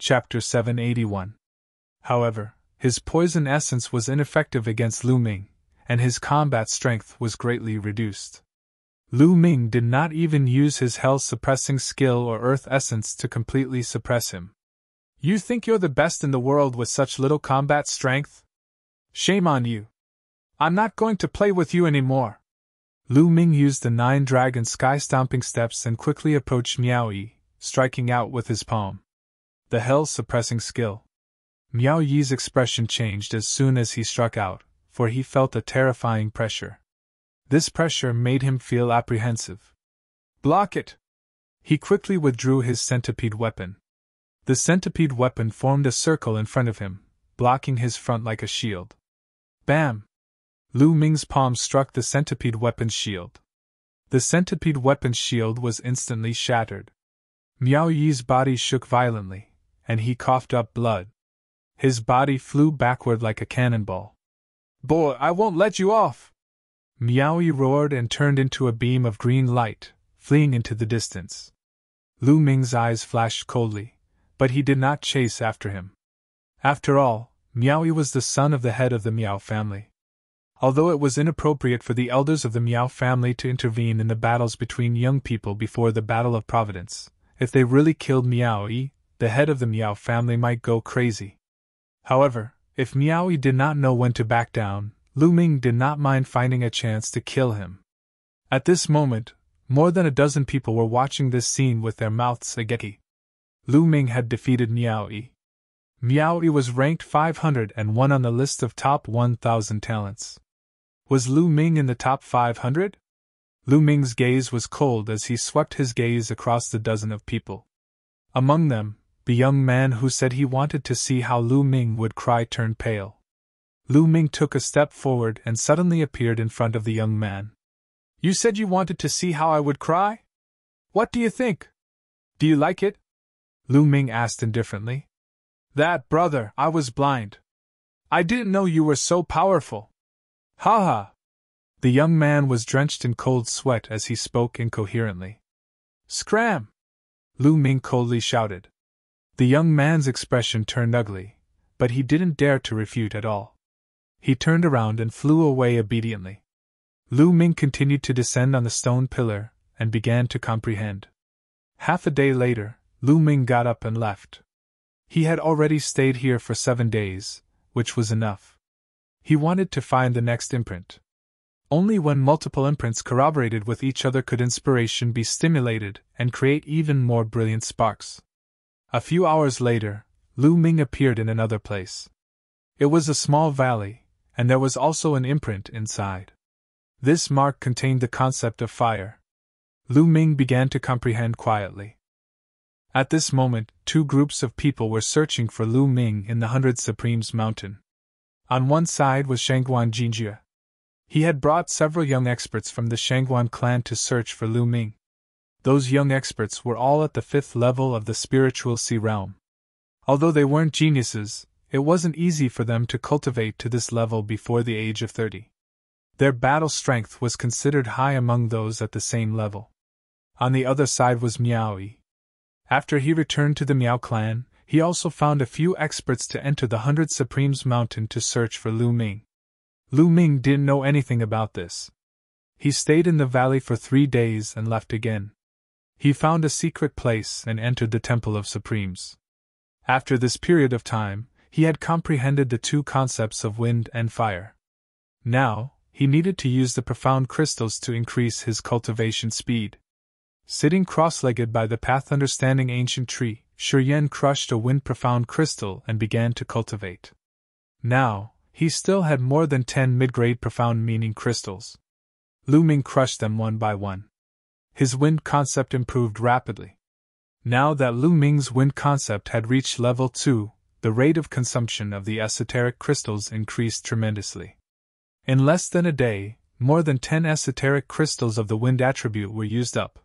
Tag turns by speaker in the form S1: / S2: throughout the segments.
S1: Chapter 781. However, his poison essence was ineffective against Lu Ming, and his combat strength was greatly reduced. Lu Ming did not even use his hell-suppressing skill or earth essence to completely suppress him. You think you're the best in the world with such little combat strength? Shame on you. I'm not going to play with you anymore. Lu Ming used the 9-dragon sky-stomping steps and quickly approached Miao Yi, striking out with his palm. The hell-suppressing skill. Miao Yi's expression changed as soon as he struck out, for he felt a terrifying pressure. This pressure made him feel apprehensive. Block it! He quickly withdrew his centipede weapon. The centipede weapon formed a circle in front of him, blocking his front like a shield. Bam! Lu Ming's palm struck the centipede weapon's shield. The centipede weapon's shield was instantly shattered. Miao Yi's body shook violently, and he coughed up blood. His body flew backward like a cannonball. Boy, I won't let you off! Miao Yi roared and turned into a beam of green light, fleeing into the distance. Lu Ming's eyes flashed coldly, but he did not chase after him. After all, Miao Yi was the son of the head of the Miao family. Although it was inappropriate for the elders of the Miao family to intervene in the battles between young people before the Battle of Providence, if they really killed Miao Yi, the head of the Miao family might go crazy. However, if Miao Yi did not know when to back down, Lu Ming did not mind finding a chance to kill him. At this moment, more than a dozen people were watching this scene with their mouths agape. Lu Ming had defeated Miao Yi. Miao Yi was ranked 501 on the list of top 1,000 talents. Was Lu Ming in the top 500? Lu Ming's gaze was cold as he swept his gaze across the dozen of people. Among them, the young man who said he wanted to see how Lu Ming would cry turned pale. Lu Ming took a step forward and suddenly appeared in front of the young man. You said you wanted to see how I would cry? What do you think? Do you like it? Lu Ming asked indifferently. That, brother, I was blind. I didn't know you were so powerful. Ha ha! The young man was drenched in cold sweat as he spoke incoherently. Scram! Lu Ming coldly shouted. The young man's expression turned ugly, but he didn't dare to refute at all. He turned around and flew away obediently. Lu Ming continued to descend on the stone pillar and began to comprehend. Half a day later, Lu Ming got up and left. He had already stayed here for 7 days, which was enough. He wanted to find the next imprint. Only when multiple imprints corroborated with each other could inspiration be stimulated and create even more brilliant sparks. A few hours later, Lu Ming appeared in another place. It was a small valley, and there was also an imprint inside. This mark contained the concept of fire. Lu Ming began to comprehend quietly. At this moment, 2 groups of people were searching for Lu Ming in the 100 Supremes mountain. On one side was Shangguan Jinjie. He had brought several young experts from the Shangguan clan to search for Lu Ming. Those young experts were all at the 5th level of the spiritual sea realm. Although they weren't geniuses, it wasn't easy for them to cultivate to this level before the age of 30. Their battle strength was considered high among those at the same level. On the other side was Miao Yi. After he returned to the Miao clan, he also found a few experts to enter the 100 Supremes mountain to search for Lu Ming. Lu Ming didn't know anything about this. He stayed in the valley for 3 days and left again. He found a secret place and entered the Temple of Supremes. After this period of time, he had comprehended the 2 concepts of wind and fire. Now, he needed to use the profound crystals to increase his cultivation speed. Sitting cross-legged by the path-understanding ancient tree, Shuryen crushed a wind profound crystal and began to cultivate. Now, he still had more than 10 mid-grade profound meaning crystals. Lu Ming crushed them one by one. His wind concept improved rapidly. Now that Lu Ming's wind concept had reached level 2, the rate of consumption of the esoteric crystals increased tremendously. In less than a day, more than 10 esoteric crystals of the wind attribute were used up.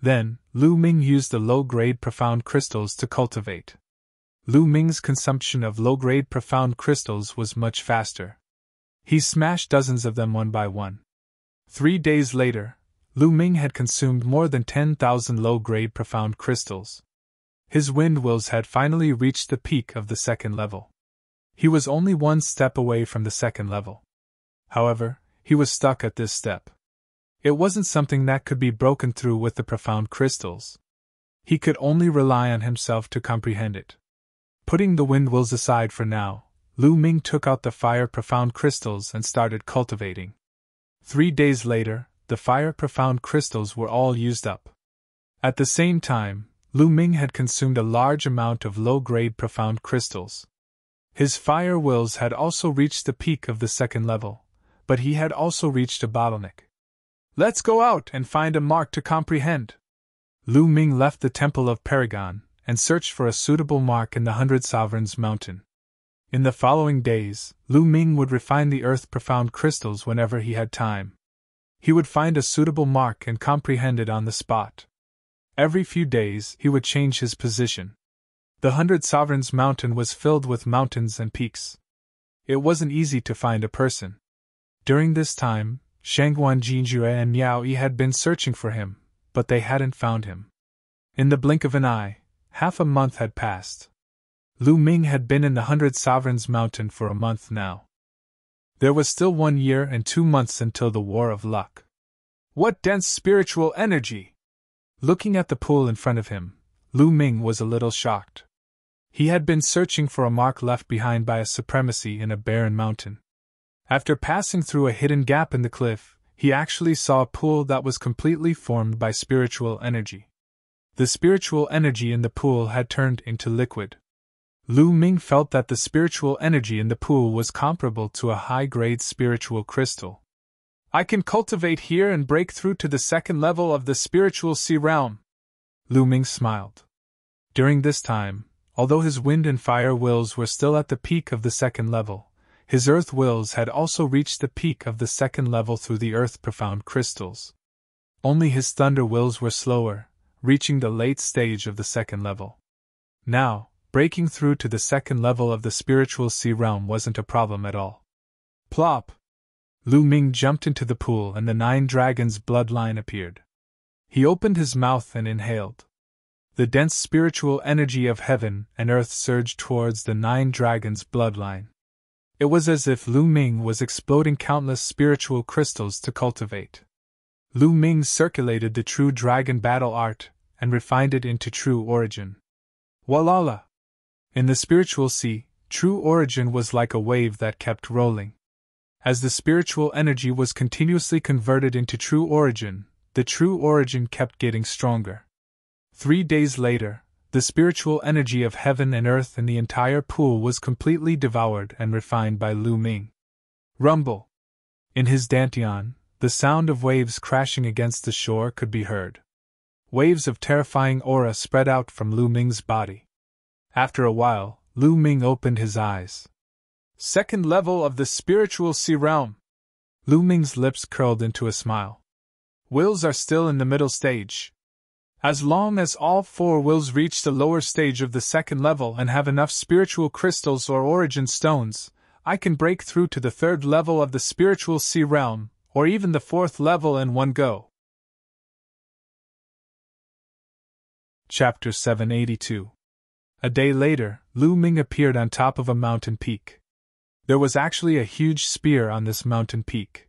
S1: Then, Lu Ming used the low-grade profound crystals to cultivate. Lu Ming's consumption of low-grade profound crystals was much faster. He smashed dozens of them one by one. 3 days later, Lu Ming had consumed more than 10,000 low-grade profound crystals. His wind wills had finally reached the peak of the second level. He was only one step away from the second level. However, he was stuck at this step. It wasn't something that could be broken through with the profound crystals. He could only rely on himself to comprehend it. Putting the wind wills aside for now, Lu Ming took out the fire profound crystals and started cultivating. 3 days later, the fire profound crystals were all used up. At the same time, Lu Ming had consumed a large amount of low-grade profound crystals. His fire wills had also reached the peak of the second level, but he had also reached a bottleneck. Let's go out and find a mark to comprehend. Lu Ming left the Temple of Paragon and searched for a suitable mark in the 100 Sovereigns Mountain. In the following days, Lu Ming would refine the earth profound crystals whenever he had time. He would find a suitable mark and comprehend it on the spot. Every few days, he would change his position. The 100 Sovereigns Mountain was filled with mountains and peaks. It wasn't easy to find a person. During this time, Shangguan Jinjue and Miao Yi had been searching for him, but they hadn't found him. In the blink of an eye, half a month had passed. Lu Ming had been in the 100 Sovereigns Mountain for a month now. There was still 1 year and 2 months until the War of Luck. What dense spiritual energy! Looking at the pool in front of him, Lu Ming was a little shocked. He had been searching for a mark left behind by a supremacy in a barren mountain. After passing through a hidden gap in the cliff, he actually saw a pool that was completely formed by spiritual energy. The spiritual energy in the pool had turned into liquid. Lu Ming felt that the spiritual energy in the pool was comparable to a high-grade spiritual crystal. I can cultivate here and break through to the second level of the spiritual sea realm. Lu Ming smiled. During this time, although his wind and fire wills were still at the peak of the second level, his earth wills had also reached the peak of the second level through the earth profound crystals. Only his thunder wills were slower, reaching the late stage of the second level. Now, breaking through to the second level of the spiritual sea realm wasn't a problem at all. Plop! Lu Ming jumped into the pool and the 9 dragons' bloodline appeared. He opened his mouth and inhaled. The dense spiritual energy of heaven and earth surged towards the 9 dragons' bloodline. It was as if Lu Ming was exploding countless spiritual crystals to cultivate. Lu Ming circulated the true dragon battle art and refined it into true origin. Walala! In the spiritual sea, true origin was like a wave that kept rolling. As the spiritual energy was continuously converted into true origin, the true origin kept getting stronger. 3 days later, the spiritual energy of heaven and earth in the entire pool was completely devoured and refined by Lu Ming. Rumble! In his dantian, the sound of waves crashing against the shore could be heard. Waves of terrifying aura spread out from Lu Ming's body. After a while, Lu Ming opened his eyes. Second level of the spiritual sea realm. Lu Ming's lips curled into a smile. Wills are still in the middle stage. As long as all 4 wills reach the lower stage of the second level and have enough spiritual crystals or origin stones, I can break through to the 3rd level of the spiritual sea realm, or even the 4th level in one go. Chapter 782. A day later, Lu Ming appeared on top of a mountain peak. There was actually a huge spear on this mountain peak.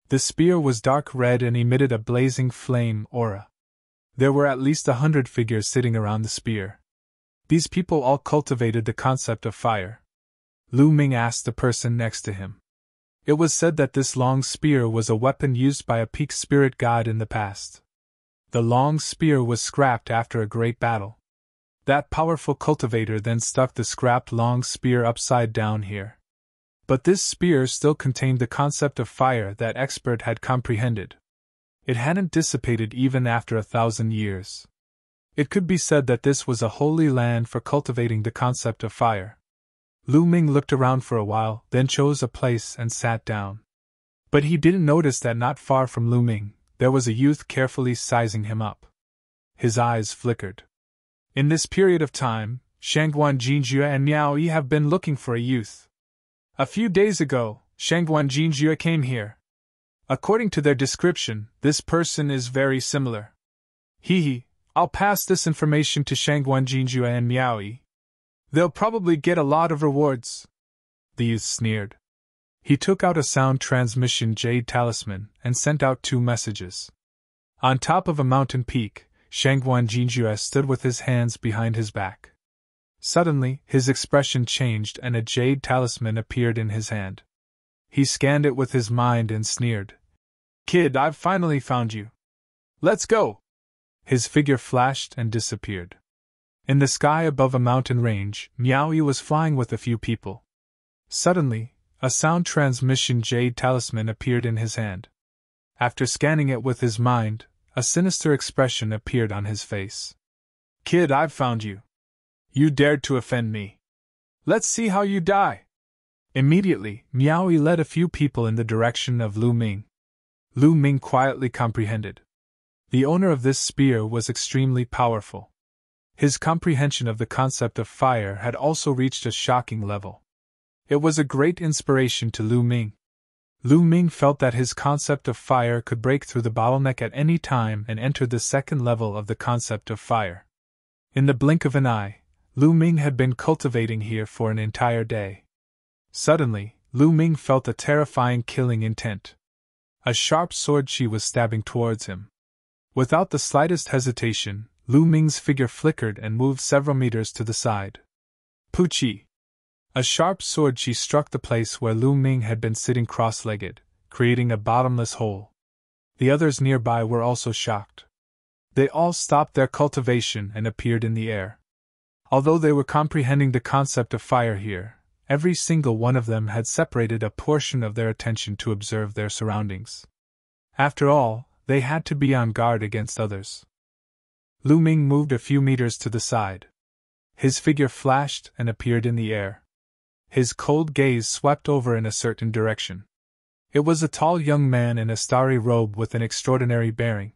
S1: The spear was dark red and emitted a blazing flame aura. There were at least 100 figures sitting around the spear. These people all cultivated the concept of fire. Lu Ming asked the person next to him. It was said that this long spear was a weapon used by a peak spirit god in the past. The long spear was scrapped after a great battle. That powerful cultivator then stuck the scrapped long spear upside down here. But this spear still contained the concept of fire that expert had comprehended. It hadn't dissipated even after 1,000 years. It could be said that this was a holy land for cultivating the concept of fire. Lu Ming looked around for a while, then chose a place and sat down. But he didn't notice that not far from Lu Ming, there was a youth carefully sizing him up. His eyes flickered. In this period of time, Shangguan Jinjue and Miao Yi have been looking for a youth. A few days ago, Shangguan Jinjue came here. According to their description, this person is very similar. Hee, I'll pass this information to Shangguan Jinjue and Miaoyi. They'll probably get a lot of rewards. The youth sneered. He took out a sound transmission jade talisman and sent out 2 messages. On top of a mountain peak, Shangguan Jinjue stood with his hands behind his back. Suddenly, his expression changed and a jade talisman appeared in his hand. He scanned it with his mind and sneered. Kid, I've finally found you. Let's go! His figure flashed and disappeared. In the sky above a mountain range, Miaoyi was flying with a few people. Suddenly, a sound transmission jade talisman appeared in his hand. After scanning it with his mind, a sinister expression appeared on his face. Kid, I've found you. You dared to offend me. Let's see how you die. Immediately, Miaoyi led a few people in the direction of Lu Ming. Lu Ming quietly comprehended. The owner of this spear was extremely powerful. His comprehension of the concept of fire had also reached a shocking level. It was a great inspiration to Lu Ming. Lu Ming felt that his concept of fire could break through the bottleneck at any time and enter the second level of the concept of fire. In the blink of an eye, Lu Ming had been cultivating here for an entire day. Suddenly, Lu Ming felt a terrifying killing intent. A sharp sword she was stabbing towards him. Without the slightest hesitation, Lu Ming's figure flickered and moved several meters to the side. Puchi! A sharp sword she struck the place where Lu Ming had been sitting cross-legged, creating a bottomless hole. The others nearby were also shocked. They all stopped their cultivation and appeared in the air. Although they were comprehending the concept of fire here, every single one of them had separated a portion of their attention to observe their surroundings. After all, they had to be on guard against others. Lu Ming moved a few meters to the side. His figure flashed and appeared in the air. His cold gaze swept over in a certain direction. It was a tall young man in a starry robe with an extraordinary bearing.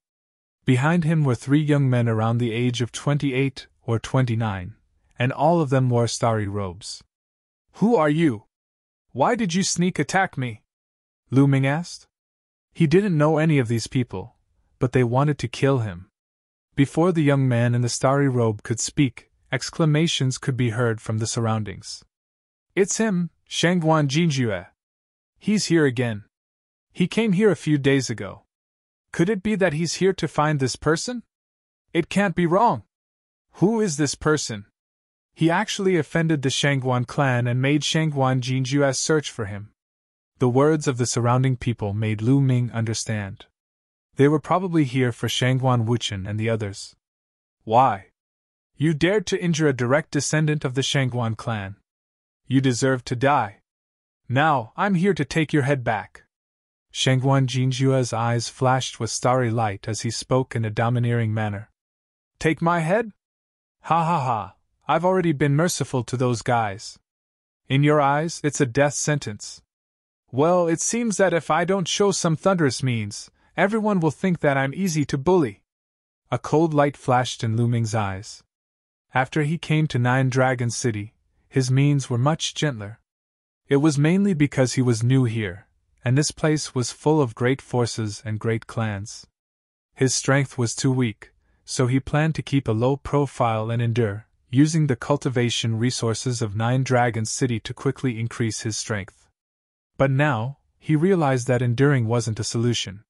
S1: Behind him were 3 young men around the age of 28 or 29, and all of them wore starry robes. Who are you? Why did you sneak attack me? Lu Ming asked. He didn't know any of these people, but they wanted to kill him. Before the young man in the starry robe could speak, exclamations could be heard from the surroundings. It's him, Shangguan Jinjue. He's here again. He came here a few days ago. Could it be that he's here to find this person? It can't be wrong. Who is this person? He actually offended the Shangguan clan and made Shangguan Jinjue search for him. The words of the surrounding people made Lu Ming understand. They were probably here for Shangguan Wuchen and the others. Why? You dared to injure a direct descendant of the Shangguan clan. You deserve to die. Now, I'm here to take your head back. Shangguan Jinjue's eyes flashed with starry light as he spoke in a domineering manner. Take my head? Ha ha ha, I've already been merciful to those guys. In your eyes, it's a death sentence. Well, it seems that if I don't show some thunderous means, everyone will think that I'm easy to bully. A cold light flashed in Lu Ming's eyes. After he came to Nine Dragon City, his means were much gentler. It was mainly because he was new here, and this place was full of great forces and great clans. His strength was too weak, so he planned to keep a low profile and endure, using the cultivation resources of Nine Dragon City to quickly increase his strength. But now, he realized that enduring wasn't a solution.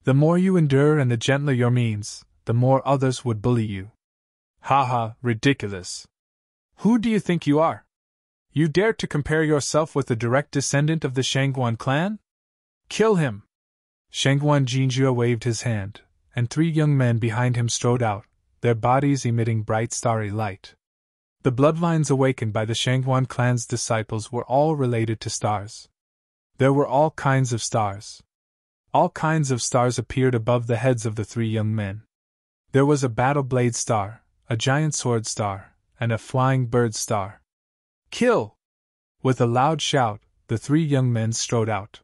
S1: The more you endure and the gentler your means, the more others would bully you. Haha, ridiculous. Who do you think you are? You dare to compare yourself with the direct descendant of the Shangguan clan? Kill him! Shangguan Jinjue waved his hand, and 3 young men behind him strode out, their bodies emitting bright starry light. The bloodlines awakened by the Shangguan clan's disciples were all related to stars. There were all kinds of stars. All kinds of stars appeared above the heads of the 3 young men. There was a battle blade star, a giant sword star, and a flying bird star. Kill! With a loud shout, the 3 young men strode out.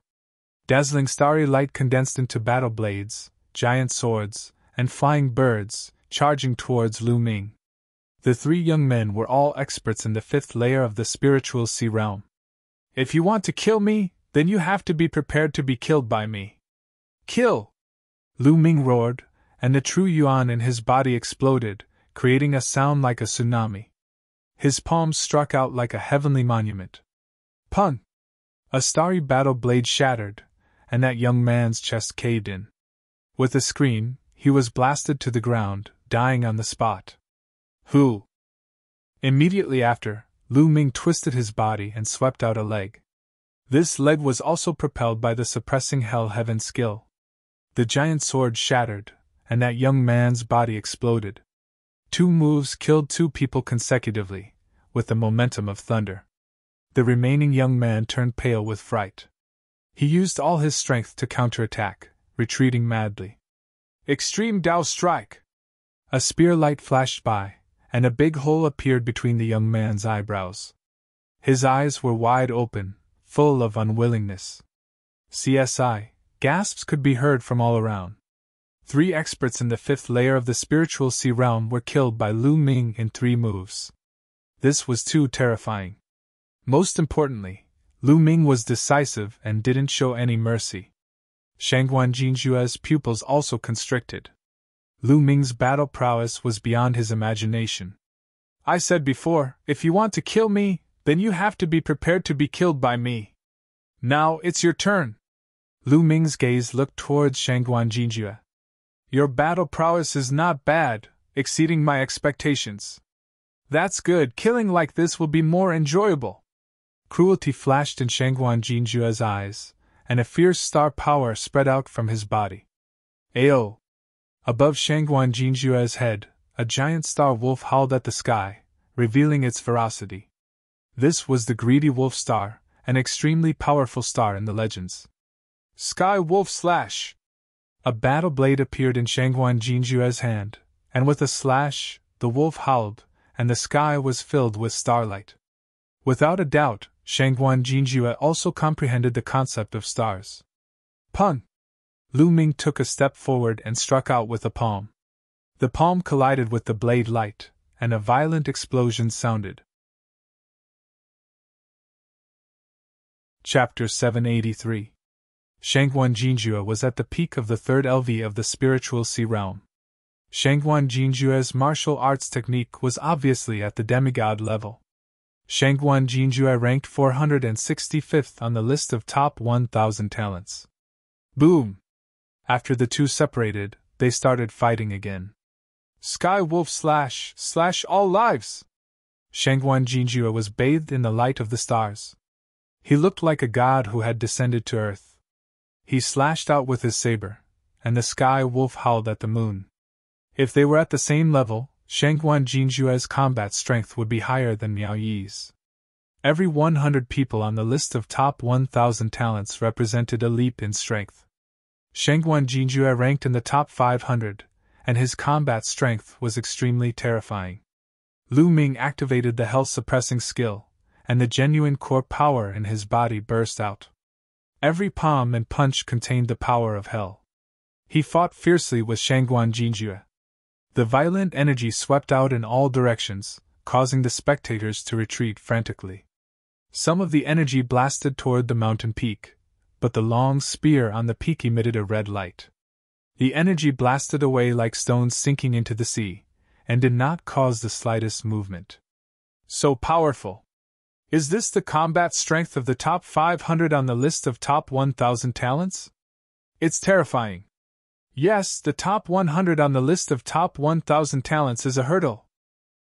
S1: Dazzling starry light condensed into battle blades, giant swords, and flying birds, charging towards Lu Ming. The 3 young men were all experts in the 5th layer of the spiritual sea realm. If you want to kill me, then you have to be prepared to be killed by me. Kill! Lu Ming roared, and the true yuan in his body exploded, creating a sound like a tsunami. His palms struck out like a heavenly monument. Pun! A starry battle blade shattered, and that young man's chest caved in. With a scream, he was blasted to the ground, dying on the spot. Who? Immediately after, Lu Ming twisted his body and swept out a leg. This leg was also propelled by the suppressing hell-heaven skill. The giant sword shattered, and that young man's body exploded. 2 moves killed 2 people consecutively, with the momentum of thunder. The remaining young man turned pale with fright. He used all his strength to counterattack, retreating madly. Extreme Dao Strike! A spear light flashed by, and a big hole appeared between the young man's eyebrows. His eyes were wide open, full of unwillingness. CSI, gasps could be heard from all around. 3 experts in the 5th layer of the spiritual sea realm were killed by Lu Ming in 3 moves. This was too terrifying. Most importantly, Lu Ming was decisive and didn't show any mercy. Shangguan Jinjue's pupils also constricted. Lu Ming's battle prowess was beyond his imagination. I said before, if you want to kill me, then you have to be prepared to be killed by me. Now it's your turn. Lu Ming's gaze looked towards Shangguan Jinjue. Your battle prowess is not bad, exceeding my expectations. That's good, killing like this will be more enjoyable. Cruelty flashed in Shangguan Jinjue's eyes, and a fierce star power spread out from his body. Ayo! Above Shangguan Jinjue's head, a giant star wolf howled at the sky, revealing its ferocity. This was the greedy wolf star, an extremely powerful star in the legends. Sky Wolf Slash! A battle blade appeared in Shangguan Jinjue's hand, and with a slash, the wolf howled, and the sky was filled with starlight. Without a doubt, Shangguan Jinjue also comprehended the concept of stars. Pun! Lu Ming took a step forward and struck out with a palm. The palm collided with the blade light, and a violent explosion sounded. Chapter 783. Shangguan Jinjue was at the peak of the 3rd LV of the spiritual sea realm. Shangguan Jinjue's martial arts technique was obviously at the demigod level. Shangguan Jinjue ranked 465th on the list of top 1,000 talents. Boom! After the 2 separated, they started fighting again. Sky Wolf Slash all lives! Shangguan Jinjue was bathed in the light of the stars. He looked like a god who had descended to earth. He slashed out with his saber, and the sky wolf howled at the moon. If they were at the same level, Shangguan Jinjue's combat strength would be higher than Miao Yi's. Every 100 people on the list of top 1,000 talents represented a leap in strength. Shangguan Jinjue ranked in the top 500, and his combat strength was extremely terrifying. Lu Ming activated the hell-suppressing skill, and the genuine core power in his body burst out. Every palm and punch contained the power of hell. He fought fiercely with Shangguan Jinjue. The violent energy swept out in all directions, causing the spectators to retreat frantically. Some of the energy blasted toward the mountain peak, but the long spear on the peak emitted a red light. The energy blasted away like stones sinking into the sea, and did not cause the slightest movement. So powerful! Is this the combat strength of the top 500 on the list of top 1,000 talents? It's terrifying. Yes, the top 100 on the list of top 1,000 talents is a hurdle.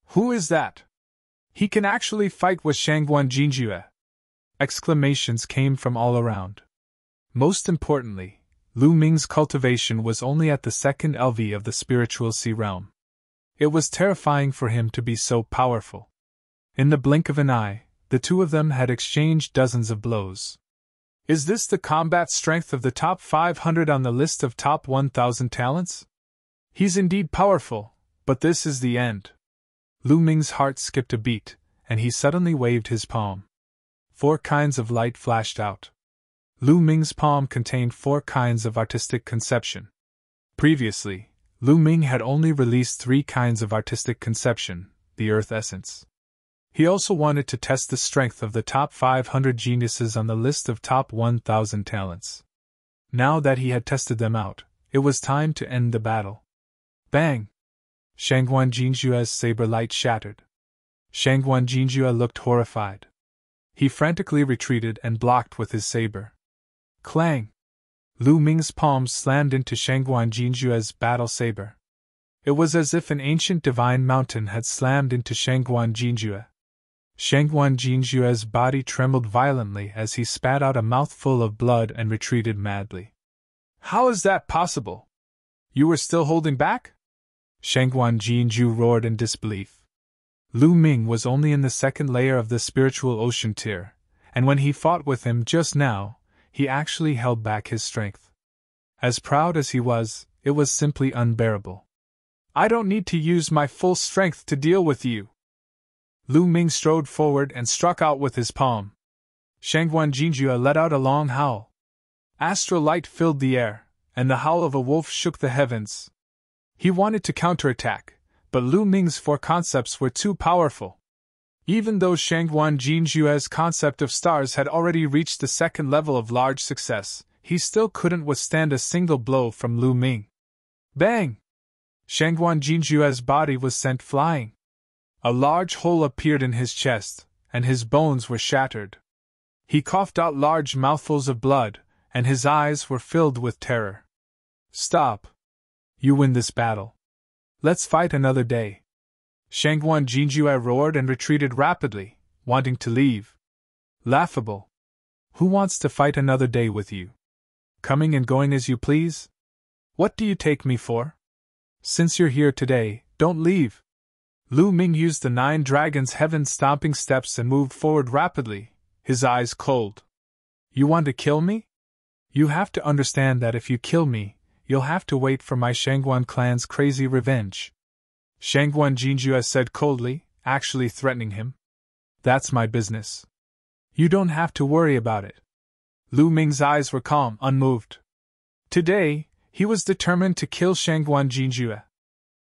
S1: Who is that? He can actually fight with Shangguan Jinjue. Exclamations came from all around. Most importantly, Lu Ming's cultivation was only at the 2nd LV of the spiritual sea realm. It was terrifying for him to be so powerful. In the blink of an eye, the 2 of them had exchanged dozens of blows. Is this the combat strength of the top 500 on the list of top 1,000 talents? He's indeed powerful, but this is the end. Lu Ming's heart skipped a beat, and he suddenly waved his palm. 4 kinds of light flashed out. Lu Ming's palm contained 4 kinds of artistic conception. Previously, Lu Ming had only released 3 kinds of artistic conception, the earth essence. He also wanted to test the strength of the top 500 geniuses on the list of top 1,000 talents. Now that he had tested them out, it was time to end the battle. Bang! Shangguan Jinjue's saber light shattered. Shangguan Jinjue looked horrified. He frantically retreated and blocked with his saber. Clang! Lu Ming's palms slammed into Shangguan Jinjue's battle saber. It was as if an ancient divine mountain had slammed into Shangguan Jinjue. Shangguan Jinjue's body trembled violently as he spat out a mouthful of blood and retreated madly. How is that possible? You were still holding back? Shangguan Jinju roared in disbelief. Lu Ming was only in the second layer of the spiritual ocean tier, and when he fought with him just now, he actually held back his strength. As proud as he was, it was simply unbearable. I don't need to use my full strength to deal with you. Lu Ming strode forward and struck out with his palm. Shangguan Jinjue let out a long howl. Astral light filled the air, and the howl of a wolf shook the heavens. He wanted to counterattack, but Lu Ming's four concepts were too powerful. Even though Shangguan Jinjue's concept of stars had already reached the second level of large success, he still couldn't withstand a single blow from Lu Ming. Bang! Shangguan Jinjue's body was sent flying. A large hole appeared in his chest, and his bones were shattered. He coughed out large mouthfuls of blood, and his eyes were filled with terror. Stop! You win this battle. Let's fight another day. Shangguan Jinjue roared and retreated rapidly, wanting to leave. Laughable. Who wants to fight another day with you? Coming and going as you please? What do you take me for? Since you're here today, don't leave. Lu Ming used the 9 dragons' heaven-stomping steps and moved forward rapidly, his eyes cold. You want to kill me? You have to understand that if you kill me, you'll have to wait for my Shangguan clan's crazy revenge. Shangguan Jinjue said coldly, actually threatening him. That's my business. You don't have to worry about it. Lu Ming's eyes were calm, unmoved. Today, he was determined to kill Shangguan Jinjue.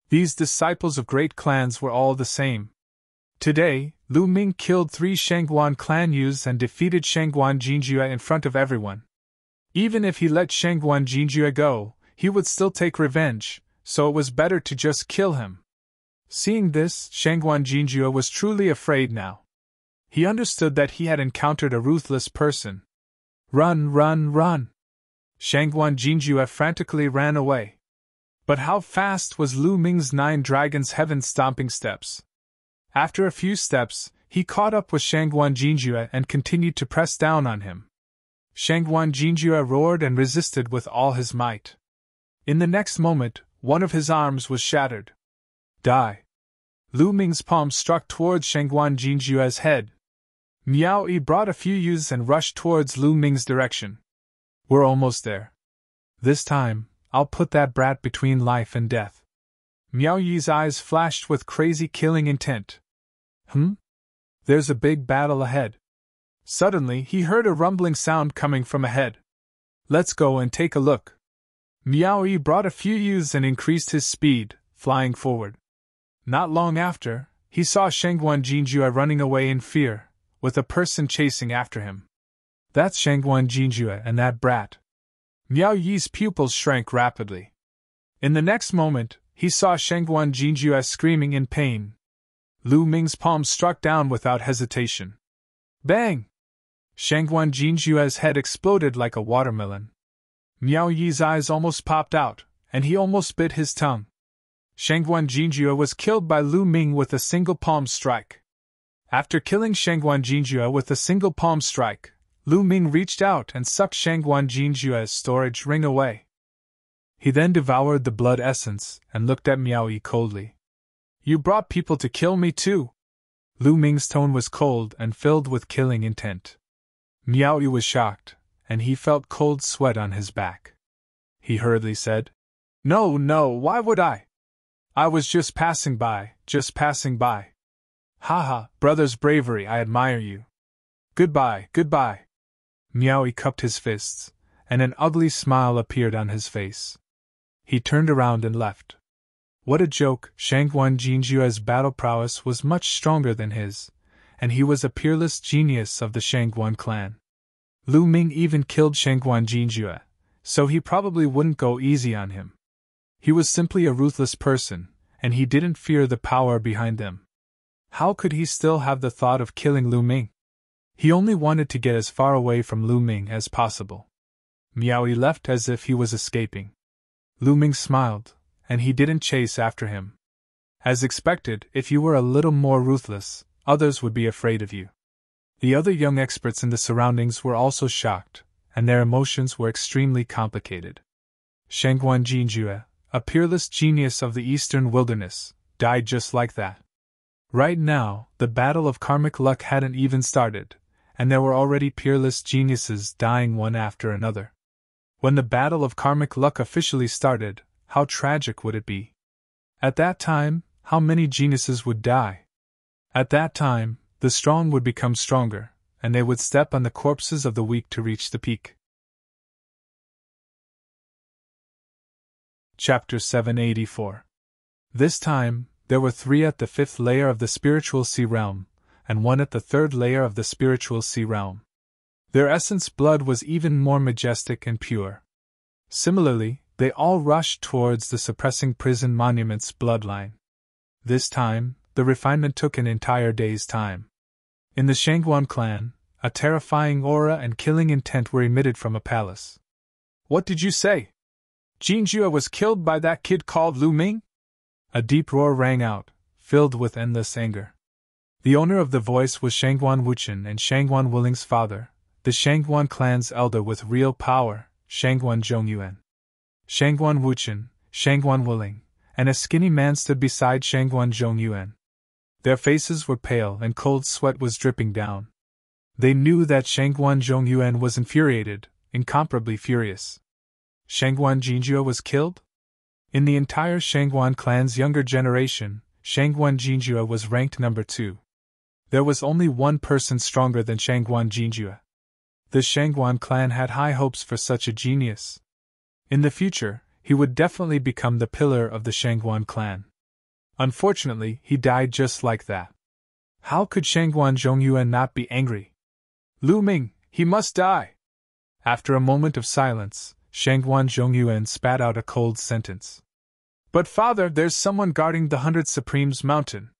S1: These disciples of great clans were all the same. Today, Lu Ming killed 3 Shangguan clan youths and defeated Shangguan Jinjue in front of everyone. Even if he let Shangguan Jinjue go, he would still take revenge, so it was better to just kill him. Seeing this, Shangguan Jinjue was truly afraid now. He understood that he had encountered a ruthless person. Run, run, run! Shangguan Jinjue frantically ran away. But how fast was Lu Ming's 9 dragons' heaven-stomping steps? After a few steps, he caught up with Shangguan Jinjue and continued to press down on him. Shangguan Jinjue roared and resisted with all his might. In the next moment, one of his arms was shattered. Die! Lu Ming's palm struck towards Shangguan Jinjue's head. Miao Yi brought a few youths and rushed towards Lu Ming's direction. We're almost there. This time, I'll put that brat between life and death. Miao Yi's eyes flashed with crazy killing intent. There's a big battle ahead. Suddenly, he heard a rumbling sound coming from ahead. Let's go and take a look. Miao Yi brought a few youths and increased his speed, flying forward. Not long after, he saw Shangguan Jinjue running away in fear, with a person chasing after him. That's Shangguan Jinjue and that brat. Miao Yi's pupils shrank rapidly. In the next moment, he saw Shangguan Jinjue screaming in pain. Lu Ming's palm struck down without hesitation. Bang! Shangguan Jinjue's head exploded like a watermelon. Miao Yi's eyes almost popped out, and he almost bit his tongue. Shangguan Jinjue was killed by Lu Ming with a single palm strike. After killing Shangguan Jinjue with a single palm strike, Lu Ming reached out and sucked Shangguan Jinjue's storage ring away. He then devoured the blood essence and looked at Miao Yi coldly. You brought people to kill me too? Lu Ming's tone was cold and filled with killing intent. Miao Yi was shocked, and he felt cold sweat on his back. He hurriedly said, No, why would I? I was just passing by. Haha, brother's bravery, I admire you. Goodbye. Miao Yi cupped his fists, and an ugly smile appeared on his face. He turned around and left. What a joke! Shangguan Jinjue's battle prowess was much stronger than his, and he was a peerless genius of the Shangguan clan. Lu Ming even killed Shangguan Jinjue, so he probably wouldn't go easy on him. He was simply a ruthless person, and he didn't fear the power behind them. How could he still have the thought of killing Lu Ming? He only wanted to get as far away from Lu Ming as possible. Miaoyi left as if he was escaping. Lu Ming smiled, and he didn't chase after him. As expected, if you were a little more ruthless, others would be afraid of you. The other young experts in the surroundings were also shocked, and their emotions were extremely complicated. Shangguan Jinjue, a peerless genius of the eastern wilderness, died just like that. Right now, the battle of karmic luck hadn't even started, and there were already peerless geniuses dying one after another. When the battle of karmic luck officially started, how tragic would it be? At that time, how many geniuses would die? At that time, the strong would become stronger, and they would step on the corpses of the weak to reach the peak. Chapter 784. This time, there were 3 at the 5th layer of the spiritual sea realm, and 1 at the 3rd layer of the spiritual sea realm. Their essence blood was even more majestic and pure. Similarly, they all rushed towards the suppressing prison monument's bloodline. This time, the refinement took an entire day's time. In the Shangguan clan, a terrifying aura and killing intent were emitted from a palace. What did you say? Jinjue was killed by that kid called Lu Ming? A deep roar rang out, filled with endless anger. The owner of the voice was Shangguan Wuchen and Shangguan Wuling's father, the Shangguan clan's elder with real power, Shangguan Zhongyuan. Shangguan Wuchen, Shangguan Wuling, and a skinny man stood beside Shangguan Zhongyuan. Their faces were pale and cold sweat was dripping down. They knew that Shangguan Zhongyuan was infuriated, incomparably furious. Shangguan Jinjue was killed? In the entire Shangguan clan's younger generation, Shangguan Jinjue was ranked number 2. There was only one person stronger than Shangguan Jinjue. The Shangguan clan had high hopes for such a genius. In the future, he would definitely become the pillar of the Shangguan clan. Unfortunately, he died just like that. How could Shangguan Zhongyuan not be angry? Lu Ming, he must die! After a moment of silence, Shangguan Zhongyuan spat out a cold sentence. But father, there's someone guarding the 100 Supremes mountain.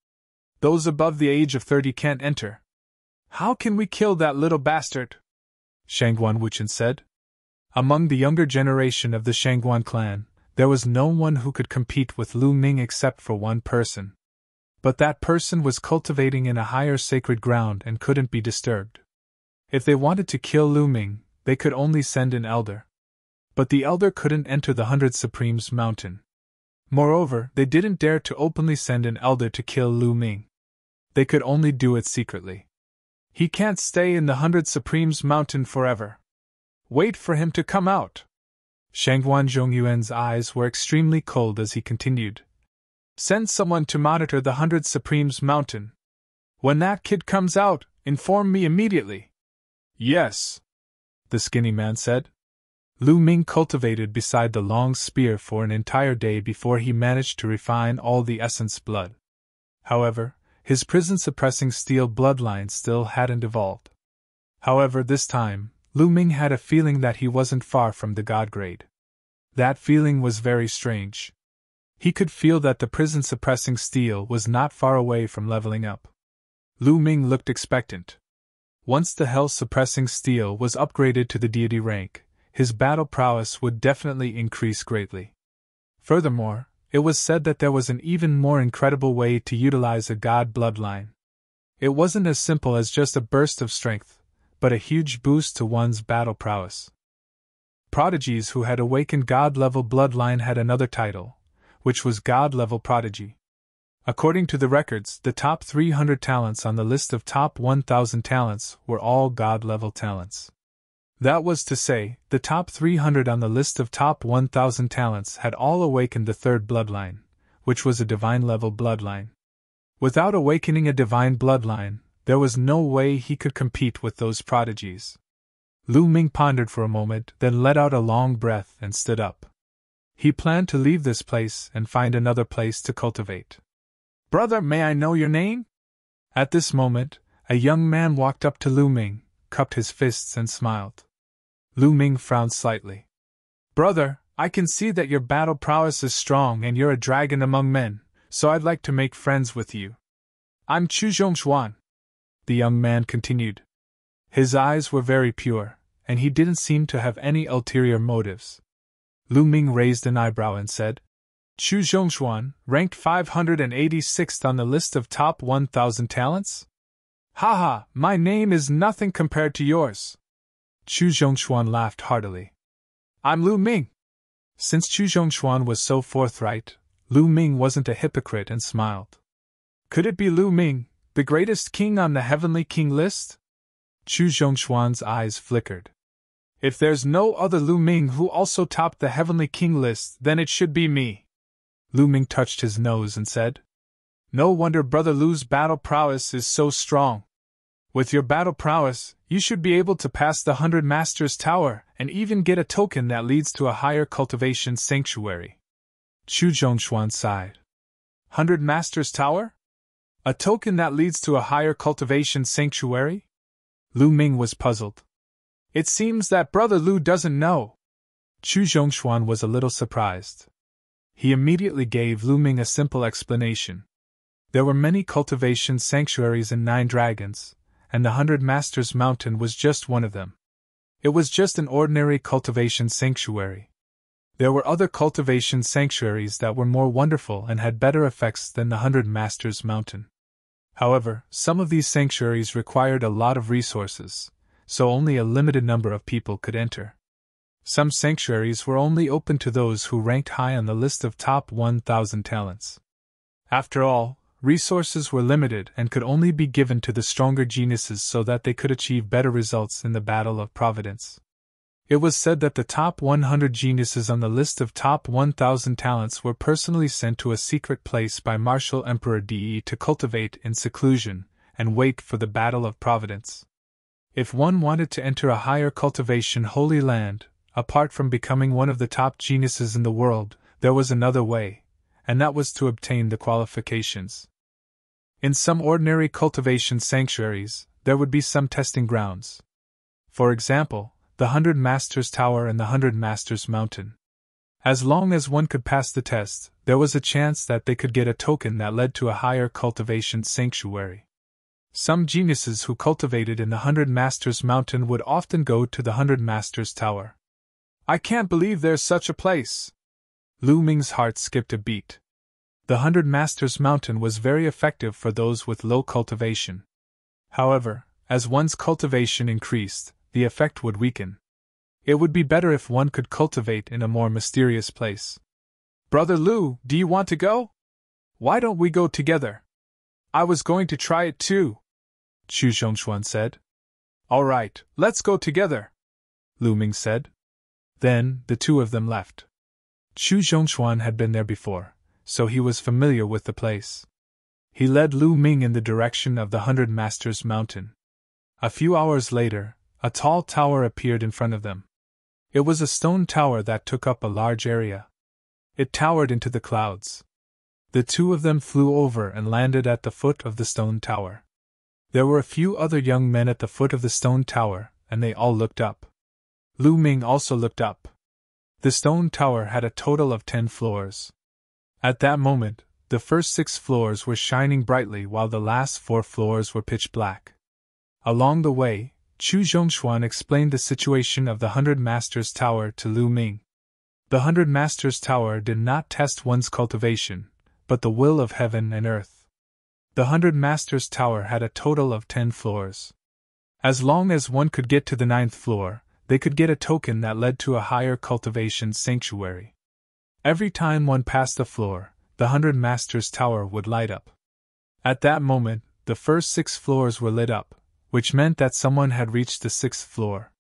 S1: Those above the age of 30 can't enter. How can we kill that little bastard? Shangguan Wuchen said. Among the younger generation of the Shangguan clan, there was no one who could compete with Lu Ming except for one person. But that person was cultivating in a higher sacred ground and couldn't be disturbed. If they wanted to kill Lu Ming, they could only send an elder. But the elder couldn't enter the 100 Supremes mountain. Moreover, they didn't dare to openly send an elder to kill Lu Ming. They could only do it secretly. He can't stay in the 100 Supremes mountain forever. Wait for him to come out. Shangguan Zhongyuan's eyes were extremely cold as he continued. Send someone to monitor the 100 Supremes mountain. When that kid comes out, inform me immediately. Yes, the skinny man said. Lu Ming cultivated beside the long spear for an entire day before he managed to refine all the essence blood. However, his prison-suppressing steel bloodline still hadn't evolved. However, this time, Lu Ming had a feeling that he wasn't far from the god grade. That feeling was very strange. He could feel that the prison-suppressing steel was not far away from leveling up. Lu Ming looked expectant. Once the hell-suppressing steel was upgraded to the deity rank, his battle prowess would definitely increase greatly. Furthermore, it was said that there was an even more incredible way to utilize a god bloodline. It wasn't as simple as just a burst of strength, but a huge boost to one's battle prowess. Prodigies who had awakened god-level bloodline had another title, which was god-level prodigy. According to the records, the top 300 talents on the list of top 1,000 talents were all god-level talents. That was to say, the top 300 on the list of top 1,000 talents had all awakened the third bloodline, which was a divine-level bloodline. Without awakening a divine bloodline, there was no way he could compete with those prodigies. Lu Ming pondered for a moment, then let out a long breath and stood up. He planned to leave this place and find another place to cultivate. Brother, may I know your name? At this moment, a young man walked up to Lu Ming, cupped his fists and smiled. Lu Ming frowned slightly. Brother, I can see that your battle prowess is strong and you're a dragon among men, so I'd like to make friends with you. I'm Chu Zhongshuan, the young man continued. His eyes were very pure, and he didn't seem to have any ulterior motives. Lu Ming raised an eyebrow and said, Chu Zhongshuan, ranked 586th on the list of top 1,000 talents? Haha, my name is nothing compared to yours. Chu Zhongshuan laughed heartily. I'm Lu Ming. Since Chu Zhongshuan was so forthright, Lu Ming wasn't a hypocrite and smiled. Could it be Lu Ming, the greatest king on the Heavenly King list? Chu Zhongshuan's eyes flickered. If there's no other Lu Ming who also topped the Heavenly King list, then it should be me. Lu Ming touched his nose and said, No wonder Brother Lu's battle prowess is so strong. With your battle prowess, you should be able to pass the 100 Masters Tower and even get a token that leads to a higher cultivation sanctuary. Chu Zhongshuan sighed. 100 Masters Tower? A token that leads to a higher cultivation sanctuary? Lu Ming was puzzled. It seems that Brother Lu doesn't know. Chu Zhongshuan was a little surprised. He immediately gave Lu Ming a simple explanation. There were many cultivation sanctuaries in 9 dragons, and the 100 Masters Mountain was just one of them. It was just an ordinary cultivation sanctuary. There were other cultivation sanctuaries that were more wonderful and had better effects than the 100 Masters Mountain. However, some of these sanctuaries required a lot of resources, so only a limited number of people could enter. Some sanctuaries were only open to those who ranked high on the list of top 1,000 talents. After all, resources were limited and could only be given to the stronger geniuses so that they could achieve better results in the Battle of Providence. It was said that the top 100 geniuses on the list of top 1,000 talents were personally sent to a secret place by Martial Emperor De to cultivate in seclusion and wait for the Battle of Providence. If one wanted to enter a higher cultivation Holy Land, apart from becoming one of the top geniuses in the world, there was another way, and that was to obtain the qualifications. In some ordinary cultivation sanctuaries, there would be some testing grounds. For example, the 100 Masters Tower and the 100 Masters Mountain. As long as one could pass the test, there was a chance that they could get a token that led to a higher cultivation sanctuary. Some geniuses who cultivated in the 100 Masters Mountain would often go to the 100 Masters Tower. I can't believe there's such a place. Lu Ming's heart skipped a beat. The 100 Masters Mountain was very effective for those with low cultivation. However, as one's cultivation increased, the effect would weaken. It would be better if one could cultivate in a more mysterious place. Brother Lu, do you want to go? Why don't we go together? I was going to try it too, Chu Zhongshuan said. All right, let's go together, Lu Ming said. Then, the two of them left. Chu Zhongshuan had been there before, so he was familiar with the place. He led Lu Ming in the direction of the 100 Masters Mountain. A few hours later, a tall tower appeared in front of them. It was a stone tower that took up a large area. It towered into the clouds. The two of them flew over and landed at the foot of the stone tower. There were a few other young men at the foot of the stone tower, and they all looked up. Lu Ming also looked up. The stone tower had a total of 10 floors. At that moment, the first 6 floors were shining brightly while the last 4 floors were pitch black. Along the way, Chu Zhongshuan explained the situation of the 100 Masters Tower to Lu Ming. The 100 Masters Tower did not test one's cultivation, but the will of heaven and earth. The 100 Masters Tower had a total of 10 floors. As long as one could get to the 9th floor, they could get a token that led to a higher cultivation sanctuary. Every time one passed a floor, the 100 Masters Tower would light up. At that moment, the first 6 floors were lit up, which meant that someone had reached the 6th floor.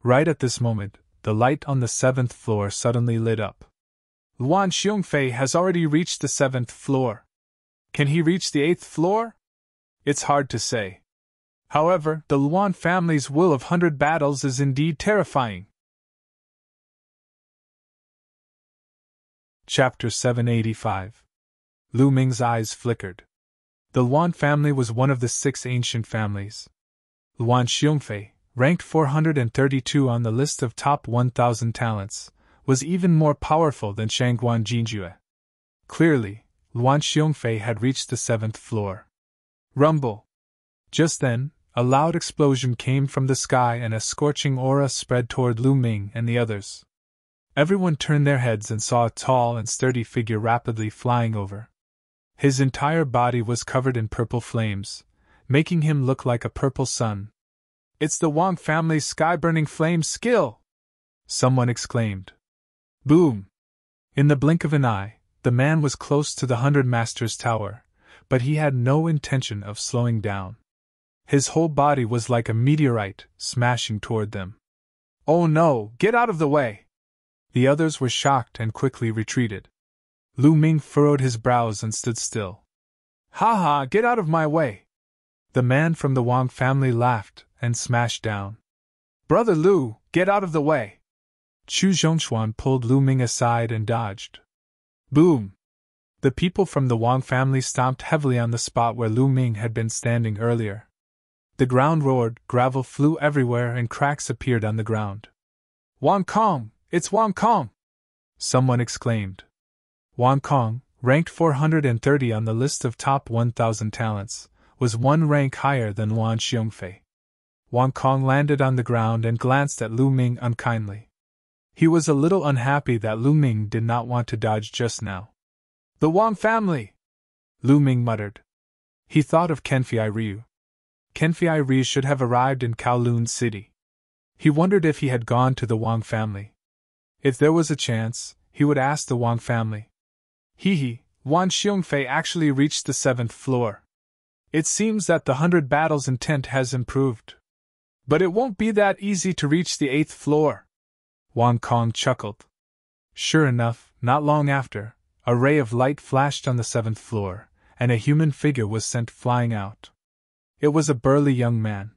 S1: Right at this moment, the light on the 7th floor suddenly lit up. Luan Xiongfei has already reached the 7th floor. Can he reach the 8th floor? It's hard to say. However, the Luan family's will of 100 battles is indeed terrifying. Chapter 785. Lu Ming's eyes flickered. The Luan family was one of the 6 ancient families. Luan Xiongfei, ranked 432 on the list of top 1,000 talents, was even more powerful than Shangguan Jinjue. Clearly, Luan Xiongfei had reached the 7th floor. Rumble! Just then, a loud explosion came from the sky and a scorching aura spread toward Lu Ming and the others. Everyone turned their heads and saw a tall and sturdy figure rapidly flying over. His entire body was covered in purple flames, making him look like a purple sun. "It's the Wang family's sky-burning flame skill!" someone exclaimed. Boom! In the blink of an eye, the man was close to the 100 Masters Tower, but he had no intention of slowing down. His whole body was like a meteorite, smashing toward them. "Oh no, get out of the way!" The others were shocked and quickly retreated. Lu Ming furrowed his brows and stood still. "Ha ha, get out of my way!" The man from the Wang family laughed and smashed down. "Brother Lu, get out of the way!" Chu Zhongshuan pulled Lu Ming aside and dodged. Boom! The people from the Wang family stomped heavily on the spot where Lu Ming had been standing earlier. The ground roared, gravel flew everywhere, and cracks appeared on the ground. "Wang Kong! It's Wang Kong!" someone exclaimed. Wang Kong, ranked 430 on the list of top 1,000 talents, was one rank higher than Luan Xiongfei. Wang Kong landed on the ground and glanced at Lu Ming unkindly. He was a little unhappy that Lu Ming did not want to dodge just now. "The Wang family!" Lu Ming muttered. He thought of Kenfei Ryu. Kenfei Ryu should have arrived in Kowloon City. He wondered if he had gone to the Wang family. If there was a chance, he would ask the Wang family. Wan Xiongfei actually reached the 7th floor. It seems that the 100 battles intent has improved. But it won't be that easy to reach the 8th floor. Wang Kong chuckled. Sure enough, not long after, a ray of light flashed on the 7th floor, and a human figure was sent flying out. It was a burly young man.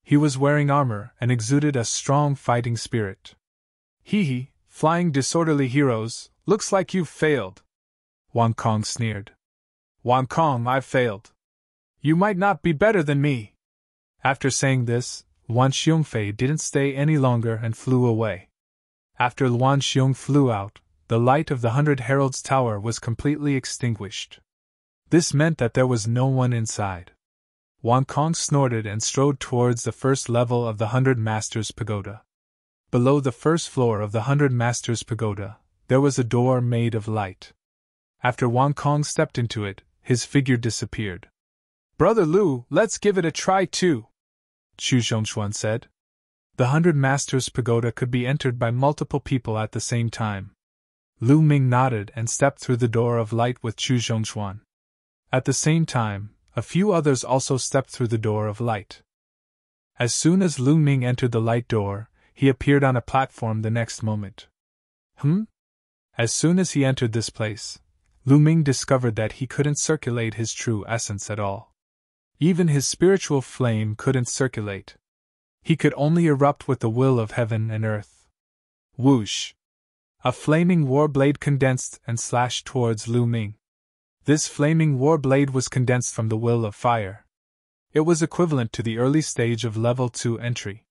S1: He was wearing armor and exuded a strong fighting spirit. Flying disorderly heroes, looks like you've failed. Wang Kong sneered. Wang Kong, I've failed. You might not be better than me. After saying this, Luan Xiongfei didn't stay any longer and flew away. After Luan Xiong flew out, the light of the 100 Heralds' Tower was completely extinguished. This meant that there was no one inside. Wang Kong snorted and strode towards the first level of the 100 Masters' Pagoda. Below the first floor of the 100 Masters' Pagoda, there was a door made of light. After Wang Kong stepped into it, his figure disappeared. Brother Lu, let's give it a try too, Chu Zhongshuan said. The 100 Masters' Pagoda could be entered by multiple people at the same time. Lu Ming nodded and stepped through the door of light with Chu Zhongshuan. At the same time, a few others also stepped through the door of light. As soon as Lu Ming entered the light door, he appeared on a platform the next moment. As soon as he entered this place, Lu Ming discovered that he couldn't circulate his true essence at all. Even his spiritual flame couldn't circulate. He could only erupt with the will of heaven and earth. Whoosh! A flaming war blade condensed and slashed towards Lu Ming. This flaming war blade was condensed from the will of fire. It was equivalent to the early stage of level 2 entry.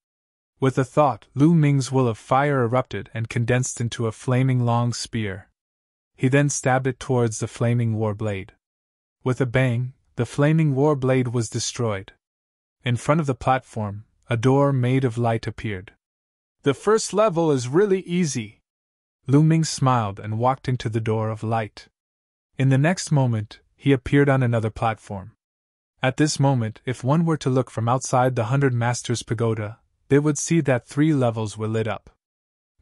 S1: With a thought, Lu Ming's will of fire erupted and condensed into a flaming long spear. He then stabbed it towards the flaming war blade. With a bang, the flaming war blade was destroyed. In front of the platform, a door made of light appeared. The first level is really easy. Lu Ming smiled and walked into the door of light. In the next moment, he appeared on another platform. At this moment, if one were to look from outside the 100 Masters' Pagoda, they would see that 3 levels were lit up.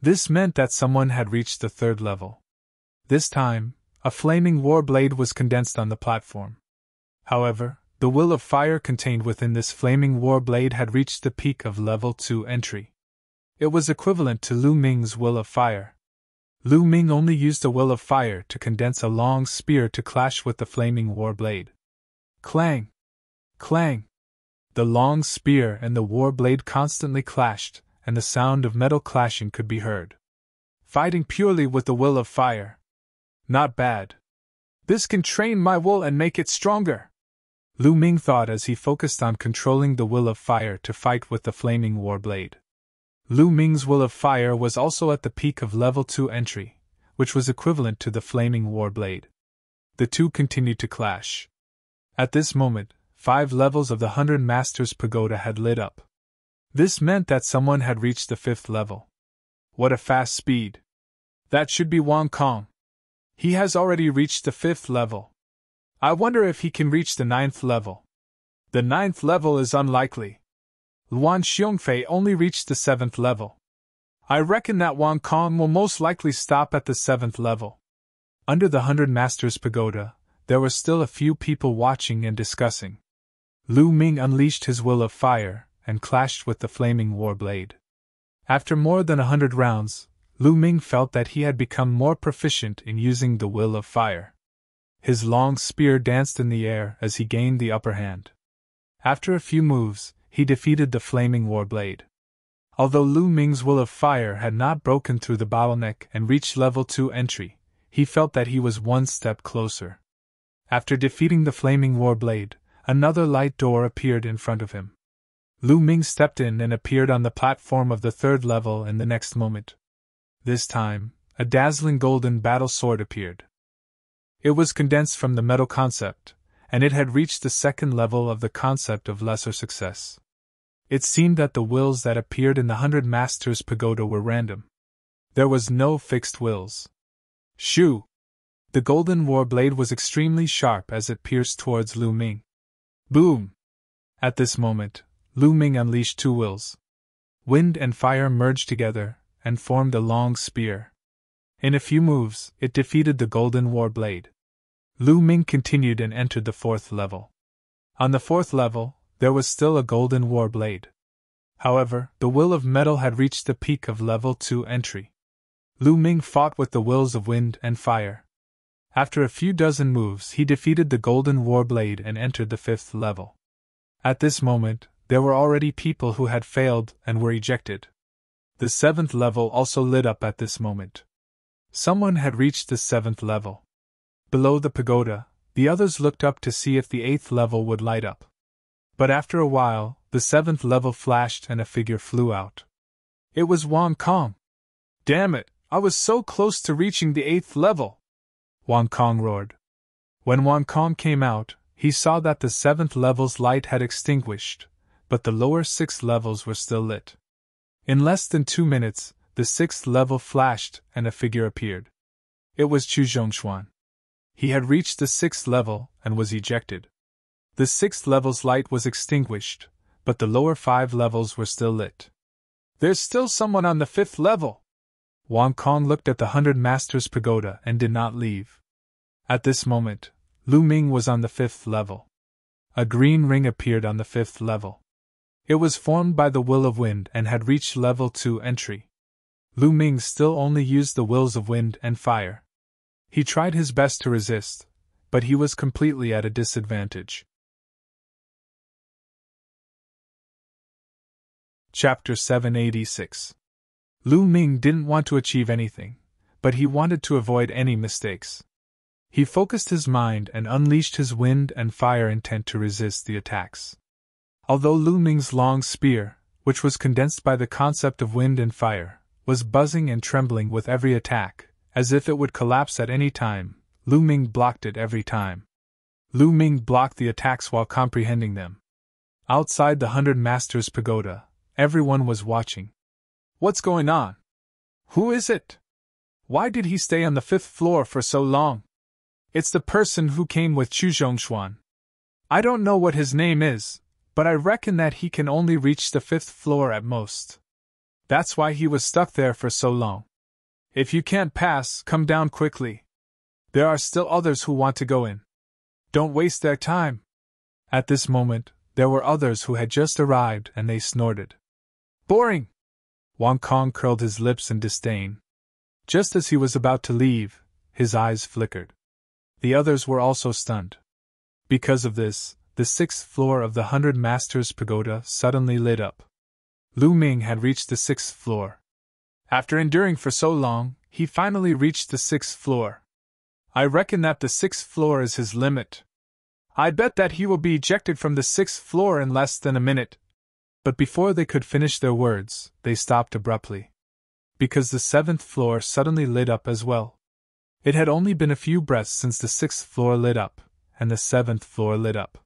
S1: This meant that someone had reached the 3rd level. This time, a flaming war blade was condensed on the platform. However, the will of fire contained within this flaming war blade had reached the peak of level 2 entry. It was equivalent to Lu Ming's will of fire. Lu Ming only used the will of fire to condense a long spear to clash with the flaming war blade. Clang! Clang! The long spear and the war blade constantly clashed, and the sound of metal clashing could be heard. Fighting purely with the will of fire. Not bad. This can train my will and make it stronger, Lu Ming thought as he focused on controlling the will of fire to fight with the flaming war blade. Lu Ming's will of fire was also at the peak of level 2 entry, which was equivalent to the flaming war blade. The two continued to clash. At this moment, 5 levels of the 100 Masters Pagoda had lit up. This meant that someone had reached the 5th level. What a fast speed! That should be Wang Kong. He has already reached the 5th level. I wonder if he can reach the 9th level. The 9th level is unlikely. Luan Xiongfei only reached the 7th level. I reckon that Wang Kong will most likely stop at the 7th level. Under the 100 Masters Pagoda, there were still a few people watching and discussing. Lu Ming unleashed his will of fire and clashed with the flaming war blade. After more than 100 rounds, Lu Ming felt that he had become more proficient in using the will of fire. His long spear danced in the air as he gained the upper hand. After a few moves, he defeated the flaming war blade. Although Lu Ming's will of fire had not broken through the bottleneck and reached level 2 entry, he felt that he was one step closer. After defeating the flaming war blade, another light door appeared in front of him. Lu Ming stepped in and appeared on the platform of the 3rd level in the next moment. This time, a dazzling golden battle sword appeared. It was condensed from the metal concept, and it had reached the 2nd level of the concept of lesser success. It seemed that the wills that appeared in the 100 Masters Pagoda were random. There was no fixed wills. Shoo! The golden war blade was extremely sharp as it pierced towards Lu Ming. Boom! At this moment, Lu Ming unleashed 2 wills. Wind and fire merged together and formed a long spear. In a few moves, it defeated the golden war blade. Lu Ming continued and entered the 4th level. On the 4th level, there was still a golden war blade. However, the will of metal had reached the peak of level 2 entry. Lu Ming fought with the wills of wind and fire. After a few dozen moves, he defeated the golden war blade and entered the 5th level. At this moment, there were already people who had failed and were ejected. The 7th level also lit up at this moment. Someone had reached the 7th level. Below the pagoda, the others looked up to see if the 8th level would light up. But after a while, the 7th level flashed and a figure flew out. It was Wang Kong. Damn it, I was so close to reaching the 8th level! Wang Kong roared. When Wang Kong came out, he saw that the 7th level's light had extinguished, but the lower 6 levels were still lit. In less than 2 minutes, the 6th level flashed and a figure appeared. It was Chu Zhongshuan. He had reached the 6th level and was ejected. The 6th level's light was extinguished, but the lower 5 levels were still lit. There's still someone on the 5th level! Wang Kong looked at the 100 Masters Pagoda and did not leave. At this moment, Lu Ming was on the 5th level. A green ring appeared on the 5th level. It was formed by the will of wind and had reached level 2 entry. Lu Ming still only used the wills of wind and fire. He tried his best to resist, but he was completely at a disadvantage. Chapter 786. Lu Ming didn't want to achieve anything, but he wanted to avoid any mistakes. He focused his mind and unleashed his wind and fire intent to resist the attacks. Although Lu Ming's long spear, which was condensed by the concept of wind and fire, was buzzing and trembling with every attack, as if it would collapse at any time, Lu Ming blocked it every time. Lu Ming blocked the attacks while comprehending them. Outside the 100 Masters Pagoda, everyone was watching. What's going on? Who is it? Why did he stay on the 5th floor for so long? It's the person who came with Chu Zhongshuan. I don't know what his name is, but I reckon that he can only reach the 5th floor at most. That's why he was stuck there for so long. If you can't pass, come down quickly. There are still others who want to go in. Don't waste their time. At this moment, there were others who had just arrived and they snorted. Boring! Wang Kong curled his lips in disdain. Just as he was about to leave, his eyes flickered. The others were also stunned. Because of this, the 6th floor of the 100 Masters Pagoda suddenly lit up. Lu Ming had reached the 6th floor. After enduring for so long, he finally reached the 6th floor. I reckon that the 6th floor is his limit. I bet that he will be ejected from the 6th floor in less than a minute. But before they could finish their words, they stopped abruptly. Because the 7th floor suddenly lit up as well. It had only been a few breaths since the 6th floor lit up, and the 7th floor lit up.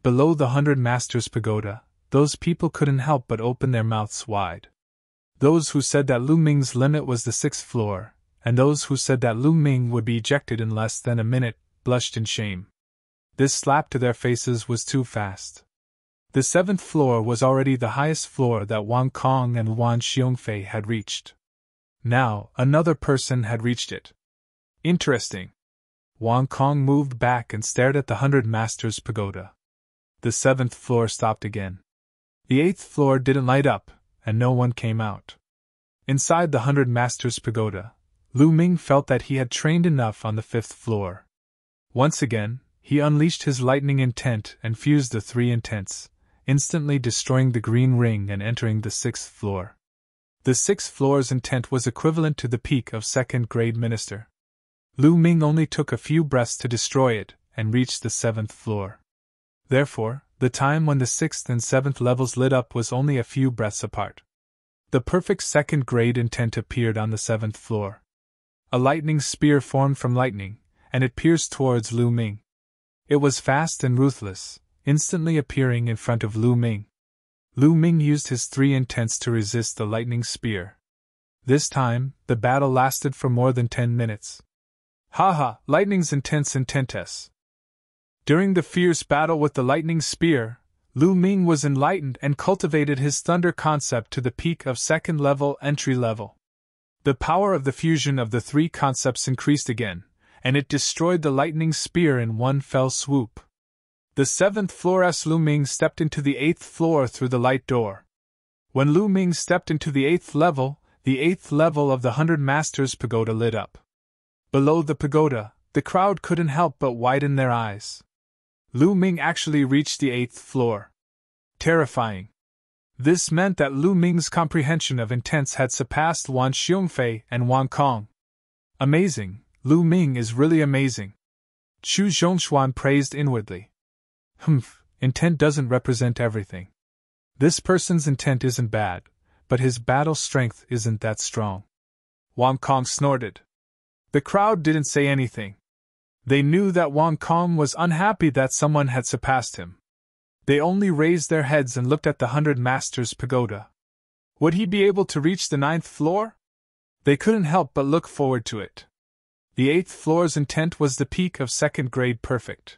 S1: Below the 100 Masters Pagoda, those people couldn't help but open their mouths wide. Those who said that Lu Ming's limit was the 6th floor, and those who said that Lu Ming would be ejected in less than a minute, blushed in shame. This slap to their faces was too fast. The 7th floor was already the highest floor that Wang Kong and Wan Xiongfei had reached. Now, another person had reached it. Interesting. Wang Kong moved back and stared at the 100 Masters Pagoda. The 7th floor stopped again. The 8th floor didn't light up, and no one came out. Inside the 100 Masters Pagoda, Lu Ming felt that he had trained enough on the 5th floor. Once again, he unleashed his lightning intent and fused the 3 intents, instantly destroying the green ring and entering the 6th floor. The 6th floor's intent was equivalent to the peak of 2nd grade minister. Lu Ming only took a few breaths to destroy it and reached the 7th floor. Therefore, the time when the 6th and 7th levels lit up was only a few breaths apart. The perfect 2nd grade intent appeared on the 7th floor. A lightning spear formed from lightning, and it pierced towards Lu Ming. It was fast and ruthless, instantly appearing in front of Lu Ming. Lu Ming used his 3 intents to resist the lightning spear. This time, the battle lasted for more than 10 minutes. Haha, lightning's intents. During the fierce battle with the lightning spear, Lu Ming was enlightened and cultivated his thunder concept to the peak of 2nd level entry level. The power of the fusion of the 3 concepts increased again, and it destroyed the lightning spear in one fell swoop. The 7th floor's Lu Ming stepped into the 8th floor through the light door. When Lu Ming stepped into the 8th level, the 8th level of the 100 Masters Pagoda lit up. Below the pagoda, the crowd couldn't help but widen their eyes. Lu Ming actually reached the 8th floor. Terrifying. This meant that Lu Ming's comprehension of intents had surpassed Wan Xiongfei and Wang Kong. Amazing, Lu Ming is really amazing. Chu Zhongshuan praised inwardly. Intent doesn't represent everything. This person's intent isn't bad, but his battle strength isn't that strong. Wang Kong snorted. The crowd didn't say anything. They knew that Wang Kong was unhappy that someone had surpassed him. They only raised their heads and looked at the 100 Masters Pagoda. Would he be able to reach the 9th floor? They couldn't help but look forward to it. The 8th floor's intent was the peak of 2nd grade perfect.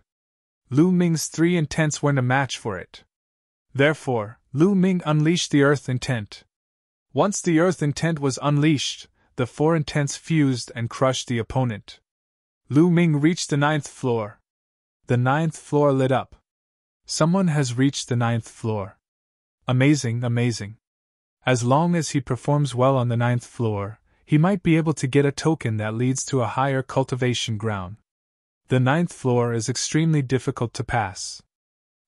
S1: Lu Ming's 3 intents weren't a match for it. Therefore, Lu Ming unleashed the earth intent. Once the earth intent was unleashed, the 4 intents fused and crushed the opponent. Lu Ming reached the 9th floor. The 9th floor lit up. Someone has reached the 9th floor. Amazing. As long as he performs well on the 9th floor, he might be able to get a token that leads to a higher cultivation ground. The 9th floor is extremely difficult to pass.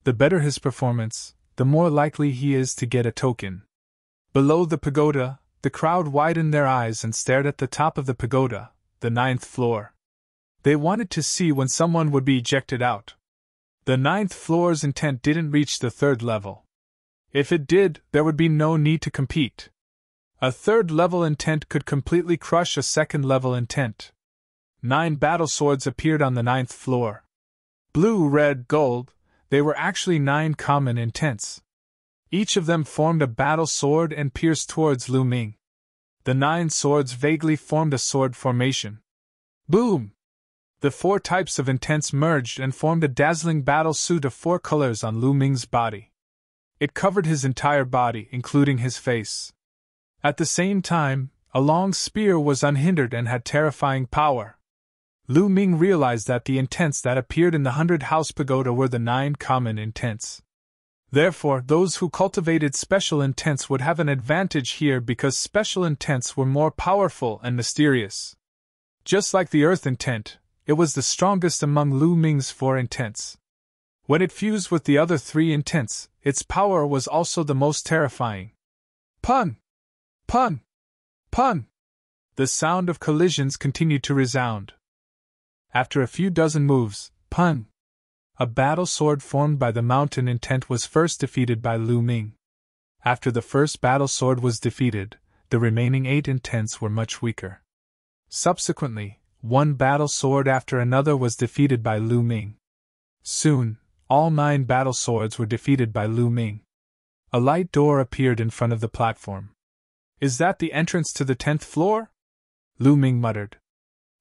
S1: The better his performance, the more likely he is to get a token. Below the pagoda, the crowd widened their eyes and stared at the top of the pagoda, the 9th floor. They wanted to see when someone would be ejected out. The 9th floor's intent didn't reach the 3rd level. If it did, there would be no need to compete. A 3rd level intent could completely crush a 2nd level intent. 9 battle swords appeared on the 9th floor. Blue, red, gold, they were actually 9 common intents. Each of them formed a battle sword and pierced towards Lu Ming. The 9 swords vaguely formed a sword formation. Boom! The 4 types of intents merged and formed a dazzling battle suit of 4 colors on Lu Ming's body. It covered his entire body, including his face. At the same time, a long spear was unhindered and had terrifying power. Lu Ming realized that the intents that appeared in the 100 House Pagoda were the 9 common intents. Therefore, those who cultivated special intents would have an advantage here because special intents were more powerful and mysterious. Just like the earth intent, it was the strongest among Lu Ming's 4 intents. When it fused with the other 3 intents, its power was also the most terrifying. Pun! Pun! Pun! The sound of collisions continued to resound. After a few dozen moves, pun! A battle sword formed by the mountain intent was first defeated by Lu Ming. After the first battle sword was defeated, the remaining 8 intents were much weaker. Subsequently, one battle sword after another was defeated by Lu Ming. Soon, all 9 battle swords were defeated by Lu Ming. A light door appeared in front of the platform. "Is that the entrance to the 10th floor?" Lu Ming muttered.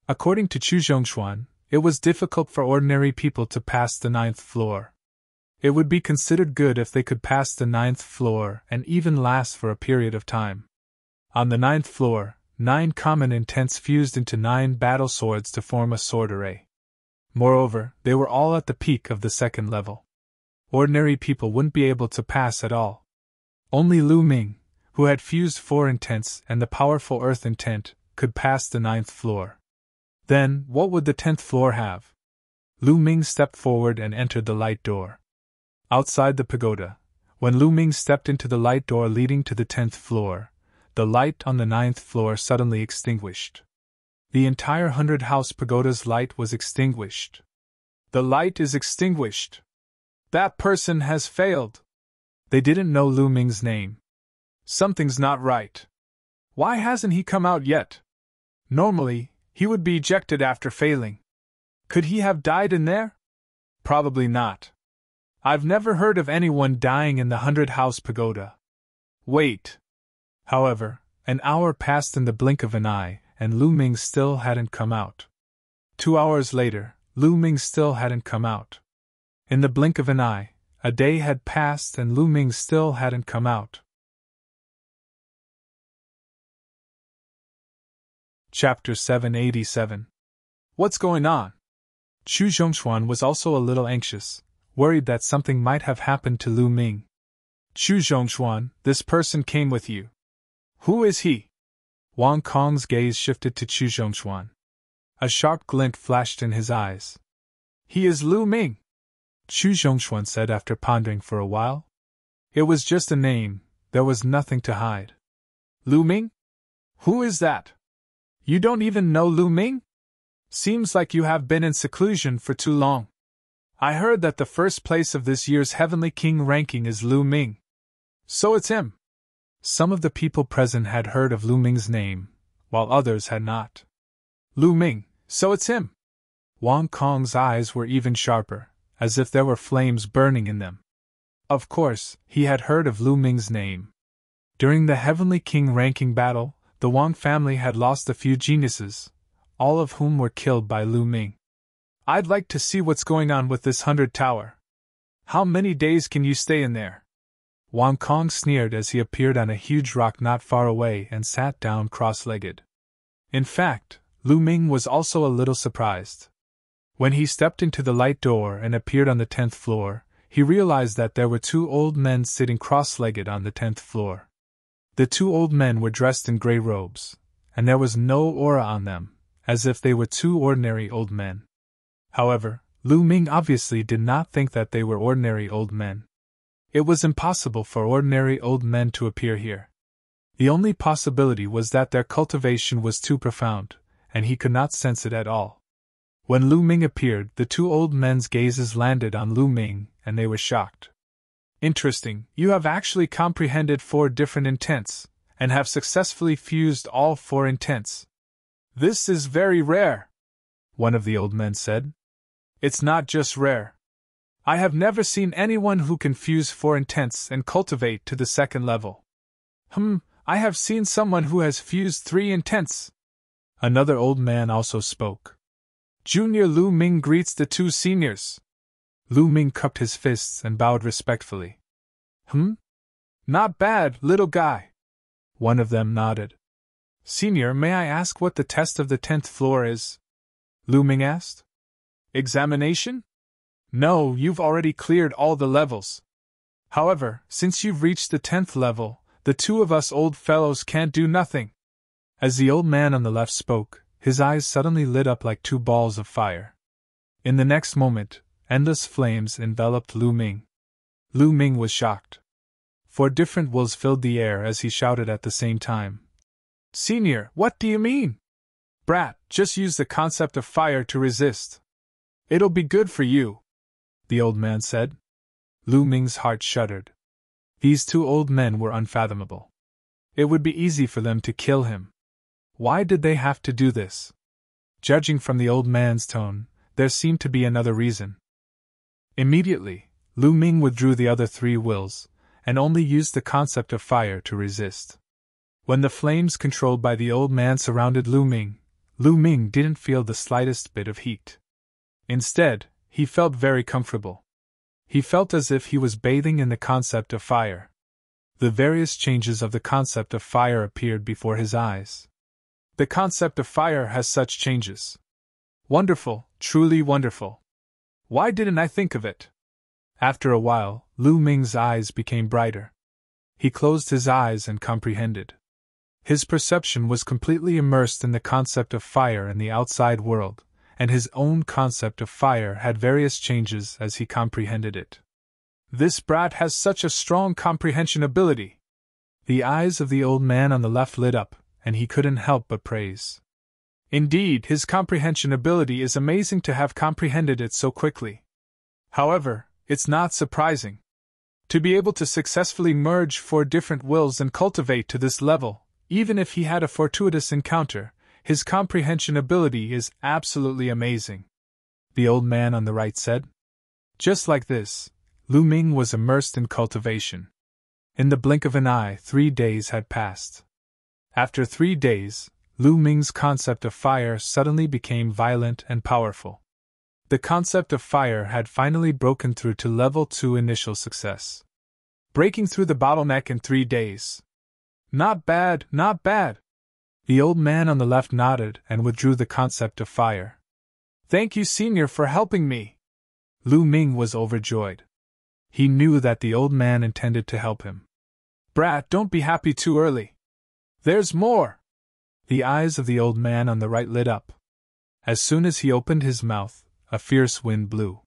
S1: According to Chu Zhongshuan, it was difficult for ordinary people to pass the 9th floor. It would be considered good if they could pass the 9th floor and even last for a period of time. On the 9th floor, 9 common intents fused into 9 battle swords to form a sword array. Moreover, they were all at the peak of the 2nd level. Ordinary people wouldn't be able to pass at all. Only Lu Ming, who had fused 4 intents and the powerful earth intent, could pass the 9th floor. Then, what would the 10th floor have? Lu Ming stepped forward and entered the light door. Outside the pagoda, when Lu Ming stepped into the light door leading to the 10th floor, the light on the 9th floor suddenly extinguished. The entire 100-house pagoda's light was extinguished. "The light is extinguished. That person has failed." They didn't know Lu Ming's name. "Something's not right. Why hasn't he come out yet? Normally, he would be ejected after failing. Could he have died in there? Probably not. I've never heard of anyone dying in the 100-house pagoda. Wait." However, an hour passed in the blink of an eye, and Lu Ming still hadn't come out. 2 hours later, Lu Ming still hadn't come out. In the blink of an eye, a day had passed and Lu Ming still hadn't come out. Chapter 787. What's going on? Chu Zhongshuan was also a little anxious, worried that something might have happened to Lu Ming. "Chu Zhongshuan, this person came with you. Who is he?" Wang Kong's gaze shifted to Chu Zhongshuan. A sharp glint flashed in his eyes. "He is Lu Ming," Chu Zhongshuan said after pondering for a while. "It was just a name, there was nothing to hide." "Lu Ming? Who is that? You don't even know Lu Ming? Seems like you have been in seclusion for too long. I heard that the first place of this year's Heavenly King ranking is Lu Ming. So it's him." Some of the people present had heard of Lu Ming's name, while others had not. "Lu Ming, so it's him." Wang Kong's eyes were even sharper, as if there were flames burning in them. Of course, he had heard of Lu Ming's name. During the Heavenly King ranking battle, the Wang family had lost a few geniuses, all of whom were killed by Lu Ming. "I'd like to see what's going on with this 100 tower. How many days can you stay in there?" Wang Kong sneered as he appeared on a huge rock not far away and sat down cross-legged. In fact, Lu Ming was also a little surprised. When he stepped into the light door and appeared on the 10th floor, he realized that there were 2 old men sitting cross-legged on the 10th floor. The 2 old men were dressed in gray robes, and there was no aura on them, as if they were 2 ordinary old men. However, Lu Ming obviously did not think that they were ordinary old men. It was impossible for ordinary old men to appear here. The only possibility was that their cultivation was too profound, and he could not sense it at all. When Lu Ming appeared, the 2 old men's gazes landed on Lu Ming, and they were shocked. "Interesting, you have actually comprehended 4 different intents, and have successfully fused all 4 intents. This is very rare," one of the old men said. "It's not just rare. I have never seen anyone who can fuse 4 intents and cultivate to the 2nd level. I have seen someone who has fused 3 intents." Another old man also spoke. "Junior Lu Ming greets the 2 seniors." Lu Ming cupped his fists and bowed respectfully. Not bad, little guy." One of them nodded. "Senior, may I ask what the test of the 10th floor is?" Lu Ming asked. "Examination? No, you've already cleared all the levels. However, since you've reached the 10th level, the 2 of us old fellows can't do nothing." As the old man on the left spoke, his eyes suddenly lit up like 2 balls of fire. In the next moment, endless flames enveloped Lu Ming. Lu Ming was shocked. 4 different wolves filled the air as he shouted at the same time. "Senior, what do you mean? Brat, just use the concept of fire to resist. It'll be good for you," the old man said. Lu Ming's heart shuddered. These two old men were unfathomable. It would be easy for them to kill him. Why did they have to do this? Judging from the old man's tone, there seemed to be another reason. Immediately, Lu Ming withdrew the other three wills, and only used the concept of fire to resist. When the flames controlled by the old man surrounded Lu Ming didn't feel the slightest bit of heat. Instead, he felt very comfortable. He felt as if he was bathing in the concept of fire. The various changes of the concept of fire appeared before his eyes. The concept of fire has such changes. Wonderful, truly wonderful. Why didn't I think of it? After a while, Lu Ming's eyes became brighter. He closed his eyes and comprehended. His perception was completely immersed in the concept of fire in the outside world, and his own concept of fire had various changes as he comprehended it. This brat has such a strong comprehension ability. The eyes of the old man on the left lit up, and he couldn't help but praise. Indeed, his comprehension ability is amazing to have comprehended it so quickly. However, it's not surprising. To be able to successfully merge 4 different wills and cultivate to this level, even if he had a fortuitous encounter, his comprehension ability is absolutely amazing. The old man on the right said. Just like this, Lu Ming was immersed in cultivation. In the blink of an eye, 3 days had passed. After 3 days, Lu Ming's concept of fire suddenly became violent and powerful. The concept of fire had finally broken through to level 2 initial success. Breaking through the bottleneck in 3 days. Not bad, not bad. The old man on the left nodded and withdrew the concept of fire. Thank you, Senior, for helping me. Lu Ming was overjoyed. He knew that the old man intended to help him. Brat, don't be happy too early. There's more. The eyes of the old man on the right lit up. As soon as he opened his mouth, a fierce wind blew.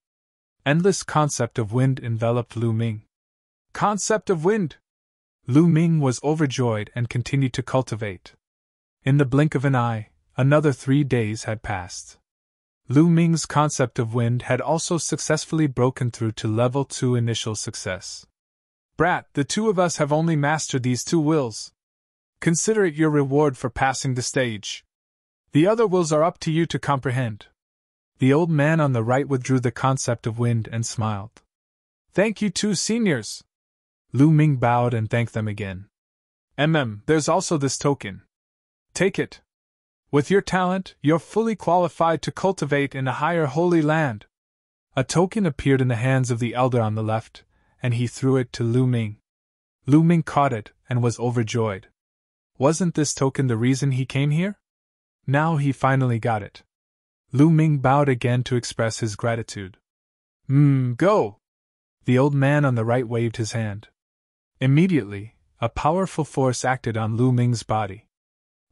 S1: Endless concept of wind enveloped Lu Ming. Concept of wind! Lu Ming was overjoyed and continued to cultivate. In the blink of an eye, another 3 days had passed. Lu Ming's concept of wind had also successfully broken through to level 2 initial success. Brat, the two of us have only mastered these 2 wills. Consider it your reward for passing the stage. The other wills are up to you to comprehend. The old man on the right withdrew the concept of wind and smiled. Thank you, 2 seniors. Lu Ming bowed and thanked them again. There's also this token. Take it. With your talent, you're fully qualified to cultivate in a higher holy land. A token appeared in the hands of the elder on the left, and he threw it to Lu Ming. Lu Ming caught it and was overjoyed. Wasn't this token the reason he came here? Now he finally got it. Lu Ming bowed again to express his gratitude. Go! The old man on the right waved his hand. Immediately, a powerful force acted on Lu Ming's body.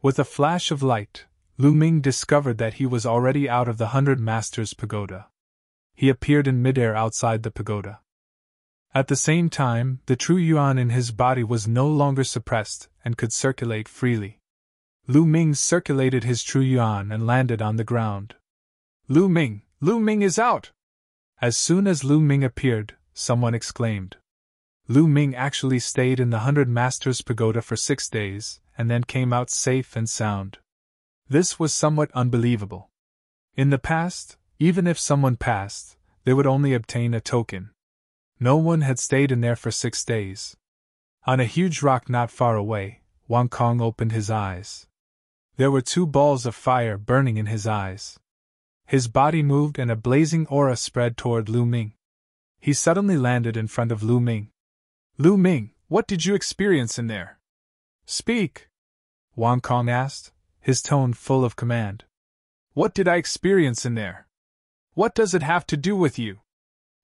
S1: With a flash of light, Lu Ming discovered that he was already out of the 100 Masters Pagoda. He appeared in midair outside the pagoda. At the same time, the true yuan in his body was no longer suppressed and could circulate freely. Lu Ming circulated his true yuan and landed on the ground. Lu Ming is out! As soon as Lu Ming appeared, someone exclaimed. Lu Ming actually stayed in the 100 Masters Pagoda for 6 days, and then came out safe and sound. This was somewhat unbelievable. In the past, even if someone passed, they would only obtain a token. No one had stayed in there for 6 days. On a huge rock not far away, Wang Kong opened his eyes. There were 2 balls of fire burning in his eyes. His body moved and a blazing aura spread toward Lu Ming. He suddenly landed in front of Lu Ming. Lu Ming, what did you experience in there? Speak! Wang Kong asked, his tone full of command. What did I experience in there? What does it have to do with you?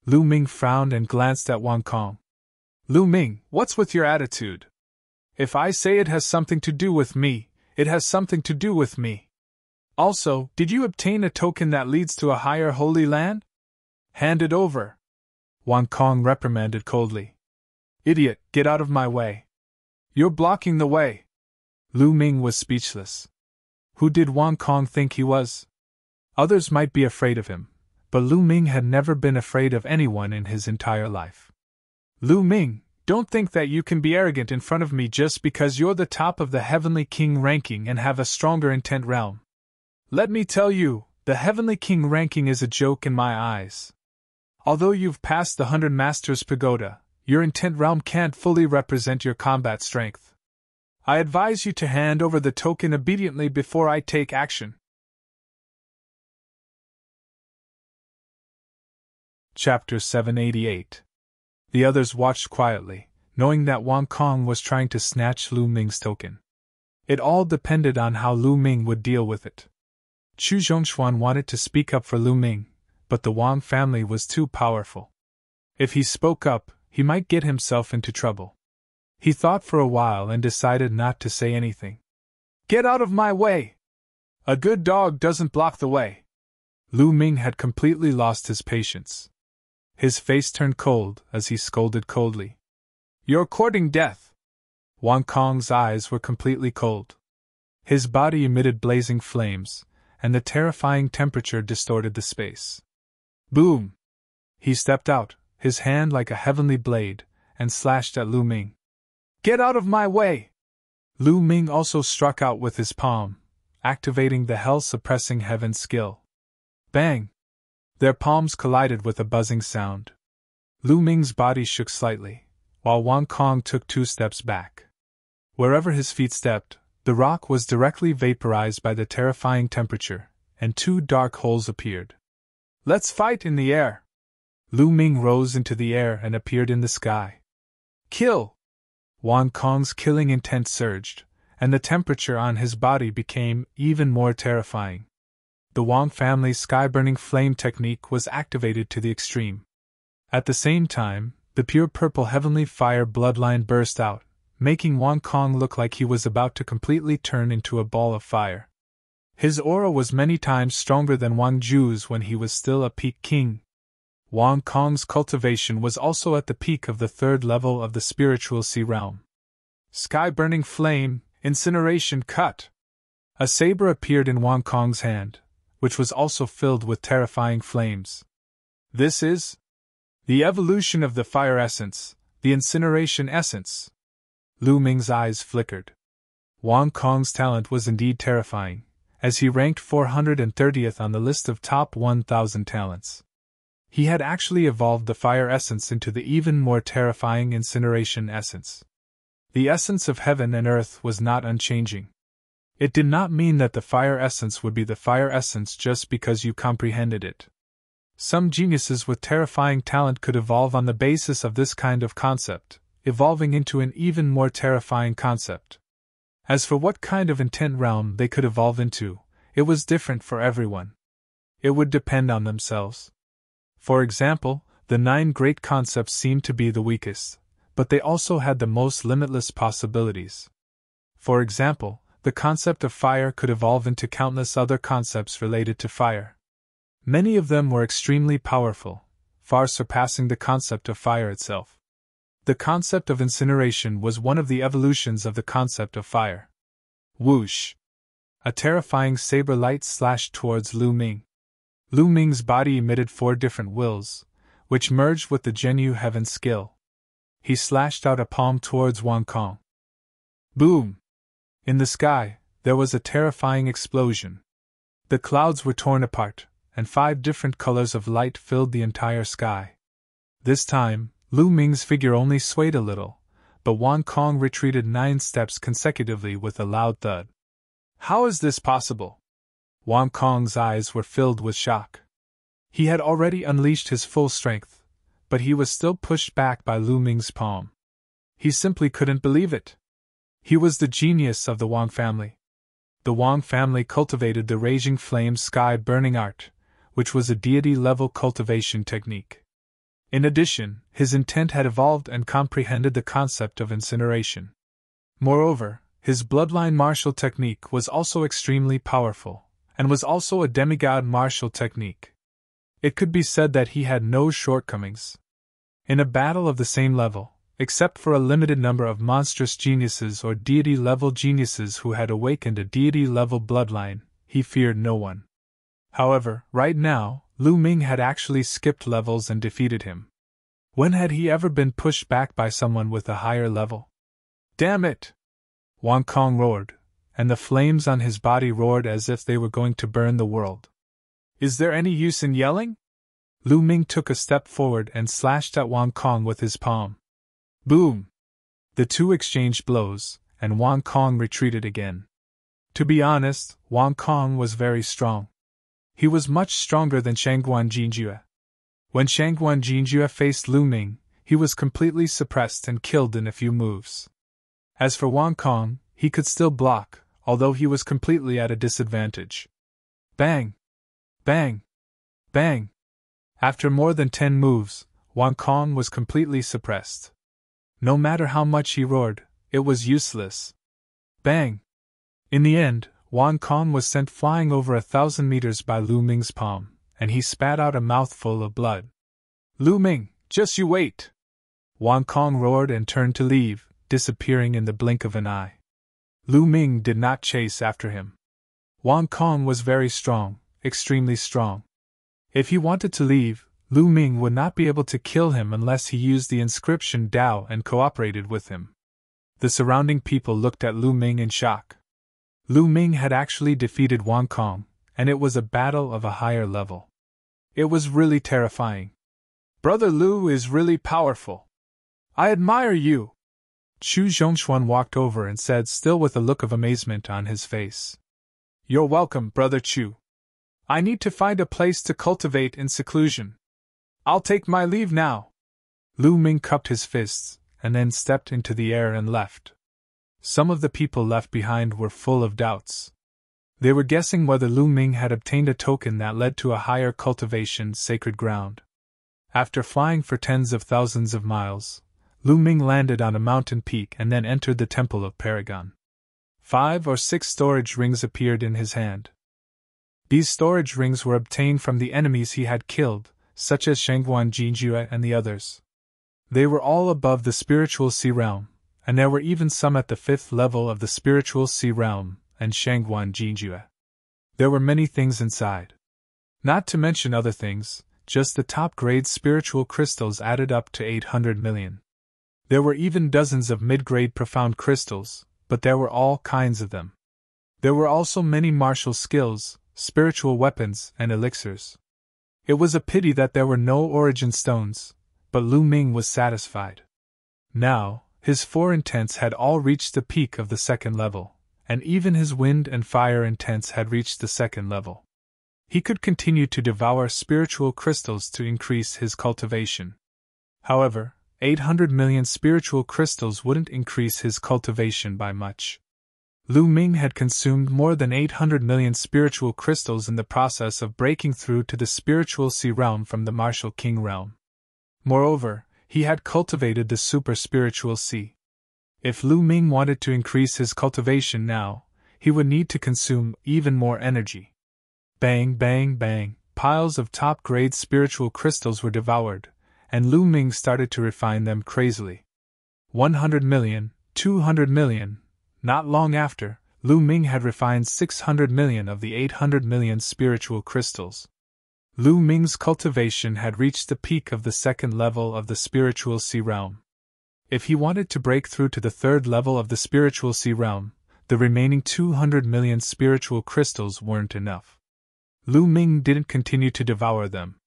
S1: Lu Ming frowned and glanced at Wang Kong. Lu Ming, what's with your attitude? If I say it has something to do with me, it has something to do with me. Also, did you obtain a token that leads to a higher holy land? Hand it over. Wang Kong reprimanded coldly. Idiot, get out of my way. You're blocking the way. Lu Ming was speechless. Who did Wang Kong think he was? Others might be afraid of him, but Lu Ming had never been afraid of anyone in his entire life. Lu Ming, Don't think that you can be arrogant in front of me just because you're the top of the Heavenly King ranking and have a stronger intent realm. Let me tell you, the Heavenly King ranking is a joke in my eyes. Although you've passed the 100 Masters Pagoda, your intent realm can't fully represent your combat strength. I advise you to hand over the token obediently before I take action. Chapter 788. The others watched quietly, knowing that Wang Kong was trying to snatch Lu Ming's token. It all depended on how Lu Ming would deal with it. Chu Zhongshuan wanted to speak up for Lu Ming, but the Wang family was too powerful. If he spoke up, he might get himself into trouble. He thought for a while and decided not to say anything. Get out of my way! A good dog doesn't block the way. Lu Ming had completely lost his patience. His face turned cold as he scolded coldly. You're courting death! Wang Kong's eyes were completely cold. His body emitted blazing flames, and the terrifying temperature distorted the space. Boom! He stepped out, his hand like a heavenly blade, and slashed at Lu Ming. Get out of my way! Lu Ming also struck out with his palm, activating the hell-suppressing heaven skill. Bang! Their palms collided with a buzzing sound. Lu Ming's body shook slightly, while Wang Kong took 2 steps back. Wherever his feet stepped, the rock was directly vaporized by the terrifying temperature, and 2 dark holes appeared. Let's fight in the air! Lu Ming rose into the air and appeared in the sky. Kill! Wang Kong's killing intent surged, and the temperature on his body became even more terrifying. The Wang family's sky-burning flame technique was activated to the extreme. At the same time, the pure purple heavenly fire bloodline burst out, making Wang Kong look like he was about to completely turn into a ball of fire. His aura was many times stronger than Wang Ju's when he was still a peak king. Wang Kong's cultivation was also at the peak of the 3rd level of the spiritual sea realm. Sky-burning flame, incineration cut! A saber appeared in Wang Kong's hand, which was also filled with terrifying flames. This is the evolution of the fire essence, the incineration essence. Lu Ming's eyes flickered. Wang Kong's talent was indeed terrifying, as he ranked 430th on the list of top 1,000 talents. He had actually evolved the fire essence into the even more terrifying incineration essence. The essence of heaven and earth was not unchanging. It did not mean that the fire essence would be the fire essence just because you comprehended it. Some geniuses with terrifying talent could evolve on the basis of this kind of concept, evolving into an even more terrifying concept. As for what kind of intent realm they could evolve into, it was different for everyone. It would depend on themselves. For example, the 9 great concepts seemed to be the weakest, but they also had the most limitless possibilities. For example, the concept of fire could evolve into countless other concepts related to fire. Many of them were extremely powerful, far surpassing the concept of fire itself. The concept of incineration was one of the evolutions of the concept of fire. Whoosh! A terrifying saber light slashed towards Lu Ming. Lu Ming's body emitted 4 different wills, which merged with the Zhenyu Heaven skill. He slashed out a palm towards Wang Kong. Boom! In the sky, there was a terrifying explosion. The clouds were torn apart, and 5 different colors of light filled the entire sky. This time, Lu Ming's figure only swayed a little, but Wang Kong retreated 9 steps consecutively with a loud thud. How is this possible? Wang Kong's eyes were filled with shock. He had already unleashed his full strength, but he was still pushed back by Lu Ming's palm. He simply couldn't believe it. He was the genius of the Wang family. The Wang family cultivated the raging flame sky burning art, which was a deity-level cultivation technique. In addition, his intent had evolved and comprehended the concept of incineration. Moreover, his bloodline martial technique was also extremely powerful, and was also a demigod martial technique. It could be said that he had no shortcomings. In a battle of the same level, except for a limited number of monstrous geniuses or deity-level geniuses who had awakened a deity-level bloodline, he feared no one. However, right now, Lu Ming had actually skipped levels and defeated him. When had he ever been pushed back by someone with a higher level? Damn it! Wang Kong roared, and the flames on his body roared as if they were going to burn the world. Is there any use in yelling? Lu Ming took a step forward and slashed at Wang Kong with his palm. Boom! The two exchanged blows, and Wang Kong retreated again. To be honest, Wang Kong was very strong. He was much stronger than Shangguan Jinjue. When Shangguan Jinjue faced Lu Ming, he was completely suppressed and killed in a few moves. As for Wang Kong, he could still block, although he was completely at a disadvantage. Bang! Bang! Bang! After more than 10 moves, Wang Kong was completely suppressed. No matter how much he roared, it was useless. Bang! In the end, Wang Kong was sent flying over 1,000 meters by Lu Ming's palm, and he spat out a mouthful of blood. Lu Ming, just you wait! Wang Kong roared and turned to leave, disappearing in the blink of an eye. Lu Ming did not chase after him. Wang Kong was very strong, extremely strong. If he wanted to leave, Lu Ming would not be able to kill him unless he used the inscription Dao and cooperated with him. The surrounding people looked at Lu Ming in shock. Lu Ming had actually defeated Wang Kong, and it was a battle of a higher level. It was really terrifying. Brother Lu is really powerful. I admire you. Chu Zhongshuan walked over and said, still with a look of amazement on his face. You're welcome, Brother Chu. I need to find a place to cultivate in seclusion. I'll take my leave now. Lu Ming cupped his fists, and then stepped into the air and left. Some of the people left behind were full of doubts. They were guessing whether Lu Ming had obtained a token that led to a higher cultivation sacred ground. After flying for tens of thousands of miles, Lu Ming landed on a mountain peak and then entered the Temple of Paragon. 5 or 6 storage rings appeared in his hand. These storage rings were obtained from the enemies he had killed, such as Shangguan Jinjue and the others. They were all above the spiritual sea realm, and there were even some at the 5th level of the spiritual sea realm and Shangguan Jinjue. There were many things inside. Not to mention other things, just the top-grade spiritual crystals added up to 800 million. There were even dozens of mid-grade profound crystals, but there were all kinds of them. There were also many martial skills, spiritual weapons, and elixirs. It was a pity that there were no origin stones, but Lu Ming was satisfied. Now, his 4 intents had all reached the peak of the 2nd level, and even his wind and fire intents had reached the 2nd level. He could continue to devour spiritual crystals to increase his cultivation. However, 800 million spiritual crystals wouldn't increase his cultivation by much. Lu Ming had consumed more than 800 million spiritual crystals in the process of breaking through to the spiritual sea realm from the martial king realm. Moreover, he had cultivated the super spiritual sea. If Lu Ming wanted to increase his cultivation now, he would need to consume even more energy. Bang, bang, bang, piles of top-grade spiritual crystals were devoured, and Lu Ming started to refine them crazily. 100 million, 200 million. Not long after, Lu Ming had refined 600 million of the 800 million spiritual crystals. Lu Ming's cultivation had reached the peak of the 2nd level of the spiritual sea realm. If he wanted to break through to the 3rd level of the spiritual sea realm, the remaining 200 million spiritual crystals weren't enough. Lu Ming didn't continue to devour them.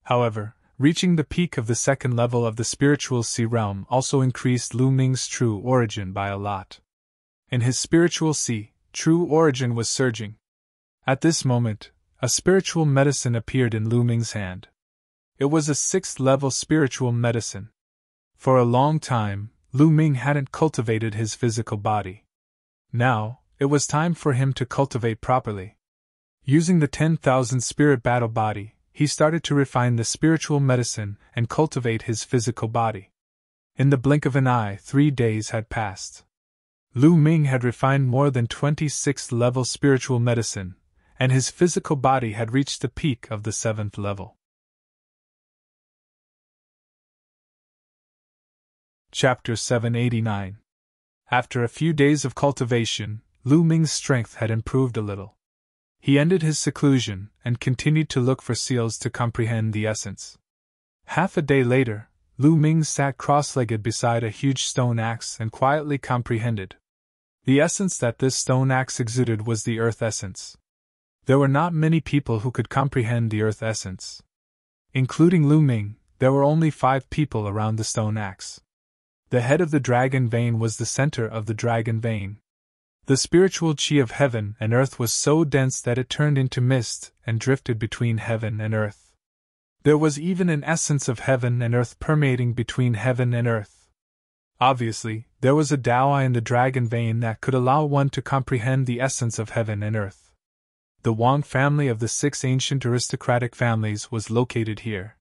S1: However, reaching the peak of the 2nd level of the spiritual sea realm also increased Lu Ming's true origin by a lot. In his spiritual sea, true origin was surging. At this moment, a spiritual medicine appeared in Lu Ming's hand. It was a 6th level spiritual medicine. For a long time, Lu Ming hadn't cultivated his physical body. Now, it was time for him to cultivate properly. Using the 10,000 spirit battle body, he started to refine the spiritual medicine and cultivate his physical body. In the blink of an eye, 3 days had passed. Lu Ming had refined more than 26th level spiritual medicine, and his physical body had reached the peak of the 7th level. Chapter 789. After a few days of cultivation, Lu Ming's strength had improved a little. He ended his seclusion and continued to look for seals to comprehend the essence. Half a day later, Lu Ming sat cross-legged beside a huge stone axe and quietly comprehended. The essence that this stone axe exuded was the earth essence. There were not many people who could comprehend the earth essence. Including Lu Ming, there were only 5 people around the stone axe. The head of the dragon vein was the center of the dragon vein. The spiritual chi of heaven and earth was so dense that it turned into mist and drifted between heaven and earth. There was even an essence of heaven and earth permeating between heaven and earth. Obviously, there was a Dao in the dragon vein that could allow one to comprehend the essence of heaven and earth. The Wang family of the 6 ancient aristocratic families was located here.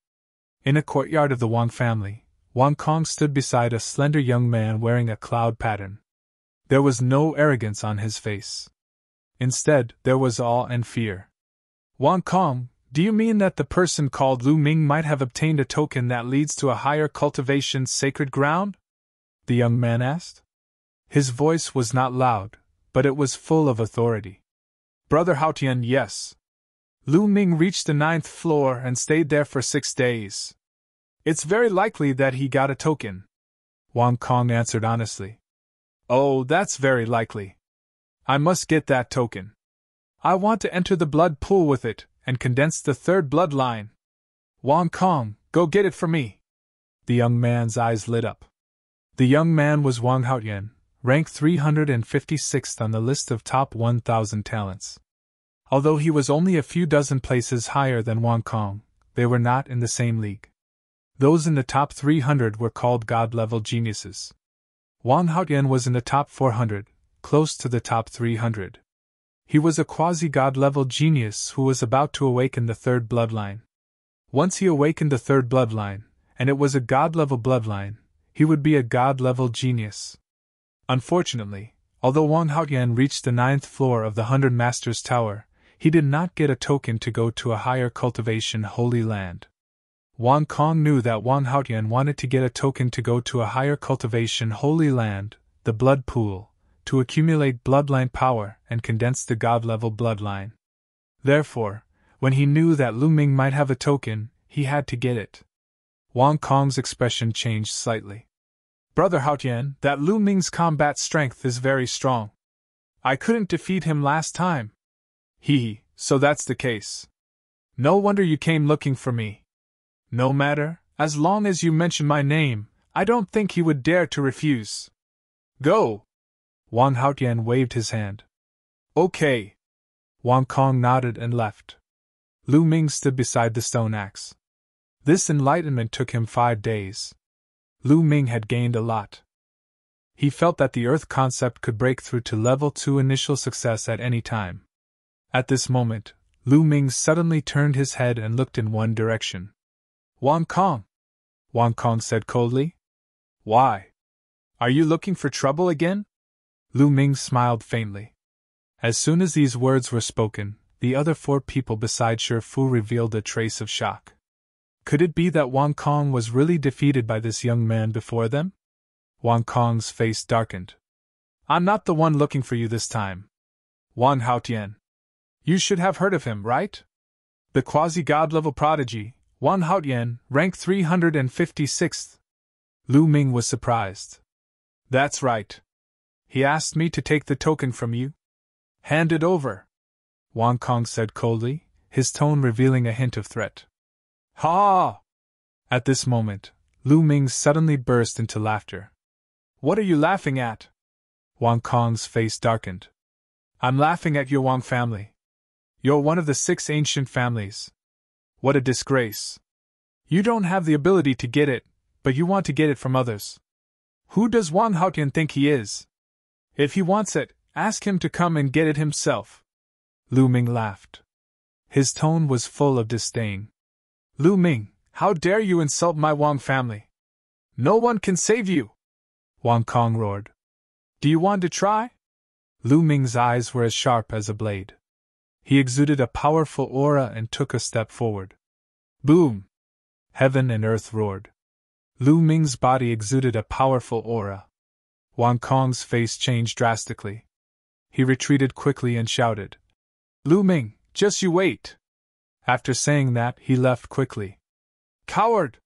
S1: In a courtyard of the Wang family, Wang Kong stood beside a slender young man wearing a cloud pattern. There was no arrogance on his face. Instead, there was awe and fear. Wang Kong, do you mean that the person called Lu Ming might have obtained a token that leads to a higher cultivation's sacred ground? The young man asked. His voice was not loud, but it was full of authority. Brother Haotian, yes. Lu Ming reached the 9th floor and stayed there for 6 days. It's very likely that he got a token. Wang Kong answered honestly. Oh, that's very likely. I must get that token. I want to enter the blood pool with it and condense the 3rd bloodline. Wang Kong, go get it for me. The young man's eyes lit up. The young man was Wang Haotian, ranked 356th on the list of top 1,000 talents. Although he was only a few dozen places higher than Wang Kong, they were not in the same league. Those in the top 300 were called God-level geniuses. Wang Haotian was in the top 400, close to the top 300. He was a quasi-god-level genius who was about to awaken the 3rd bloodline. Once he awakened the 3rd bloodline, and it was a god-level bloodline, he would be a god-level genius. Unfortunately, although Wang Haotian reached the 9th floor of the 100 Masters Tower, he did not get a token to go to a higher cultivation holy land. Wang Kong knew that Wang Haotian wanted to get a token to go to a higher cultivation holy land, the blood pool, to accumulate bloodline power and condense the god-level bloodline. Therefore, when he knew that Lu Ming might have a token, he had to get it. Wang Kong's expression changed slightly. Brother Haotian, that Lu Ming's combat strength is very strong. I couldn't defeat him last time. So that's the case. No wonder you came looking for me. No matter, as long as you mention my name, I don't think he would dare to refuse. Go! Wang Haotian waved his hand. Okay. Wang Kong nodded and left. Lu Ming stood beside the stone axe. This enlightenment took him 5 days. Lu Ming had gained a lot. He felt that the Earth concept could break through to level 2 initial success at any time. At this moment, Lu Ming suddenly turned his head and looked in one direction. Wang Kong, Wang Kong said coldly. Why? Are you looking for trouble again? Lu Ming smiled faintly. As soon as these words were spoken, the other 4 people beside Shi Fu revealed a trace of shock. Could it be that Wang Kong was really defeated by this young man before them? Wang Kong's face darkened. I'm not the one looking for you this time. Wang Haotian. You should have heard of him, right? The quasi-god level prodigy, Wang Haotian, ranked 356th. Lu Ming was surprised. That's right. He asked me to take the token from you. Hand it over. Wang Kong said coldly, his tone revealing a hint of threat. Ha! At this moment, Lu Ming suddenly burst into laughter. What are you laughing at? Wang Kong's face darkened. I'm laughing at your Wang family. You're one of the 6 ancient families. What a disgrace. You don't have the ability to get it, but you want to get it from others. Who does Wang Haotian think he is? If he wants it, ask him to come and get it himself. Lu Ming laughed. His tone was full of disdain. Lu Ming, how dare you insult my Wang family? No one can save you! Wang Kong roared. Do you want to try? Lu Ming's eyes were as sharp as a blade. He exuded a powerful aura and took a step forward. Boom! Heaven and earth roared. Lu Ming's body exuded a powerful aura. Wang Kong's face changed drastically. He retreated quickly and shouted. Lu Ming, just you wait! After saying that, he left quickly. Coward!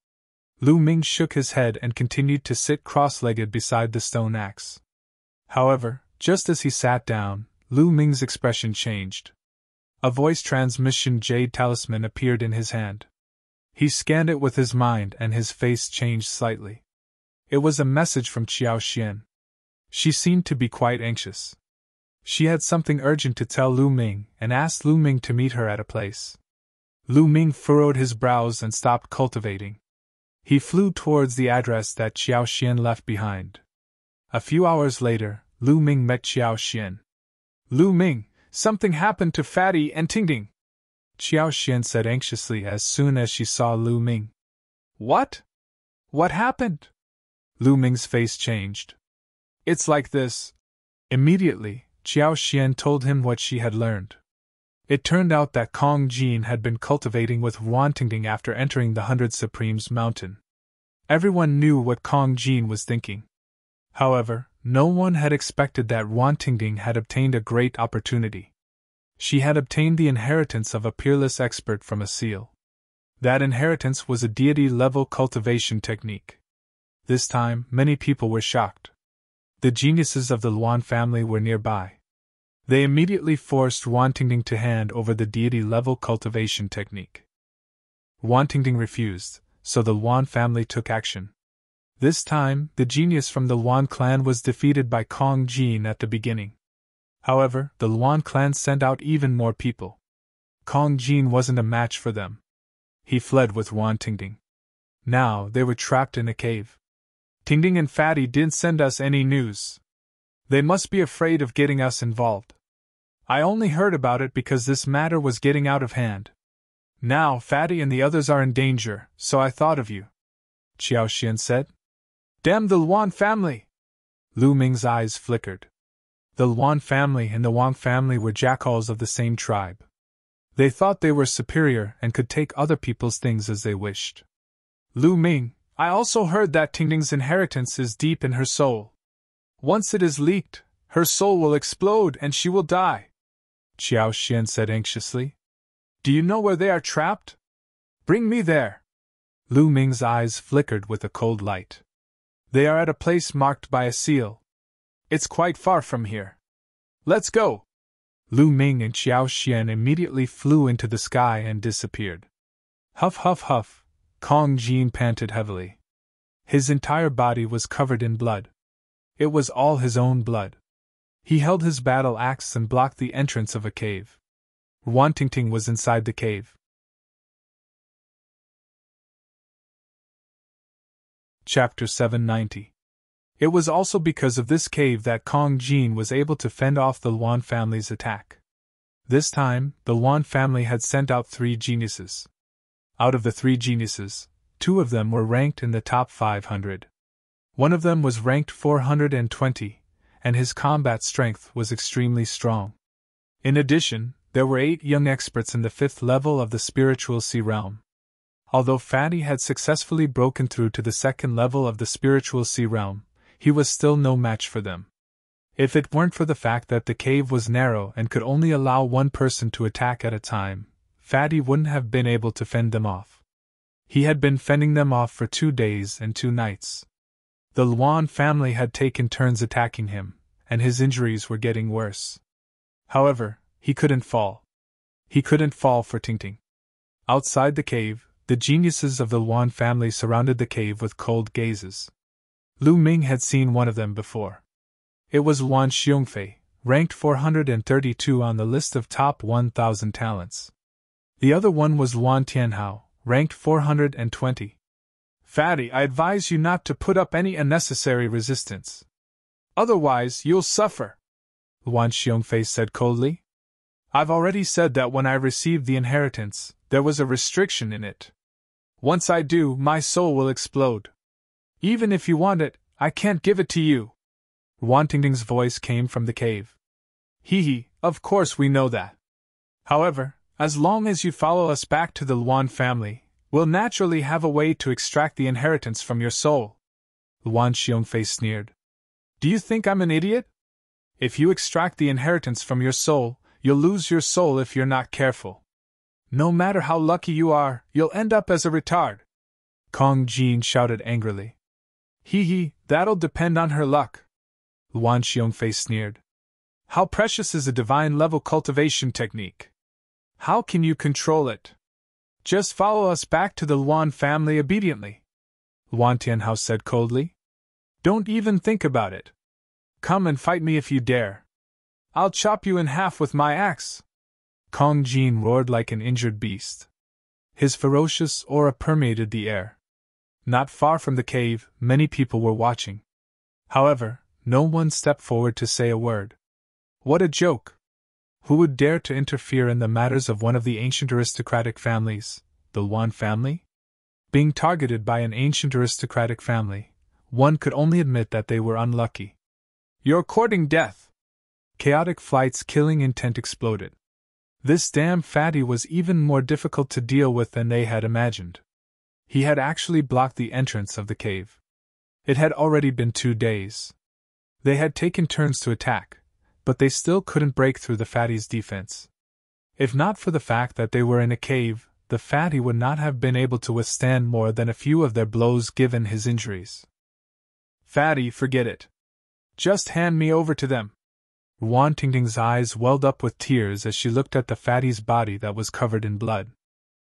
S1: Lu Ming shook his head and continued to sit cross-legged beside the stone axe. However, just as he sat down, Lu Ming's expression changed. A voice transmission jade talisman appeared in his hand. He scanned it with his mind and his face changed slightly. It was a message from Qiao Xian. She seemed to be quite anxious. She had something urgent to tell Lu Ming and asked Lu Ming to meet her at a place. Lu Ming furrowed his brows and stopped cultivating. He flew towards the address that Qiao Xian left behind. A few hours later, Lu Ming met Qiao Xian. Lu Ming, something happened to Fatty and Tingting, Qiao Xian said anxiously as soon as she saw Lu Ming. What? What happened? Lu Ming's face changed. It's like this. Immediately, Qiao Xian told him what she had learned. It turned out that Kong Jin had been cultivating with Wan Tingting after entering the 100 Supremes mountain. Everyone knew what Kong Jin was thinking. However, no one had expected that Wan Tingting had obtained a great opportunity. She had obtained the inheritance of a peerless expert from a seal. That inheritance was a deity-level cultivation technique. This time, many people were shocked. The geniuses of the Luan family were nearby. They immediately forced Wan Tingting to hand over the deity-level cultivation technique. Wan Tingting refused, so the Luan family took action. This time, the genius from the Luan clan was defeated by Kong Jin at the beginning. However, the Luan clan sent out even more people. Kong Jin wasn't a match for them. He fled with Wan Tingting. Now, they were trapped in a cave. Tingting and Fatty didn't send us any news. They must be afraid of getting us involved. I only heard about it because this matter was getting out of hand. Now Fatty and the others are in danger, so I thought of you, Qiao Xian said. Damn the Luan family! Lu Ming's eyes flickered. The Luan family and the Wang family were jackals of the same tribe. They thought they were superior and could take other people's things as they wished. Lu Ming, I also heard that Tingting's inheritance is deep in her soul. Once it is leaked, her soul will explode and she will die, Qiao Xian said anxiously. Do you know where they are trapped? Bring me there. Lu Ming's eyes flickered with a cold light. They are at a place marked by a seal. It's quite far from here. Let's go. Lu Ming and Qiao Xian immediately flew into the sky and disappeared. Huff huff huff, Kong Jin panted heavily. His entire body was covered in blood. It was all his own blood. He held his battle axe and blocked the entrance of a cave. Wan Tingting was inside the cave. Chapter 790. It was also because of this cave that Kong Jin was able to fend off the Luan family's attack. This time, the Luan family had sent out 3 geniuses. Out of the 3 geniuses, 2 of them were ranked in the top 500. One of them was ranked 420, and his combat strength was extremely strong. In addition, there were 8 young experts in the 5th level of the spiritual sea realm. Although Fatty had successfully broken through to the 2nd level of the spiritual sea realm, he was still no match for them. If it weren't for the fact that the cave was narrow and could only allow one person to attack at a time, Fatty wouldn't have been able to fend them off. He had been fending them off for 2 days and 2 nights. The Luan family had taken turns attacking him, and his injuries were getting worse. However, he couldn't fall. He couldn't fall for Tingting. Outside the cave, the geniuses of the Luan family surrounded the cave with cold gazes. Lu Ming had seen one of them before. It was Wan Xiongfei, ranked 432 on the list of top 1,000 talents. The other one was Wan Tianhao, ranked 420. Fatty, I advise you not to put up any unnecessary resistance. Otherwise, you'll suffer, Wan Xiongfei said coldly. I've already said that when I received the inheritance, there was a restriction in it. Once I do, my soul will explode. Even if you want it, I can't give it to you. Wan Tingting's voice came from the cave. Hee, of course we know that. However, as long as you follow us back to the Luan family, we'll naturally have a way to extract the inheritance from your soul. Wan Xiongfei sneered. Do you think I'm an idiot? If you extract the inheritance from your soul, you'll lose your soul if you're not careful. No matter how lucky you are, you'll end up as a retard. Kong Jin shouted angrily. Hee, that'll depend on her luck. Luan Xiongfei sneered. How precious is a divine-level cultivation technique? How can you control it? Just follow us back to the Luan family obediently, Luan Tianhao said coldly. Don't even think about it. Come and fight me if you dare. I'll chop you in half with my axe. Kong Jin roared like an injured beast. His ferocious aura permeated the air. Not far from the cave, many people were watching. However, no one stepped forward to say a word. What a joke! Who would dare to interfere in the matters of one of the ancient aristocratic families, the Luan family? Being targeted by an ancient aristocratic family, one could only admit that they were unlucky. You're courting death! Chaotic Flight's killing intent exploded. This damn fatty was even more difficult to deal with than they had imagined. He had actually blocked the entrance of the cave. It had already been 2 days. They had taken turns to attack, but they still couldn't break through the fatty's defense. If not for the fact that they were in a cave, the fatty would not have been able to withstand more than a few of their blows given his injuries. Fatty, forget it. Just hand me over to them. Ruan Tingting's eyes welled up with tears as she looked at the fatty's body that was covered in blood.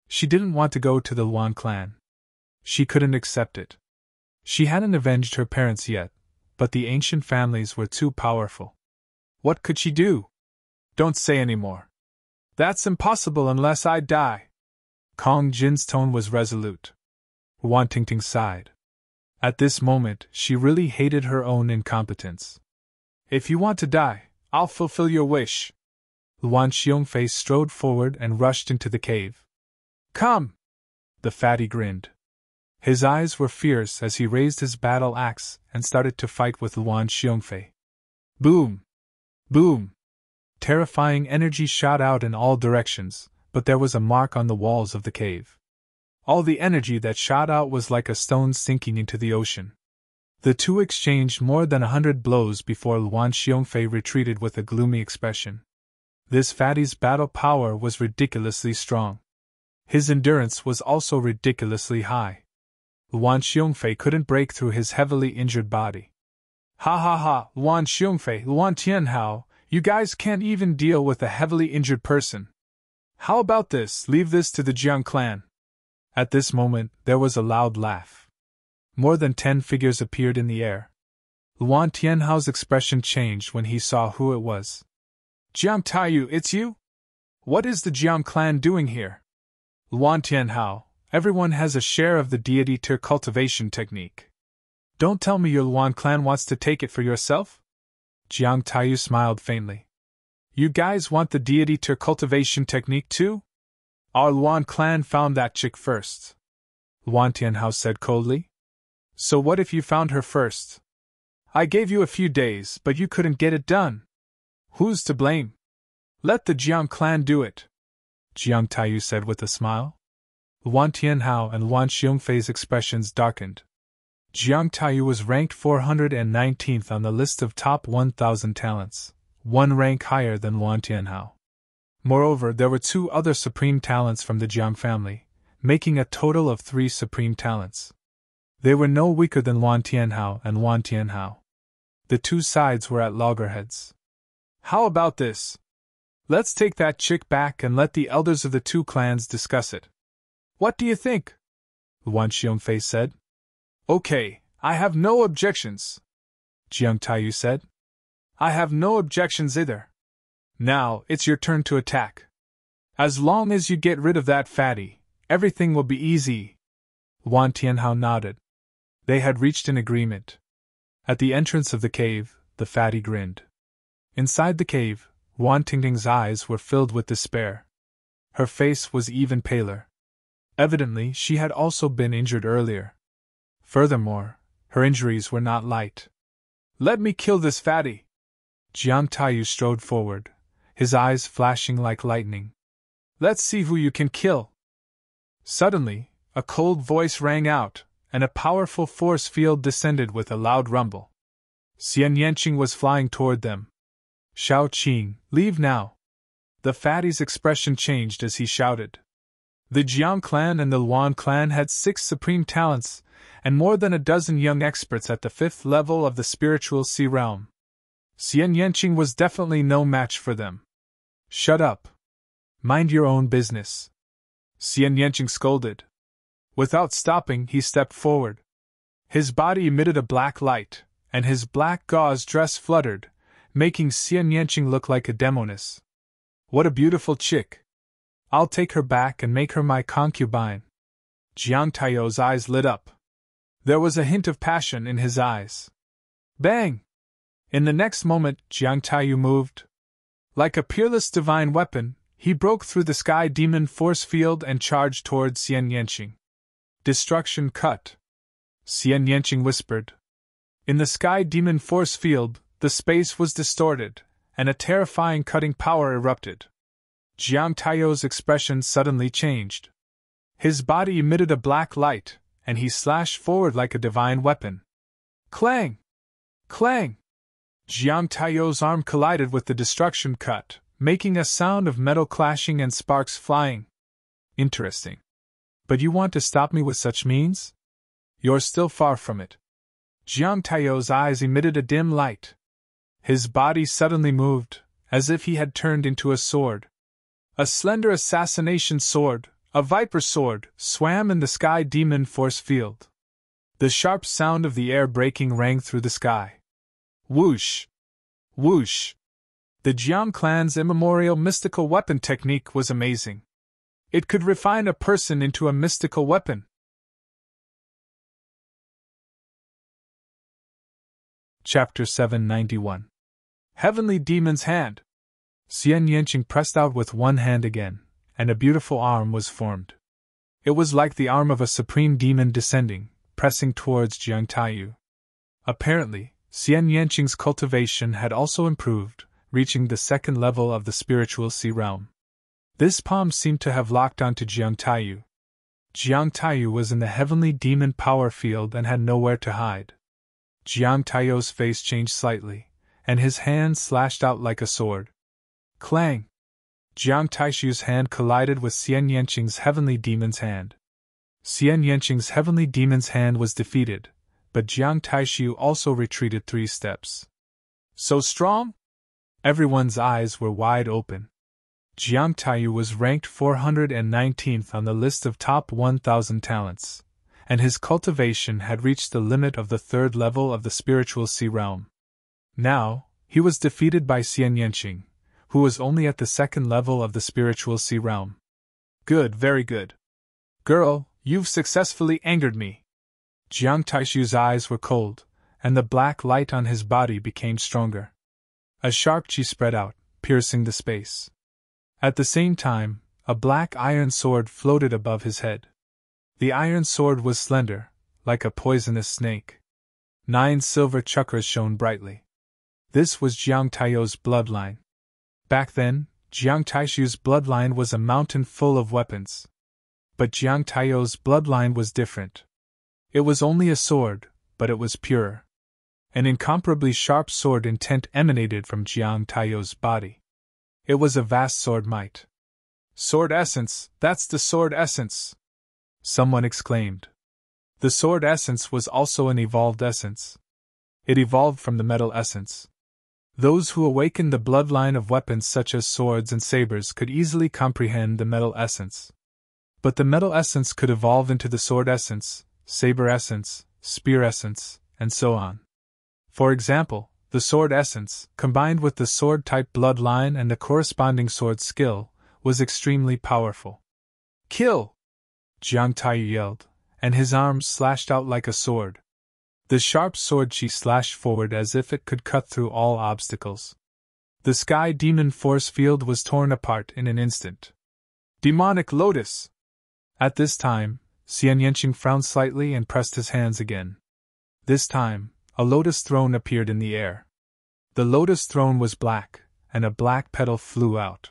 S1: She didn't want to go to the Luan clan. She couldn't accept it. She hadn't avenged her parents yet, but the ancient families were too powerful. What could she do? Don't say any more. That's impossible unless I die. Kong Jin's tone was resolute. Ruan Tingting sighed. At this moment, she really hated her own incompetence. If you want to die, I'll fulfill your wish. Luan Xiongfei strode forward and rushed into the cave. Come! The fatty grinned. His eyes were fierce as he raised his battle axe and started to fight with Luan Xiongfei. Boom! Boom! Terrifying energy shot out in all directions, but there was a mark on the walls of the cave. All the energy that shot out was like a stone sinking into the ocean. The two exchanged more than 100 blows before Luan Xiongfei retreated with a gloomy expression. This fatty's battle power was ridiculously strong. His endurance was also ridiculously high. Luan Xiongfei couldn't break through his heavily injured body. Ha ha ha, Luan Xiongfei, Luan Tianhao, you guys can't even deal with a heavily injured person. How about this, leave this to the Jiang clan? At this moment, there was a loud laugh. More than 10 figures appeared in the air. Luan Tianhao's expression changed when he saw who it was. Jiang Taiyu, it's you? What is the Jiang clan doing here? Luan Tianhao, everyone has a share of the deity tier cultivation technique. Don't tell me your Luan clan wants to take it for yourself? Jiang Taiyu smiled faintly. You guys want the deity tier cultivation technique too? Our Luan clan found that chick first. Luan Tianhao said coldly. So what if you found her first? I gave you a few days, but you couldn't get it done. Who's to blame? Let the Jiang clan do it, Jiang Taiyu said with a smile. Luan Tianhao and Luan Xiongfei's expressions darkened. Jiang Taiyu was ranked 419th on the list of top 1,000 talents, one rank higher than Luan Tianhao. Moreover, there were 2 other supreme talents from the Jiang family, making a total of 3 supreme talents. They were no weaker than Luan Tianhao and Luan Tianhao. The 2 sides were at loggerheads. How about this? Let's take that chick back and let the elders of the 2 clans discuss it. What do you think? Luan Xiongfei said. Okay, I have no objections, Jiang Taiyu said. I have no objections either. Now, it's your turn to attack. As long as you get rid of that fatty, everything will be easy. Luan Tianhao nodded. They had reached an agreement. At the entrance of the cave, the fatty grinned. Inside the cave, Ruan Tingting's eyes were filled with despair. Her face was even paler. Evidently, she had also been injured earlier. Furthermore, her injuries were not light. Let me kill this fatty! Jiang Taiyu strode forward, his eyes flashing like lightning. Let's see who you can kill! Suddenly, a cold voice rang out, and a powerful force field descended with a loud rumble. Xian Yanqing was flying toward them. Shao Qing, leave now! The fatty's expression changed as he shouted. The Jiang clan and the Luan clan had 6 supreme talents, and more than a dozen young experts at the 5th level of the spiritual sea realm. Xian Yanqing was definitely no match for them. Shut up. Mind your own business. Xian Yanqing scolded. Without stopping, he stepped forward. His body emitted a black light, and his black gauze dress fluttered, making Xian Yanqing look like a demoness. What a beautiful chick! I'll take her back and make her my concubine. Jiang Taiyou's eyes lit up. There was a hint of passion in his eyes. Bang! In the next moment, Jiang Taiyou moved. Like a peerless divine weapon, he broke through the sky demon force field and charged towards Xian Yanqing. Destruction cut. Xian Yanqing whispered. In the sky demon force field, the space was distorted, and a terrifying cutting power erupted. Jiang Taiyou's expression suddenly changed. His body emitted a black light, and he slashed forward like a divine weapon. Clang! Clang! Jiang Taiyou's arm collided with the destruction cut, making a sound of metal clashing and sparks flying. Interesting. But you want to stop me with such means? You're still far from it. Jiang Taiyou's eyes emitted a dim light. His body suddenly moved, as if he had turned into a sword. A slender assassination sword, a viper sword, swam in the sky demon force field. The sharp sound of the air breaking rang through the sky. Whoosh! Whoosh! The Jiang clan's immemorial mystical weapon technique was amazing. It could refine a person into a mystical weapon. Chapter 791. Heavenly Demon's Hand. Xian Yanqing pressed out with one hand again, and a beautiful arm was formed. It was like the arm of a supreme demon descending, pressing towards Jiang Taiyou. Apparently, Xian Yanqing's cultivation had also improved, reaching the 2nd level of the spiritual sea realm. This palm seemed to have locked onto Jiang Taiyou. Jiang Taiyou was in the heavenly demon power field and had nowhere to hide. Jiang Taiyou's face changed slightly, and his hand slashed out like a sword. Clang! Jiang Taiyou's hand collided with Xian Yanqing's heavenly demon's hand. Xian Yanqing's heavenly demon's hand was defeated, but Jiang Taiyou also retreated 3 steps. So strong? Everyone's eyes were wide open. Jiang Taiyou was ranked 419th on the list of top 1,000 talents, and his cultivation had reached the limit of the 3rd level of the spiritual sea realm. Now, he was defeated by Xian Yanqing, who was only at the 2nd level of the spiritual sea realm. Good, very good. Girl, you've successfully angered me. Jiang Taishu's eyes were cold, and the black light on his body became stronger. A sharp chi spread out, piercing the space. At the same time, a black iron sword floated above his head. The iron sword was slender, like a poisonous snake. 9 silver chakras shone brightly. This was Jiang Taiyou's bloodline. Back then, Jiang Taishu's bloodline was a mountain full of weapons. But Jiang Taiyou's bloodline was different. It was only a sword, but it was pure. An incomparably sharp sword intent emanated from Jiang Taiyou's body. It was a vast sword might. Sword essence, that's the sword essence! Someone exclaimed. The sword essence was also an evolved essence. It evolved from the metal essence. Those who awakened the bloodline of weapons such as swords and sabers could easily comprehend the metal essence. But the metal essence could evolve into the sword essence, saber essence, spear essence, and so on. For example, the sword essence, combined with the sword-type bloodline and the corresponding sword skill, was extremely powerful. Kill! Jiang Taiyu yelled, and his arms slashed out like a sword. The sharp sword chi slashed forward as if it could cut through all obstacles. The sky demon force field was torn apart in an instant. Demonic Lotus! At this time, Xian Yanqing frowned slightly and pressed his hands again. This time, a lotus throne appeared in the air. The lotus throne was black, and a black petal flew out.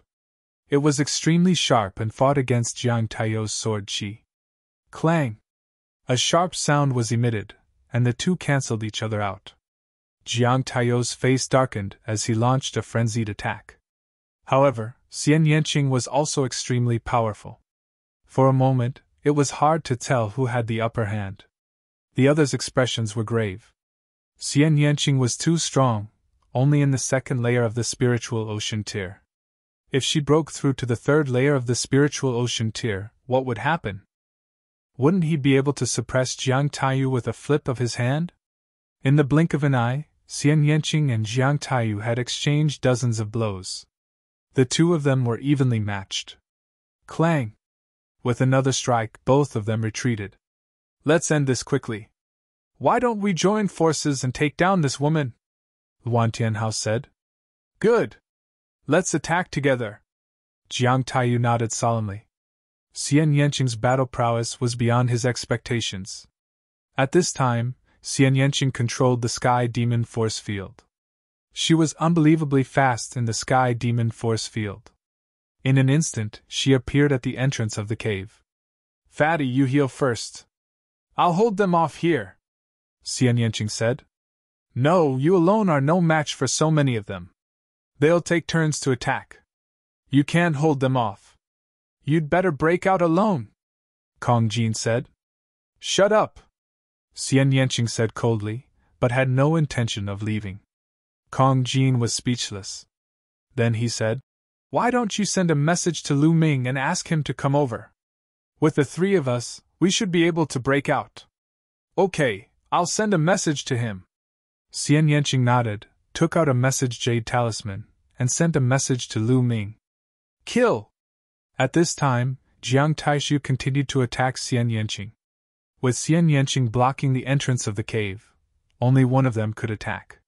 S1: It was extremely sharp and fought against Jiang Taiyou's sword chi. Clang! A sharp sound was emitted, and the two cancelled each other out. Jiang Taiyou's face darkened as he launched a frenzied attack. However, Xian Yanqing was also extremely powerful. For a moment, it was hard to tell who had the upper hand. The others' expressions were grave. Xian Yanqing was too strong, only in the second layer of the spiritual ocean tier. If she broke through to the third layer of the spiritual ocean tier, what would happen? Wouldn't he be able to suppress Jiang Taiyu with a flip of his hand? In the blink of an eye, Xian Yanqing and Jiang Taiyu had exchanged dozens of blows. The two of them were evenly matched. Clang! With another strike, both of them retreated. Let's end this quickly. Why don't we join forces and take down this woman? Luan Tianhao said. Good! Let's attack together. Jiang Taiyu nodded solemnly. Xian Yanqing's battle prowess was beyond his expectations. At this time, Xian Yanqing controlled the Sky Demon force field. She was unbelievably fast in the Sky Demon force field. In an instant, she appeared at the entrance of the cave. Fatty, you heal first. I'll hold them off here, Xian Yanqing said. No, you alone are no match for so many of them. They'll take turns to attack. You can't hold them off. You'd better break out alone, Kong Jin said. Shut up, Xian Yanqing said coldly, but had no intention of leaving. Kong Jin was speechless. Then he said, Why don't you send a message to Lu Ming and ask him to come over? With the three of us, we should be able to break out. Okay, I'll send a message to him. Xian Yanqing nodded, took out a message jade talisman, and sent a message to Lu Ming. Kill! At this time, Jiang Taishu continued to attack Xian Yanqing. With Xian Yanqing blocking the entrance of the cave, only one of them could attack.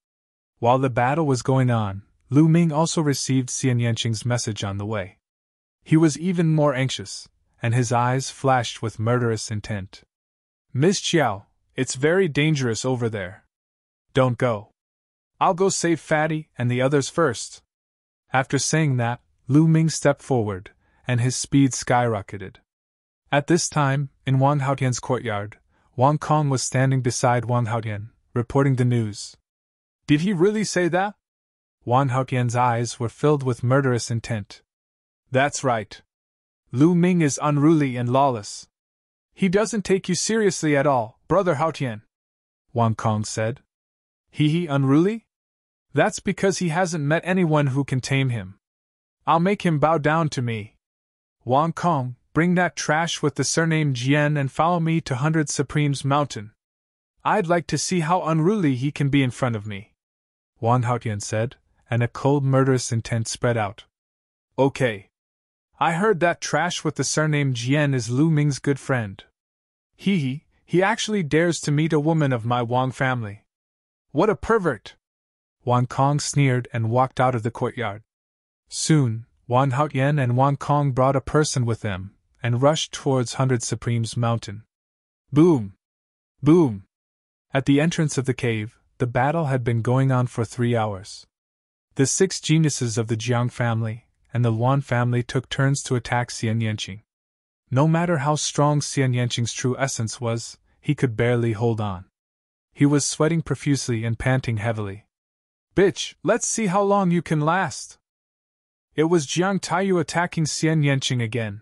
S1: While the battle was going on, Lu Ming also received Xian Yanqing's message on the way. He was even more anxious, and his eyes flashed with murderous intent. Miss Qiao, it's very dangerous over there. Don't go. I'll go save Fatty and the others first. After saying that, Lu Ming stepped forward, and his speed skyrocketed. At this time, in Wang Haotian's courtyard, Wang Kong was standing beside Wang Haotian, reporting the news. Did he really say that? Wang Haotian's eyes were filled with murderous intent. That's right. Lu Ming is unruly and lawless. He doesn't take you seriously at all, Brother Haotian, Wang Kong said. He unruly? That's because he hasn't met anyone who can tame him. I'll make him bow down to me. Wang Kong, bring that trash with the surname Jian and follow me to 100 Supremes Mountain. I'd like to see how unruly he can be in front of me, Wang Haotian said, and a cold murderous intent spread out. Okay. I heard that trash with the surname Jian is Lu Ming's good friend. He actually dares to meet a woman of my Wang family. What a pervert! Wang Kong sneered and walked out of the courtyard. Soon, Wang Haotian and Wang Kong brought a person with them, and rushed towards 100 Supremes Mountain. Boom! Boom! At the entrance of the cave, the battle had been going on for 3 hours. The 6 geniuses of the Jiang family and the Luan family took turns to attack Xian Yanqing. No matter how strong Xian Yanqing's true essence was, he could barely hold on. He was sweating profusely and panting heavily. Bitch, let's see how long you can last! It was Jiang Taiyu attacking Xian Yanqing again.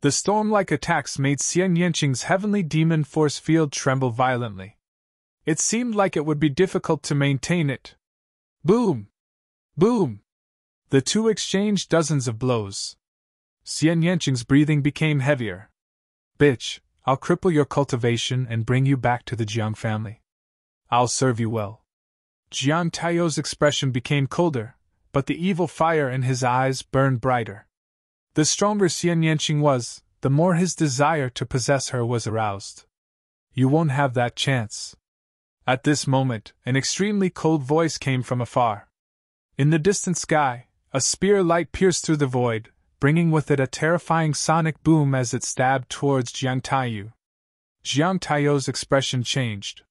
S1: The storm-like attacks made Xian Yanqing's heavenly demon force field tremble violently. It seemed like it would be difficult to maintain it. Boom! Boom! The two exchanged dozens of blows. Xian Yanqing's breathing became heavier. Bitch, I'll cripple your cultivation and bring you back to the Jiang family. I'll serve you well. Jiang Taiyu's expression became colder, but the evil fire in his eyes burned brighter. The stronger Xian Yanqing was, the more his desire to possess her was aroused. You won't have that chance. At this moment, an extremely cold voice came from afar. In the distant sky, a spear light pierced through the void, bringing with it a terrifying sonic boom as it stabbed towards Jiang Taiyu. Jiang Taiyu's expression changed.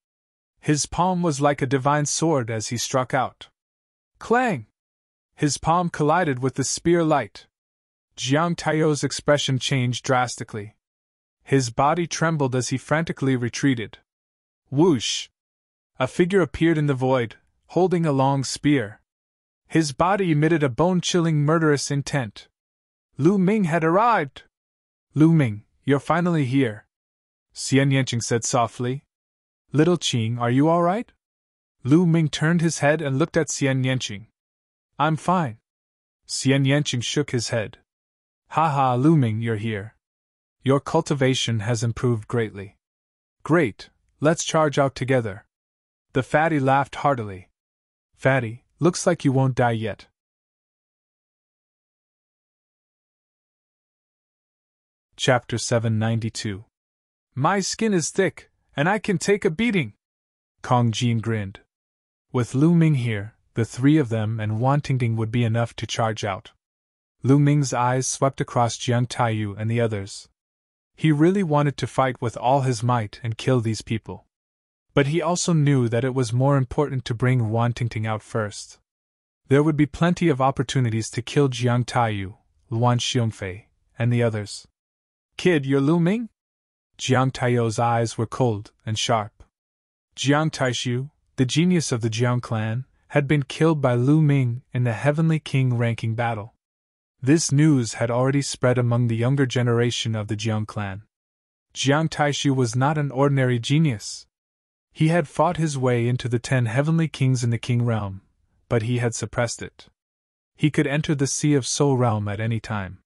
S1: His palm was like a divine sword as he struck out. Clang! His palm collided with the spear light. Jiang Taiyu's expression changed drastically. His body trembled as he frantically retreated. Whoosh! A figure appeared in the void, holding a long spear. His body emitted a bone-chilling murderous intent. Lu Ming had arrived! Lu Ming, you're finally here, Xian Yanqing said softly. Little Qing, are you all right? Lu Ming turned his head and looked at Xian Yanqing. I'm fine. Xian Yanqing shook his head. Ha, Lu Ming, you're here. Your cultivation has improved greatly. Great, let's charge out together. The fatty laughed heartily. Fatty, looks like you won't die yet. Chapter 792. My skin is thick, and I can take a beating. Kong Jin grinned. With Lu Ming here, the three of them and Wan Tingting would be enough to charge out. Lu Ming's eyes swept across Jiang Taiyu and the others. He really wanted to fight with all his might and kill these people. But he also knew that it was more important to bring Wan Tingting out first. There would be plenty of opportunities to kill Jiang Taiyu, Luan Xiongfei, and the others. Kid, you're Lu Ming? Jiang Taiyu's eyes were cold and sharp. Jiang Taishu, the genius of the Jiang clan, had been killed by Lu Ming in the Heavenly King ranking battle. This news had already spread among the younger generation of the Jiang clan. Jiang Taishu was not an ordinary genius. He had fought his way into the 10 Heavenly Kings in the King realm, but he had suppressed it. He could enter the Sea of Soul realm at any time.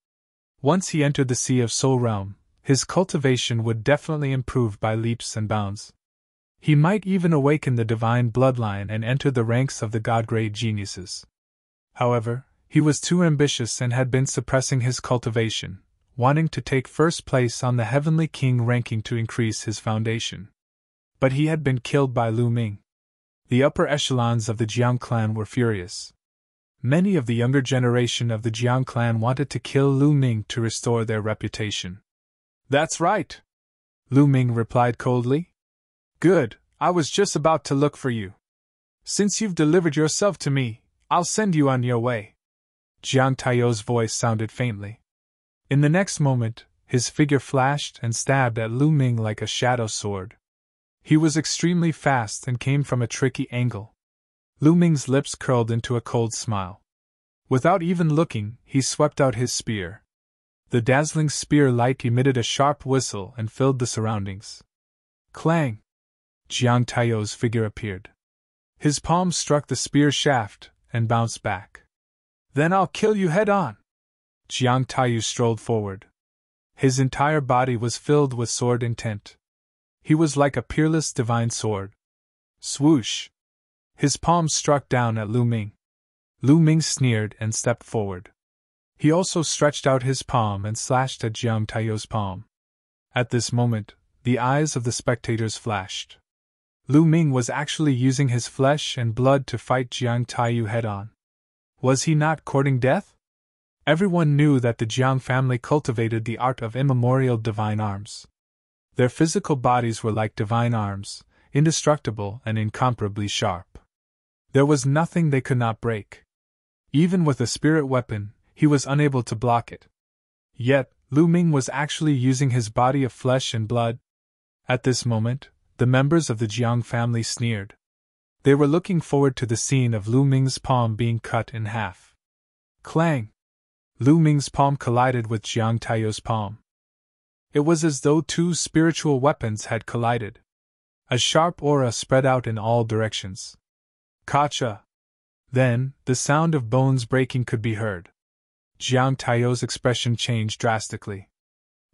S1: Once he entered the Sea of Soul realm, his cultivation would definitely improve by leaps and bounds. He might even awaken the divine bloodline and enter the ranks of the god-grade geniuses. However, he was too ambitious and had been suppressing his cultivation, wanting to take first place on the Heavenly King ranking to increase his foundation. But he had been killed by Lu Ming. The upper echelons of the Jiang clan were furious. Many of the younger generation of the Jiang clan wanted to kill Lu Ming to restore their reputation. That's right, Lu Ming replied coldly. Good, I was just about to look for you. Since you've delivered yourself to me, I'll send you on your way. Jiang Taiyu's voice sounded faintly. In the next moment, his figure flashed and stabbed at Lu Ming like a shadow sword. He was extremely fast and came from a tricky angle. Lu Ming's lips curled into a cold smile. Without even looking, he swept out his spear. The dazzling spear light emitted a sharp whistle and filled the surroundings. Clang! Jiang Taiyu's figure appeared. His palm struck the spear shaft and bounced back. Then I'll kill you head on! Jiang Taiyu strolled forward. His entire body was filled with sword intent. He was like a peerless divine sword. Swoosh! His palm struck down at Lu Ming. Lu Ming sneered and stepped forward. He also stretched out his palm and slashed at Jiang Taiyu's palm. At this moment, the eyes of the spectators flashed. Lu Ming was actually using his flesh and blood to fight Jiang Taiyu head-on. Was he not courting death? Everyone knew that the Jiang family cultivated the art of immemorial divine arms. Their physical bodies were like divine arms, indestructible and incomparably sharp. There was nothing they could not break. Even with a spirit weapon, he was unable to block it. Yet, Lu Ming was actually using his body of flesh and blood. At this moment, the members of the Jiang family sneered. They were looking forward to the scene of Lu Ming's palm being cut in half. Clang! Lu Ming's palm collided with Jiang Taiyu's palm. It was as though two spiritual weapons had collided. A sharp aura spread out in all directions. Kacha! Then, the sound of bones breaking could be heard. Jiang Taiyu's expression changed drastically.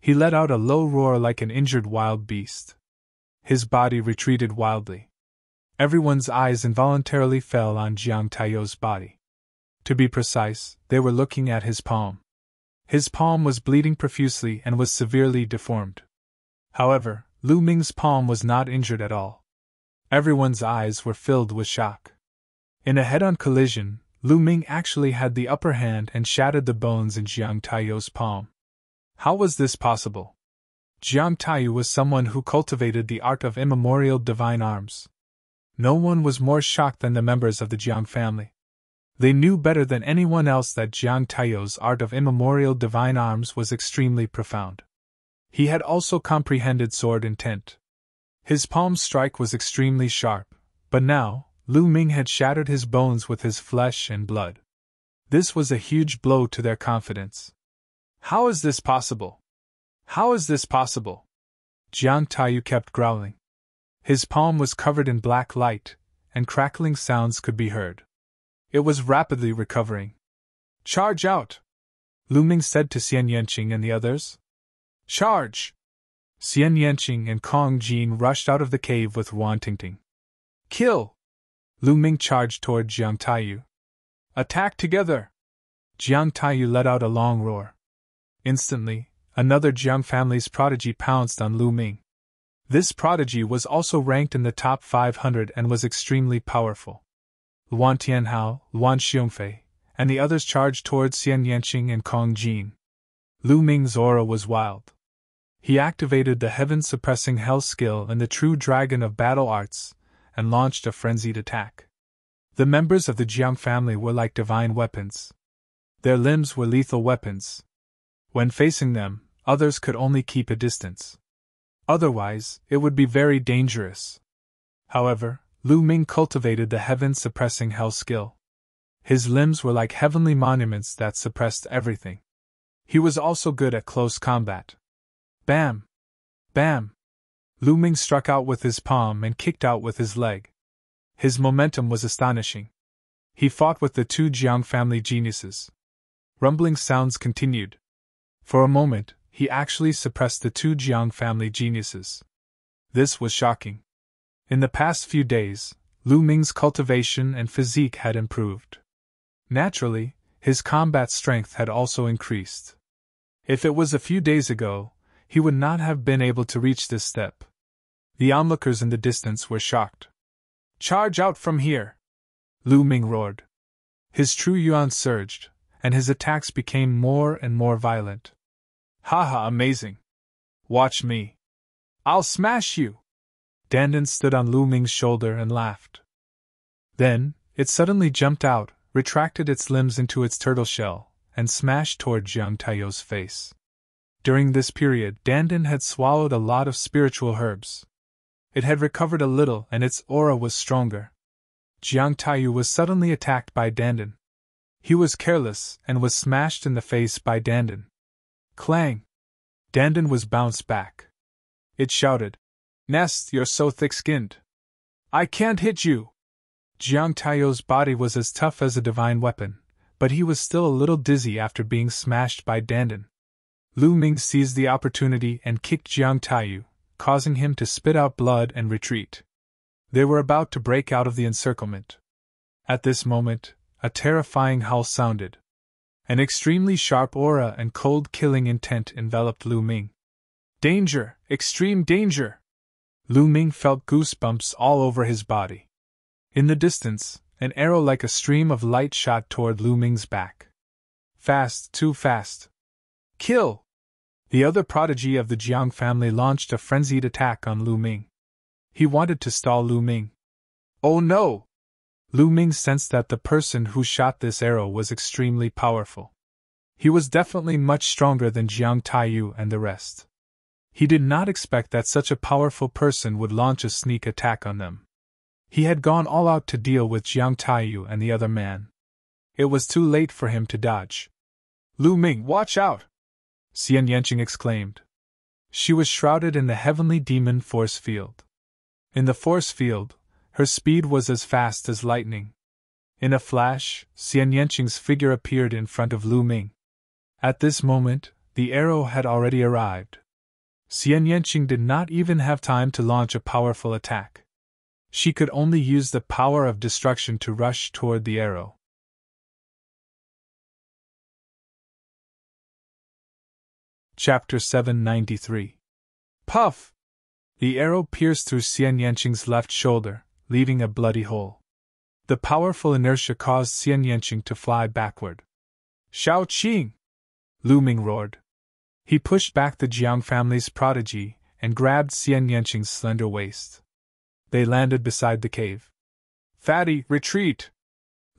S1: He let out a low roar like an injured wild beast. His body retreated wildly. Everyone's eyes involuntarily fell on Jiang Taiyu's body. To be precise, they were looking at his palm. His palm was bleeding profusely and was severely deformed. However, Lu Ming's palm was not injured at all. Everyone's eyes were filled with shock. In a head-on collision, Lu Ming actually had the upper hand and shattered the bones in Jiang Taiyu's palm. How was this possible? Jiang Taiyu was someone who cultivated the art of immemorial divine arms. No one was more shocked than the members of the Jiang family. They knew better than anyone else that Jiang Taiyu's art of immemorial divine arms was extremely profound. He had also comprehended sword intent. His palm strike was extremely sharp, but now, Lu Ming had shattered his bones with his flesh and blood. This was a huge blow to their confidence. How is this possible? How is this possible? Jiang Taiyu kept growling. His palm was covered in black light, and crackling sounds could be heard. It was rapidly recovering. Charge out! Lu Ming said to Xian Yanqing and the others. Charge! Xian Yanqing and Kong Jin rushed out of the cave with Wan Tingting. Kill! Lu Ming charged toward Jiang Taiyu. Attack together! Jiang Taiyu let out a long roar. Instantly, another Jiang family's prodigy pounced on Lu Ming. This prodigy was also ranked in the top 500 and was extremely powerful. Luan Tianhao, Luan Xiongfei, and the others charged towards Xian Yanqing and Kong Jin. Lu Ming's aura was wild. He activated the heaven-suppressing hell skill and the true dragon of battle arts, and launched a frenzied attack. The members of the Jiang family were like divine weapons. Their limbs were lethal weapons. When facing them, others could only keep a distance. Otherwise, it would be very dangerous. However, Lu Ming cultivated the heaven-suppressing hell skill. His limbs were like heavenly monuments that suppressed everything. He was also good at close combat. Bam! Bam! Lu Ming struck out with his palm and kicked out with his leg. His momentum was astonishing. He fought with the two Jiang family geniuses. Rumbling sounds continued. For a moment, he actually suppressed the two Jiang family geniuses. This was shocking. In the past few days, Lu Ming's cultivation and physique had improved. Naturally, his combat strength had also increased. If it was a few days ago, he would not have been able to reach this step. The onlookers in the distance were shocked. Charge out from here! Lu Ming roared. His true yuan surged, and his attacks became more and more violent. Haha, amazing! Watch me! I'll smash you! Dandan stood on Lu Ming's shoulder and laughed. Then, it suddenly jumped out, retracted its limbs into its turtle shell, and smashed toward Jiang Taiyu's face. During this period, Dandan had swallowed a lot of spiritual herbs. It had recovered a little and its aura was stronger. Jiang Taiyu was suddenly attacked by Dandan. He was careless and was smashed in the face by Dandan. Clang! Dandan was bounced back. It shouted, Nest, you're so thick-skinned. I can't hit you! Jiang Taiyu's body was as tough as a divine weapon, but he was still a little dizzy after being smashed by Dandan. Lu Ming seized the opportunity and kicked Jiang Taiyu, causing him to spit out blood and retreat. They were about to break out of the encirclement. At this moment, a terrifying howl sounded. An extremely sharp aura and cold killing intent enveloped Lu Ming. Danger! Extreme danger! Lu Ming felt goosebumps all over his body. In the distance, an arrow like a stream of light shot toward Lu Ming's back. Fast, too fast. Kill! The other prodigy of the Jiang family launched a frenzied attack on Lu Ming. He wanted to stall Lu Ming. Oh no! Lu Ming sensed that the person who shot this arrow was extremely powerful. He was definitely much stronger than Jiang Taiyu and the rest. He did not expect that such a powerful person would launch a sneak attack on them. He had gone all out to deal with Jiang Taiyu and the other man. It was too late for him to dodge. Lu Ming, watch out! Xian Yanqing exclaimed. She was shrouded in the heavenly demon force field. In the force field, her speed was as fast as lightning. In a flash, Xian Yanqing's figure appeared in front of Lu Ming. At this moment, the arrow had already arrived. Xian Yanqing did not even have time to launch a powerful attack. She could only use the power of destruction to rush toward the arrow. Chapter 793. Puff! The arrow pierced through Xian Yanqing's left shoulder, leaving a bloody hole. The powerful inertia caused Xian Yanqing to fly backward. Shao Qing! Lu Ming roared. He pushed back the Jiang family's prodigy and grabbed Xian Yanqing's slender waist. They landed beside the cave. Fatty, retreat!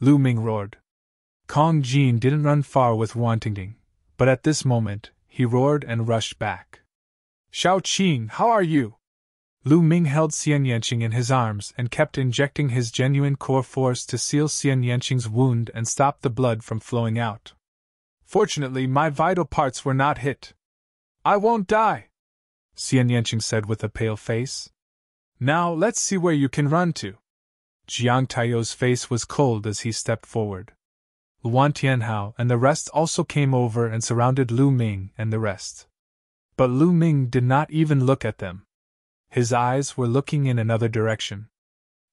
S1: Lu Ming roared. Kong Jin didn't run far with Wan Tingting, but at this moment, he roared and rushed back. Shao Qing, how are you? Lu Ming held Xian Yanqing in his arms and kept injecting his genuine core force to seal Xian Yanqing's wound and stop the blood from flowing out. Fortunately, my vital parts were not hit. I won't die, Xian Yanqing said with a pale face. Now let's see where you can run to. Jiang Taiyou's face was cold as he stepped forward. Luan Tianhao and the rest also came over and surrounded Lu Ming and the rest. But Lu Ming did not even look at them. His eyes were looking in another direction.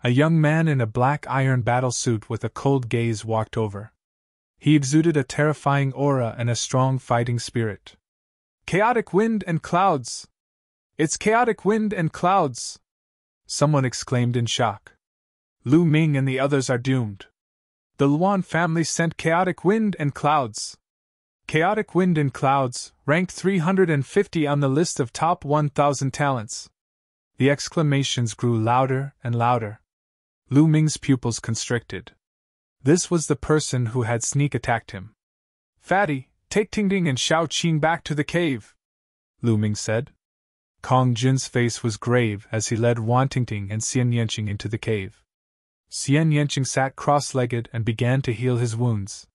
S1: A young man in a black iron battle suit with a cold gaze walked over. He exuded a terrifying aura and a strong fighting spirit. Chaotic wind and clouds! It's chaotic wind and clouds! Someone exclaimed in shock. Lu Ming and the others are doomed. The Luan family sent chaotic wind and clouds. Chaotic wind and clouds, ranked 350 on the list of top 1,000 talents. The exclamations grew louder and louder. Lu Ming's pupils constricted. This was the person who had sneak attacked him. Fatty, take Tingting and Xiao Qing back to the cave, Lu Ming said. Kong Jun's face was grave as he led Wan Tingting and Xian Yanqing into the cave. Xian Yanqing sat cross-legged and began to heal his wounds.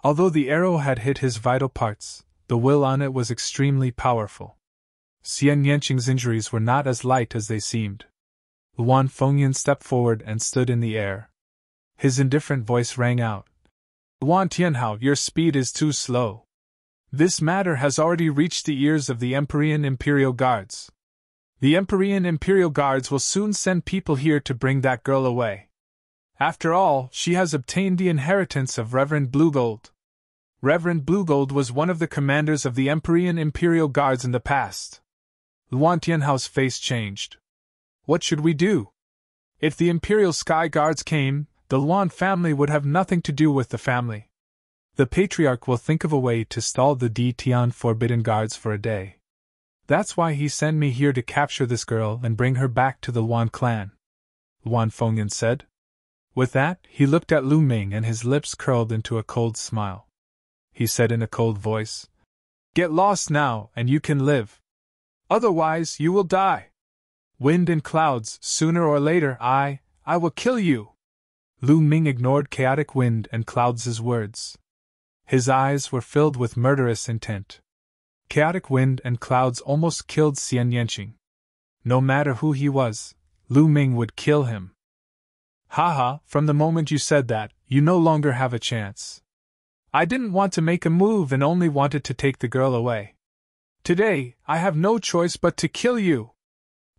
S1: Although the arrow had hit his vital parts, the will on it was extremely powerful. Xian Yanqing's injuries were not as light as they seemed. Luan Fengyan stepped forward and stood in the air. His indifferent voice rang out. Luan Tianhao, your speed is too slow. This matter has already reached the ears of the Empyrean Imperial Guards. The Empyrean Imperial Guards will soon send people here to bring that girl away. After all, she has obtained the inheritance of Reverend Bluegold. Reverend Bluegold was one of the commanders of the Empyrean Imperial Guards in the past. Luan Tianhao's face changed. What should we do? If the Imperial Sky Guards came, the Luan family would have nothing to do with the family. The Patriarch will think of a way to stall the D Tian Forbidden Guards for a day. That's why he sent me here to capture this girl and bring her back to the Luan clan, Luan Fengyan said. With that, he looked at Lu Ming and his lips curled into a cold smile. He said in a cold voice, Get lost now and you can live. Otherwise, you will die. Wind and clouds, sooner or later I will kill you. Lu Ming ignored chaotic wind and clouds' words. His eyes were filled with murderous intent. Chaotic wind and clouds almost killed Xian Yanqing. No matter who he was, Lu Ming would kill him. Haha, from the moment you said that, you no longer have a chance. I didn't want to make a move and only wanted to take the girl away. Today, I have no choice but to kill you.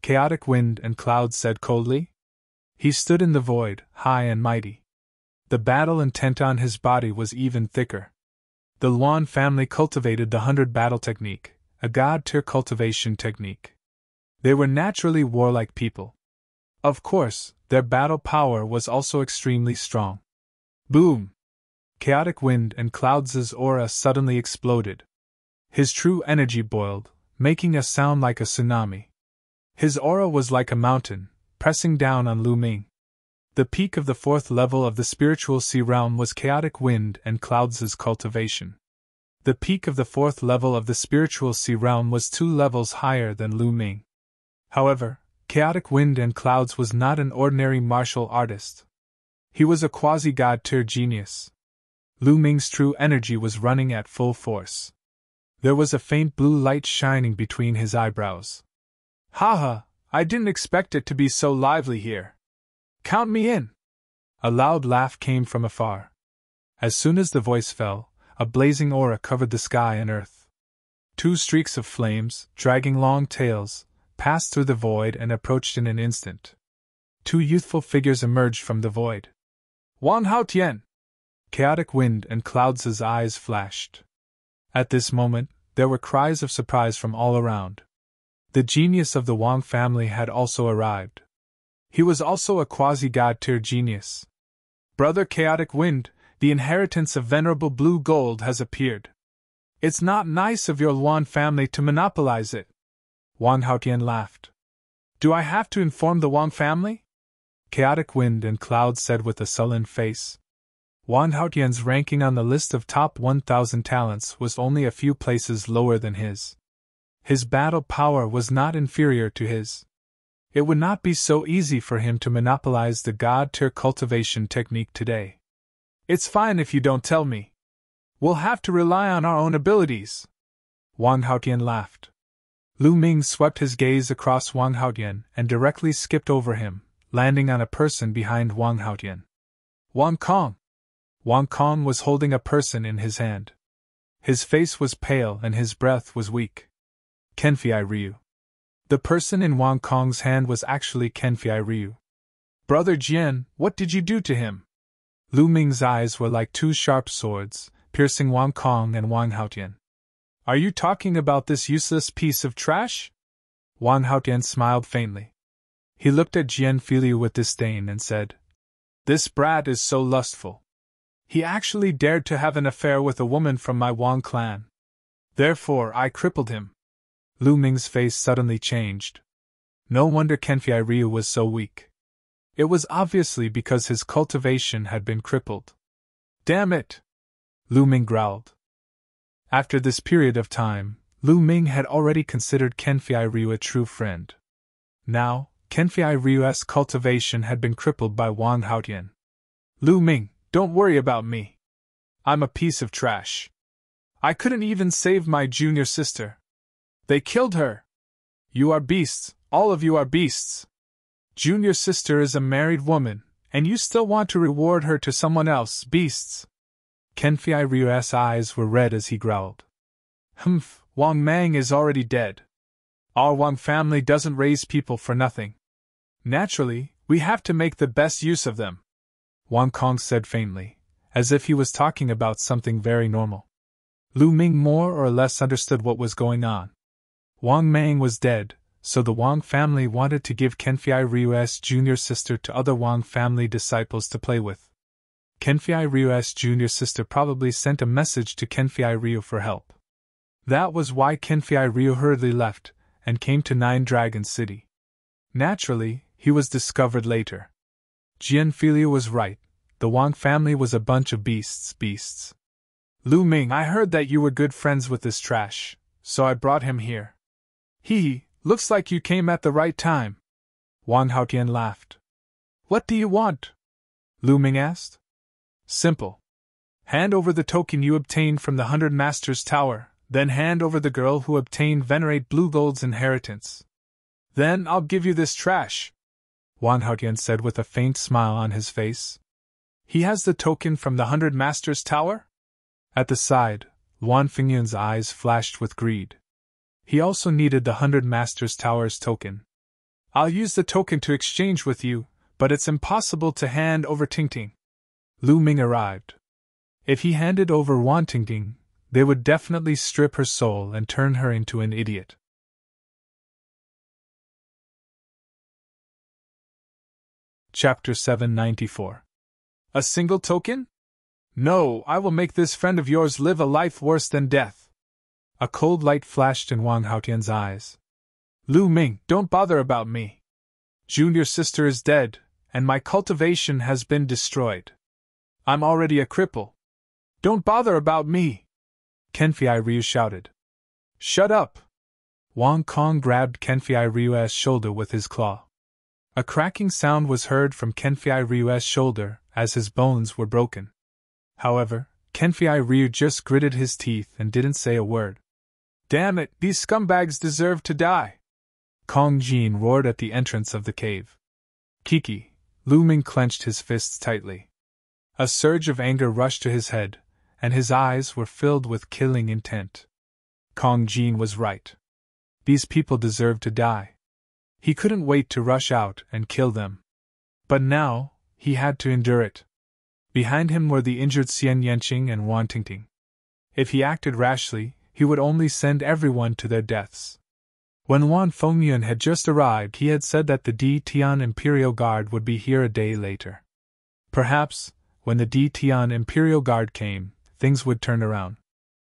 S1: Chaotic wind and clouds said coldly. He stood in the void, high and mighty. The battle intent on his body was even thicker. The Luan family cultivated the 100 battle technique, a god-tier cultivation technique. They were naturally warlike people. Of course, their battle power was also extremely strong. Boom! Chaotic wind and clouds' aura suddenly exploded. His true energy boiled, making a sound like a tsunami. His aura was like a mountain, pressing down on Lu Ming. The peak of the 4th level of the spiritual sea realm was chaotic wind and clouds' cultivation. The peak of the 4th level of the spiritual sea realm was 2 levels higher than Lu Ming. However, chaotic wind and clouds was not an ordinary martial artist. He was a quasi-god tier genius. Lu Ming's true energy was running at full force. There was a faint blue light shining between his eyebrows. Haha, I didn't expect it to be so lively here. Count me in! A loud laugh came from afar. As soon as the voice fell, a blazing aura covered the sky and earth. 2 streaks of flames, dragging long tails, passed through the void and approached in an instant. 2 youthful figures emerged from the void. Wang Haotian! Chaotic wind and clouds' eyes flashed. At this moment, there were cries of surprise from all around. The genius of the Wang family had also arrived. He was also a quasi-god tier genius. Brother Chaotic Wind, the inheritance of Venerable Blue Gold has appeared. It's not nice of your Luan family to monopolize it. Wang Haotian laughed. Do I have to inform the Wang family? Chaotic Wind and Cloud said with a sullen face. Wang Haotian's ranking on the list of top 1,000 talents was only a few places lower than his. His battle power was not inferior to his. It would not be so easy for him to monopolize the god-tier cultivation technique today. It's fine if you don't tell me. We'll have to rely on our own abilities. Wang Haotian laughed. Lu Ming swept his gaze across Wang Haotian and directly skipped over him, landing on a person behind Wang Haotian. Wang Kong! Wang Kong was holding a person in his hand. His face was pale and his breath was weak. Kenfei Ryu. The person in Wang Kong's hand was actually Kenfei Ryu. Brother Jian, what did you do to him? Lu Ming's eyes were like two sharp swords, piercing Wang Kong and Wang Haotian. Are you talking about this useless piece of trash? Wang Haotian smiled faintly. He looked at Jian Filiu with disdain and said, This brat is so lustful. He actually dared to have an affair with a woman from my Wang clan. Therefore I crippled him. Lu Ming's face suddenly changed. No wonder Kenfei Ryu was so weak. It was obviously because his cultivation had been crippled. Damn it! Lu Ming growled. After this period of time, Lu Ming had already considered Kenfei Ryu a true friend. Now, Kenfei Ryu's cultivation had been crippled by Wang Haotian. Lu Ming, don't worry about me. I'm a piece of trash. I couldn't even save my junior sister. They killed her. You are beasts, all of you are beasts. Junior sister is a married woman, and you still want to reward her to someone else, beasts. Kenfei Ryu's eyes were red as he growled. Humph, Wang Mang is already dead. Our Wang family doesn't raise people for nothing. Naturally, we have to make the best use of them. Wang Kong said faintly, as if he was talking about something very normal. Lu Ming more or less understood what was going on. Wang Mang was dead, so the Wang family wanted to give Kenfei Ryu's junior sister to other Wang family disciples to play with. Kenfei Ryu's junior sister probably sent a message to Kenfei Ryu for help. That was why Kenfei Ryu hurriedly left and came to Nine Dragon City. Naturally, he was discovered later. Jian Filiu was right. The Wang family was a bunch of beasts. Lu Ming, I heard that you were good friends with this trash, so I brought him here. Looks like you came at the right time. Wang Haotian laughed. What do you want? Lu Ming asked. Simple. Hand over the token you obtained from the 100 Masters Tower, then hand over the girl who obtained Venerate Blue Gold's inheritance. Then I'll give you this trash, Wang Haotian said with a faint smile on his face. He has the token from the 100 Masters Tower? At the side, Luan Fingyun's eyes flashed with greed. He also needed the 100 Masters Tower's token. I'll use the token to exchange with you, but it's impossible to hand over Tingting. Lu Ming arrived. If he handed over Wan Tingting, they would definitely strip her soul and turn her into an idiot. Chapter 794. A single token? No, I will make this friend of yours live a life worse than death. A cold light flashed in Wang Haotian's eyes. Lu Ming, don't bother about me. Junior sister is dead, and my cultivation has been destroyed. I'm already a cripple. Don't bother about me. Kenfei Ryu shouted. Shut up! Wang Kong grabbed Kenfei Ryu's shoulder with his claw. A cracking sound was heard from Kenfei Ryu's shoulder as his bones were broken. However, Kenfei Ryu just gritted his teeth and didn't say a word. Damn it, these scumbags deserve to die! Kong Jin roared at the entrance of the cave. Kiki, Lu Ming clenched his fists tightly. A surge of anger rushed to his head, and his eyes were filled with killing intent. Kong Jin was right. These people deserved to die. He couldn't wait to rush out and kill them. But now, he had to endure it. Behind him were the injured Xian Yanqing and Wan Tingting. If he acted rashly, he would only send everyone to their deaths. When Wan Fengyun had just arrived, he had said that the Di Tian Imperial Guard would be here a day later. Perhaps, when the Di Tian Imperial Guard came, things would turn around.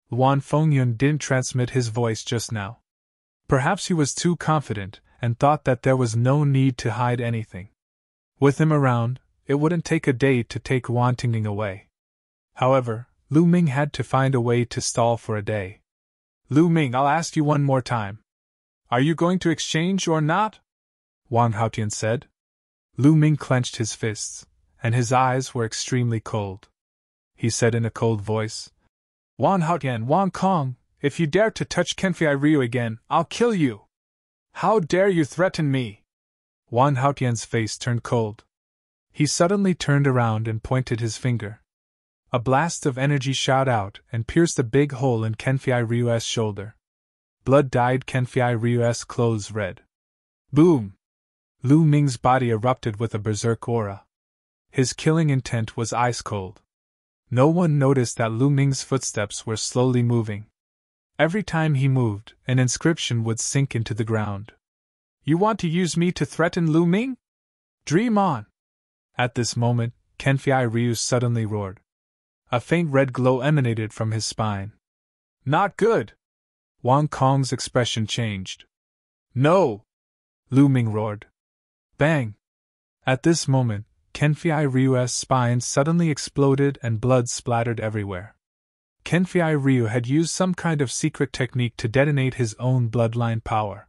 S1: Wan Fengyun didn't transmit his voice just now. Perhaps he was too confident and thought that there was no need to hide anything. With him around, it wouldn't take a day to take Wan Tingting away. However, Lu Ming had to find a way to stall for a day. Lu Ming, I'll ask you one more time. Are you going to exchange or not? Wang Haotian said. Lu Ming clenched his fists, and his eyes were extremely cold. He said in a cold voice, Wang Haotian, Wang Kong, if you dare to touch Kenfei Ryu again, I'll kill you! How dare you threaten me? Wang Haotian's face turned cold. He suddenly turned around and pointed his finger. A blast of energy shot out and pierced a big hole in Kenfei Ryu's shoulder. Blood dyed Kenfei Ryu's clothes red. Boom! Lu Ming's body erupted with a berserk aura. His killing intent was ice cold. No one noticed that Lu Ming's footsteps were slowly moving. Every time he moved, an inscription would sink into the ground. You want to use me to threaten Lu Ming? Dream on! At this moment, Kenfei Ryu suddenly roared. A faint red glow emanated from his spine. Not good! Wang Kong's expression changed. No! Lu Ming roared. Bang! At this moment, Kenfei Ryu's spine suddenly exploded and blood splattered everywhere. Kenfei Ryu had used some kind of secret technique to detonate his own bloodline power.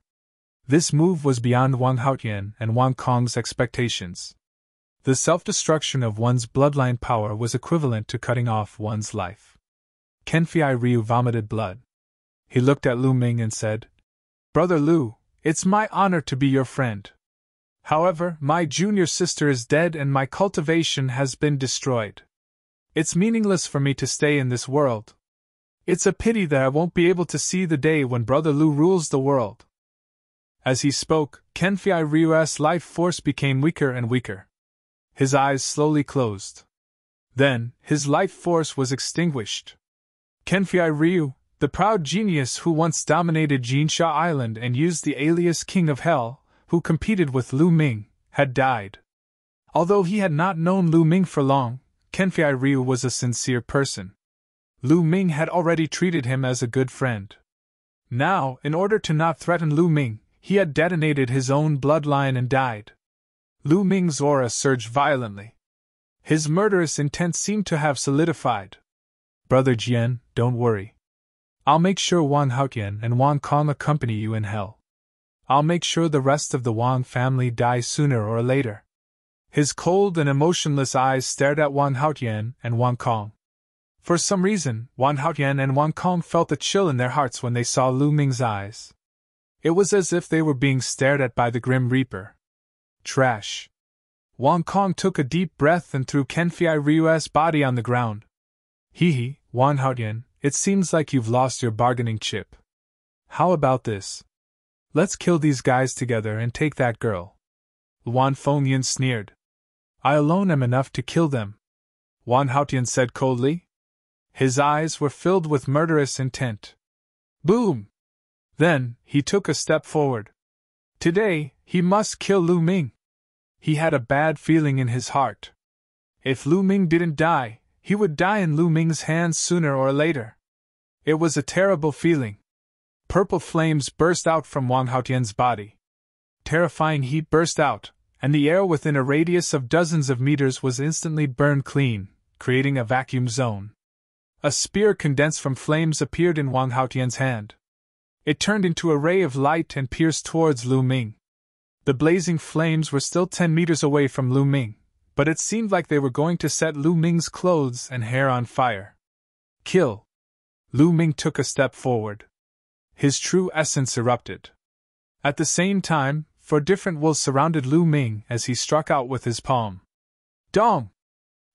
S1: This move was beyond Wang Haotian and Wang Kong's expectations. The self-destruction of one's bloodline power was equivalent to cutting off one's life. Kenfei Ryu vomited blood. He looked at Lu Ming and said, Brother Lu, it's my honor to be your friend. However, my junior sister is dead and my cultivation has been destroyed. It's meaningless for me to stay in this world. It's a pity that I won't be able to see the day when Brother Lu rules the world. As he spoke, Kenfei Ryu's life force became weaker and weaker. His eyes slowly closed. Then, his life force was extinguished. Kenfei Ryu, the proud genius who once dominated Jinsha Island and used the alias King of Hell, who competed with Lu Ming, had died. Although he had not known Lu Ming for long, Kenfei Ryu was a sincere person. Lu Ming had already treated him as a good friend. Now, in order to not threaten Lu Ming, he had detonated his own bloodline and died. Lu Ming's aura surged violently. His murderous intent seemed to have solidified. Brother Jian, don't worry. I'll make sure Wang Haotian and Wang Kong accompany you in hell. I'll make sure the rest of the Wang family die sooner or later. His cold and emotionless eyes stared at Wang Haotian and Wang Kong. For some reason, Wang Haotian and Wang Kong felt a chill in their hearts when they saw Lu Ming's eyes. It was as if they were being stared at by the Grim Reaper. Trash. Wang Kong took a deep breath and threw Kenfei Ryu's body on the ground. Hee, Wang Haotian, it seems like you've lost your bargaining chip. How about this? Let's kill these guys together and take that girl. Wang Fengyin sneered. I alone am enough to kill them, Wang Haotian said coldly. His eyes were filled with murderous intent. Boom! Then, he took a step forward. Today, he must kill Lu Ming. He had a bad feeling in his heart. If Lu Ming didn't die, he would die in Lu Ming's hands sooner or later. It was a terrible feeling. Purple flames burst out from Wang Haotian's body. Terrifying heat burst out, and the air within a radius of dozens of meters was instantly burned clean, creating a vacuum zone. A spear condensed from flames appeared in Wang Haotian's hand. It turned into a ray of light and pierced towards Lu Ming. The blazing flames were still 10 meters away from Lu Ming, but it seemed like they were going to set Lu Ming's clothes and hair on fire. Kill! Lu Ming took a step forward. His true essence erupted. At the same time, 4 different wolves surrounded Lu Ming as he struck out with his palm. Dong!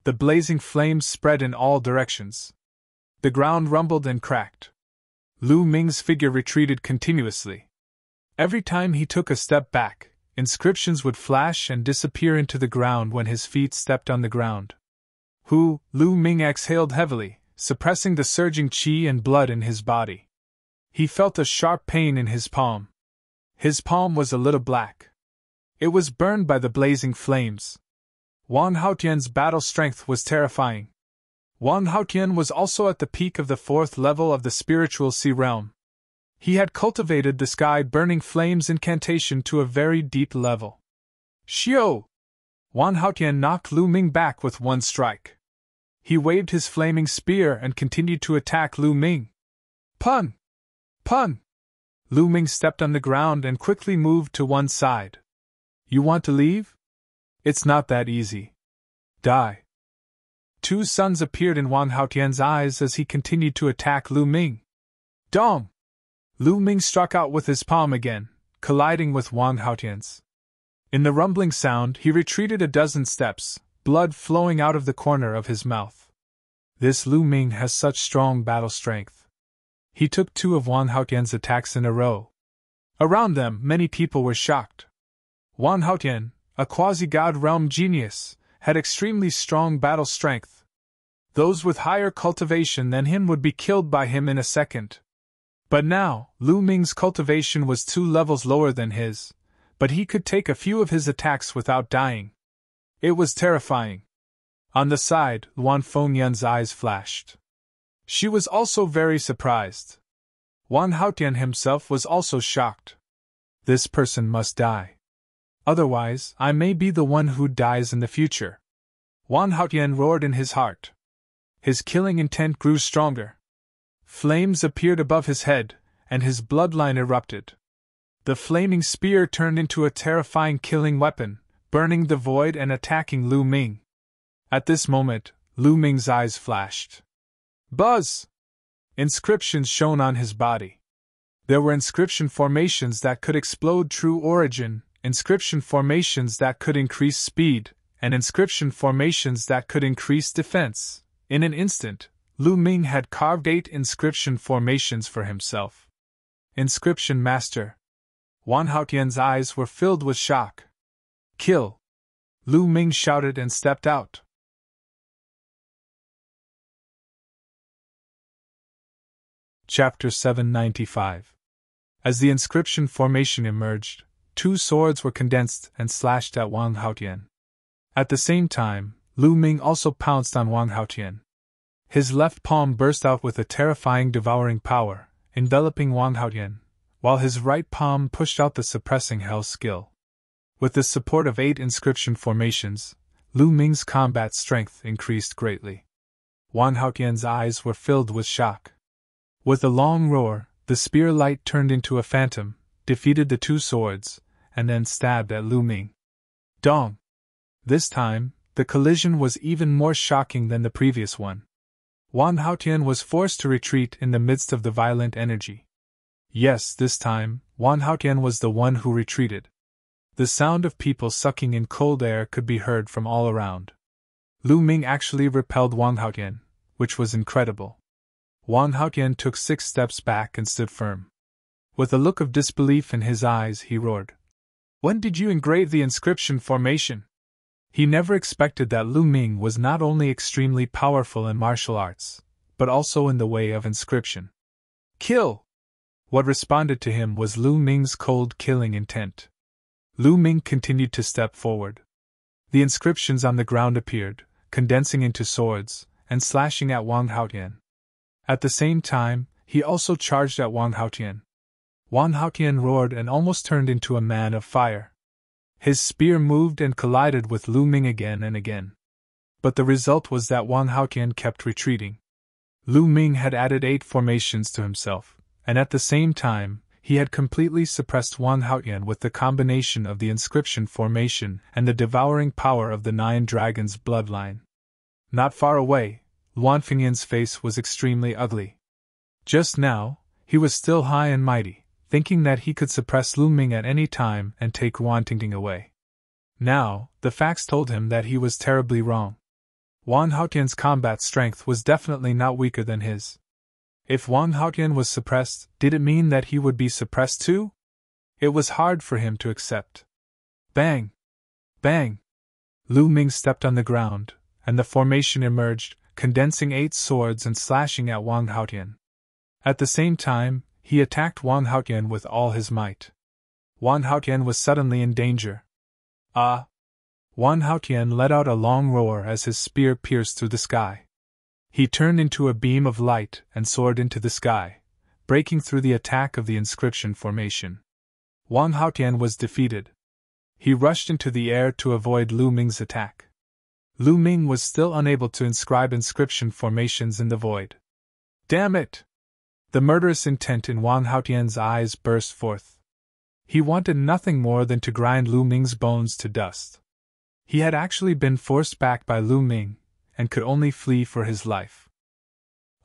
S1: The blazing flames spread in all directions. The ground rumbled and cracked. Lu Ming's figure retreated continuously. Every time he took a step back, inscriptions would flash and disappear into the ground when his feet stepped on the ground. Lu Ming exhaled heavily, suppressing the surging qi and blood in his body. He felt a sharp pain in his palm. His palm was a little black. It was burned by the blazing flames. Wang Haotian's battle strength was terrifying. Wang Haotian was also at the peak of the 4th level of the spiritual sea realm. He had cultivated the sky-burning flames incantation to a very deep level. Xiao! Wang Haotian knocked Lu Ming back with one strike. He waved his flaming spear and continued to attack Lu Ming. Pun! Pun! Lu Ming stepped on the ground and quickly moved to one side. You want to leave? It's not that easy. Die. 2 suns appeared in Wang Haotian's eyes as he continued to attack Lu Ming. Dong! Lu Ming struck out with his palm again, colliding with Wang Haotian's. In the rumbling sound, he retreated a dozen steps, blood flowing out of the corner of his mouth. This Lu Ming has such strong battle strength. He took 2 of Wang Haotian's attacks in a row. Around them, many people were shocked. Wang Haotian, a quasi-god realm genius, had extremely strong battle strength. Those with higher cultivation than him would be killed by him in a second. But now, Lu Ming's cultivation was 2 levels lower than his, but he could take a few of his attacks without dying. It was terrifying. On the side, Luan Fengyan's eyes flashed. She was also very surprised. Wang Haotian himself was also shocked. This person must die. Otherwise, I may be the one who dies in the future. Wang Haotian roared in his heart. His killing intent grew stronger. Flames appeared above his head, and his bloodline erupted. The flaming spear turned into a terrifying killing weapon, burning the void and attacking Lu Ming. At this moment, Lu Ming's eyes flashed. Buzz! Inscriptions shone on his body. There were inscription formations that could explode true origin, inscription formations that could increase speed, and inscription formations that could increase defense. In an instant, Lu Ming had carved 8 inscription formations for himself. Inscription Master. Wang Haotian's eyes were filled with shock. Kill! Lu Ming shouted and stepped out. Chapter 795. As the inscription formation emerged, 2 swords were condensed and slashed at Wang Haotian. At the same time, Lu Ming also pounced on Wang Haotian. His left palm burst out with a terrifying devouring power, enveloping Wang Haotian, while his right palm pushed out the suppressing hell skill. With the support of 8 inscription formations, Lu Ming's combat strength increased greatly. Wang Haotian's eyes were filled with shock. With a long roar, the spear light turned into a phantom, defeated the 2 swords, and then stabbed at Lu Ming. Dong! This time, the collision was even more shocking than the previous one. Wang Haotian was forced to retreat in the midst of the violent energy. Yes, this time, Wang Haotian was the one who retreated. The sound of people sucking in cold air could be heard from all around. Lu Ming actually repelled Wang Haotian, which was incredible. Wang Haotian took 6 steps back and stood firm. With a look of disbelief in his eyes, he roared. When did you engrave the inscription formation? He never expected that Lu Ming was not only extremely powerful in martial arts, but also in the way of inscription. Kill! What responded to him was Lu Ming's cold killing intent. Lu Ming continued to step forward. The inscriptions on the ground appeared, condensing into swords, and slashing at Wang Haotian. At the same time, he also charged at Wang Haotian. Wang Haotian roared and almost turned into a man of fire. His spear moved and collided with Lu Ming again and again. But the result was that Wang Haotian kept retreating. Lu Ming had added 8 formations to himself, and at the same time, he had completely suppressed Wang Haotian with the combination of the inscription formation and the devouring power of the 9 dragons' bloodline. Not far away, Luan Fengyan's face was extremely ugly. Just now, he was still high and mighty, thinking that he could suppress Lu Ming at any time and take Wang Tingting away. Now, the facts told him that he was terribly wrong. Wang Haotian's combat strength was definitely not weaker than his. If Wang Haotian was suppressed, did it mean that he would be suppressed too? It was hard for him to accept. Bang! Bang! Lu Ming stepped on the ground, and the formation emerged, condensing 8 swords and slashing at Wang Haotian. At the same time, he attacked Wang Haotian with all his might. Wang Haotian was suddenly in danger. Ah! Wang Haotian let out a long roar as his spear pierced through the sky. He turned into a beam of light and soared into the sky, breaking through the attack of the inscription formation. Wang Haotian was defeated. He rushed into the air to avoid Lu Ming's attack. Lu Ming was still unable to inscribe inscription formations in the void. Damn it! The murderous intent in Wang Haotian's eyes burst forth. He wanted nothing more than to grind Lu Ming's bones to dust. He had actually been forced back by Lu Ming, and could only flee for his life.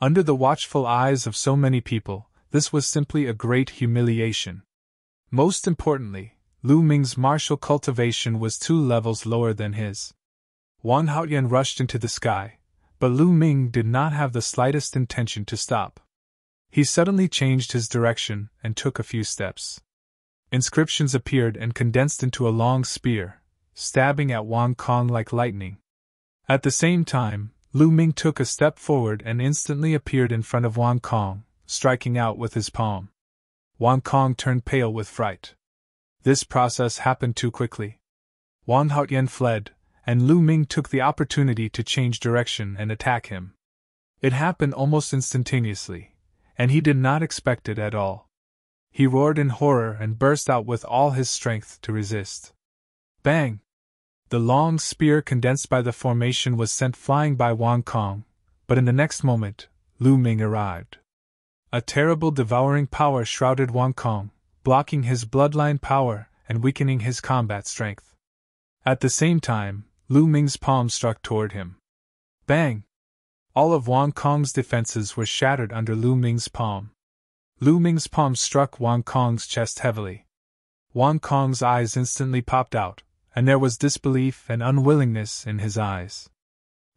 S1: Under the watchful eyes of so many people, this was simply a great humiliation. Most importantly, Lu Ming's martial cultivation was 2 levels lower than his. Wang Haotian rushed into the sky, but Lu Ming did not have the slightest intention to stop. He suddenly changed his direction and took a few steps. Inscriptions appeared and condensed into a long spear, stabbing at Wang Kong like lightning. At the same time, Lu Ming took a step forward and instantly appeared in front of Wang Kong, striking out with his palm. Wang Kong turned pale with fright. This process happened too quickly. Wang Haotian fled, and Lu Ming took the opportunity to change direction and attack him. It happened almost instantaneously, and he did not expect it at all. He roared in horror and burst out with all his strength to resist. Bang! The long spear condensed by the formation was sent flying by Wang Kong, but in the next moment, Lu Ming arrived. A terrible devouring power shrouded Wang Kong, blocking his bloodline power and weakening his combat strength. At the same time, Lu Ming's palm struck toward him. Bang! All of Wang Kong's defenses were shattered under Lu Ming's palm. Lu Ming's palm struck Wang Kong's chest heavily. Wang Kong's eyes instantly popped out, and there was disbelief and unwillingness in his eyes.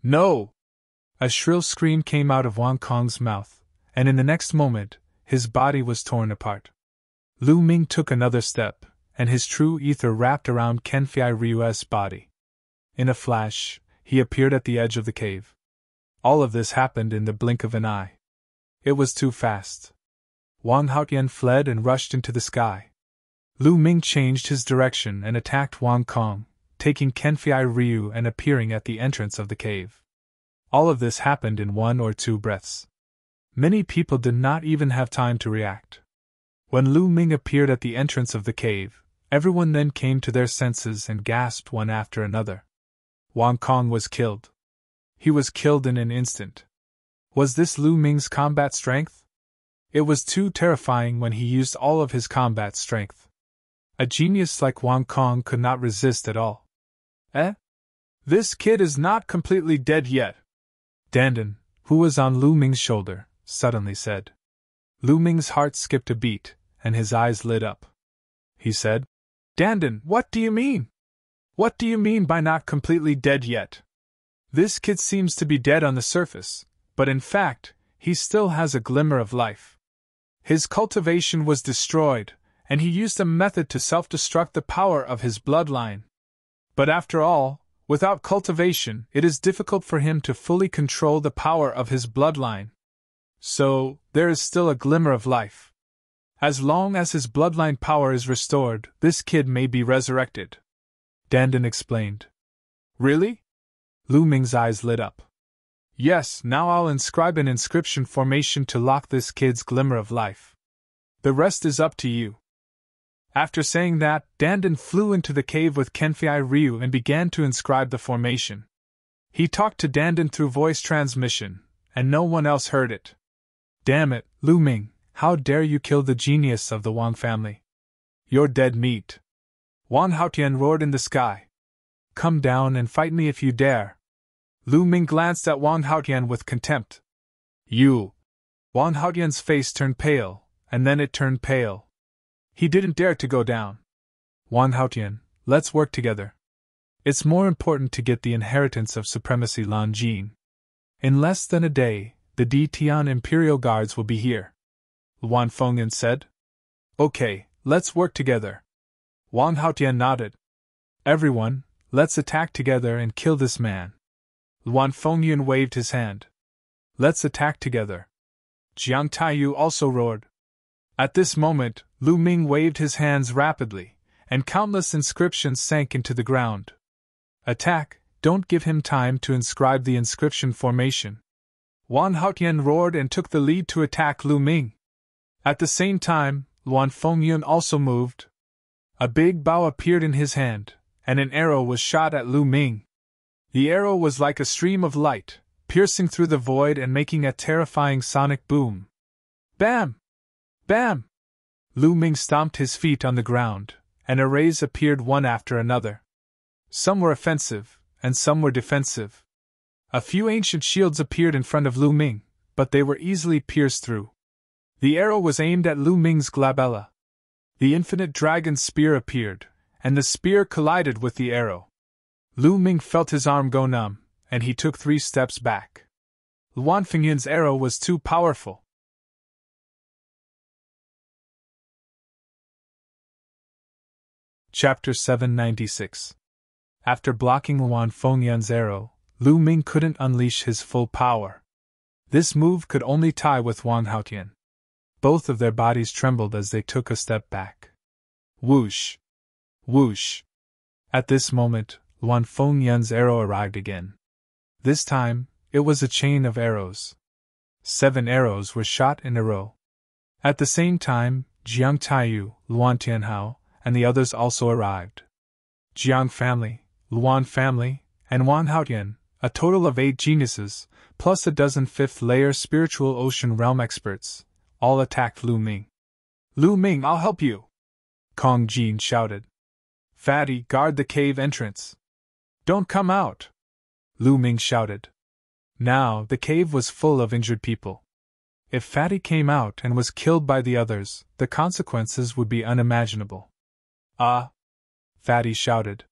S1: No! A shrill scream came out of Wang Kong's mouth, and in the next moment, his body was torn apart. Lu Ming took another step, and his true ether wrapped around Kenfei Ryu's body. In a flash, he appeared at the edge of the cave. All of this happened in the blink of an eye. It was too fast. Wang Haotian fled and rushed into the sky. Lu Ming changed his direction and attacked Wang Kong, taking Kenfei Ryu and appearing at the entrance of the cave. All of this happened in 1 or 2 breaths. Many people did not even have time to react. When Lu Ming appeared at the entrance of the cave, everyone then came to their senses and gasped one after another. Wang Kong was killed. He was killed in an instant. Was this Lu Ming's combat strength? It was too terrifying when he used all of his combat strength. A genius like Wang Kong could not resist at all. This kid is not completely dead yet. Dandan, who was on Lu Ming's shoulder, suddenly said. Lu Ming's heart skipped a beat, and his eyes lit up. He said, Dandan, what do you mean? What do you mean by not completely dead yet? This kid seems to be dead on the surface, but in fact, he still has a glimmer of life. His cultivation was destroyed, and he used a method to self-destruct the power of his bloodline. But after all, without cultivation, it is difficult for him to fully control the power of his bloodline. So, there is still a glimmer of life. As long as his bloodline power is restored, this kid may be resurrected. Dandan explained. Really? Lu Ming's eyes lit up. Yes, now I'll inscribe an inscription formation to lock this kid's glimmer of life. The rest is up to you. After saying that, Dandan flew into the cave with Kenfei Ryu and began to inscribe the formation. He talked to Dandan through voice transmission, and no one else heard it. Damn it, Lu Ming, how dare you kill the genius of the Wang family? You're dead meat. Wang Haotian roared in the sky. Come down and fight me if you dare. Lu Ming glanced at Wang Haotian with contempt. You! Wang Haotian's face turned pale, and then it turned pale. He didn't dare to go down. Wang Haotian, let's work together. It's more important to get the inheritance of Supremacy Lan Jin. In less than a day, the Di Tian Imperial Guards will be here. Luan Fengyan said. Okay, let's work together. Wang Haotian nodded. Everyone, let's attack together and kill this man. Luan Fengyan waved his hand. Let's attack together. Jiang Taiyu also roared. At this moment, Lu Ming waved his hands rapidly, and countless inscriptions sank into the ground. Attack, don't give him time to inscribe the inscription formation. Wang Haotian roared and took the lead to attack Lu Ming. At the same time, Luan Fengyun also moved. A big bow appeared in his hand, and an arrow was shot at Lu Ming. The arrow was like a stream of light, piercing through the void and making a terrifying sonic boom. Bam! Bam! Lu Ming stomped his feet on the ground, and arrays appeared one after another. Some were offensive, and some were defensive. A few ancient shields appeared in front of Lu Ming, but they were easily pierced through. The arrow was aimed at Lu Ming's glabella. The infinite dragon's spear appeared, and the spear collided with the arrow. Lu Ming felt his arm go numb, and he took 3 steps back. Luan Fengyun's arrow was too powerful. Chapter 796. After blocking Luan Fengyun's arrow, Lu Ming couldn't unleash his full power. This move could only tie with Wang Haotian. Both of their bodies trembled as they took a step back. Whoosh! Whoosh! At this moment, Luan Fengyun's arrow arrived again. This time, it was a chain of arrows. 7 arrows were shot in a row. At the same time, Jiang Taiyu, Luan Tianhao, and the others also arrived. Jiang family, Luan family, and Wang Haotian, a total of 8 geniuses, plus a dozen 5th-layer spiritual ocean realm experts, all attacked Lu Ming. Lu Ming, I'll help you! Kong Jin shouted. Fatty, guard the cave entrance. Don't come out! Lu Ming shouted. Now, the cave was full of injured people. If Fatty came out and was killed by the others, the consequences would be unimaginable. Ah! Fatty shouted.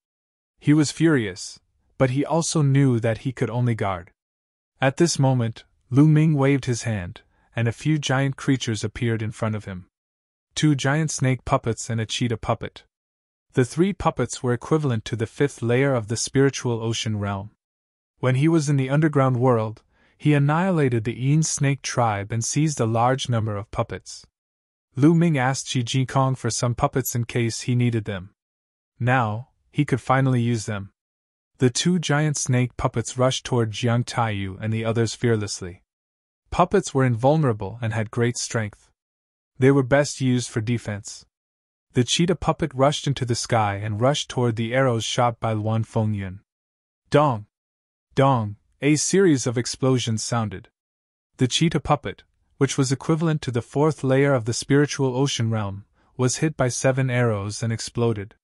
S1: He was furious, but he also knew that he could only guard. At this moment, Lu Ming waved his hand, and a few giant creatures appeared in front of him. 2 giant snake puppets and a cheetah puppet. The 3 puppets were equivalent to the 5th layer of the spiritual ocean realm. When he was in the underground world, he annihilated the Yin snake tribe and seized a large number of puppets. Lu Ming asked Xi Jikong for some puppets in case he needed them. Now, he could finally use them. The 2 giant snake puppets rushed toward Jiang Taiyu and the others fearlessly. Puppets were invulnerable and had great strength. They were best used for defense. The cheetah puppet rushed into the sky and rushed toward the arrows shot by Luan Fengyun. Dong! Dong! A series of explosions sounded. The cheetah puppet, which was equivalent to the 4th layer of the spiritual ocean realm, was hit by 7 arrows and exploded.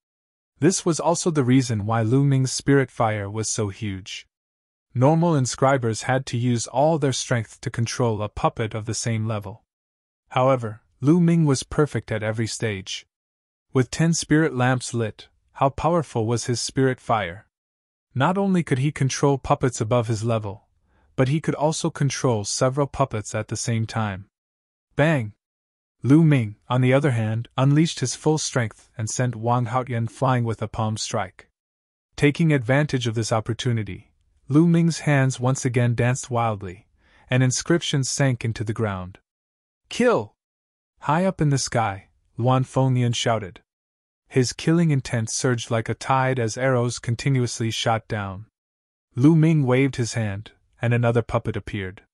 S1: This was also the reason why Lu Ming's spirit fire was so huge. Normal inscribers had to use all their strength to control a puppet of the same level. However, Lu Ming was perfect at every stage. With 10 spirit lamps lit, how powerful was his spirit fire? Not only could he control puppets above his level, but he could also control several puppets at the same time. Bang! Lu Ming, on the other hand, unleashed his full strength and sent Wang Haotian flying with a palm strike. Taking advantage of this opportunity, Lu Ming's hands once again danced wildly, and inscriptions sank into the ground. Kill! High up in the sky, Luan Fengyun shouted. His killing intent surged like a tide as arrows continuously shot down. Lu Ming waved his hand, and another puppet appeared.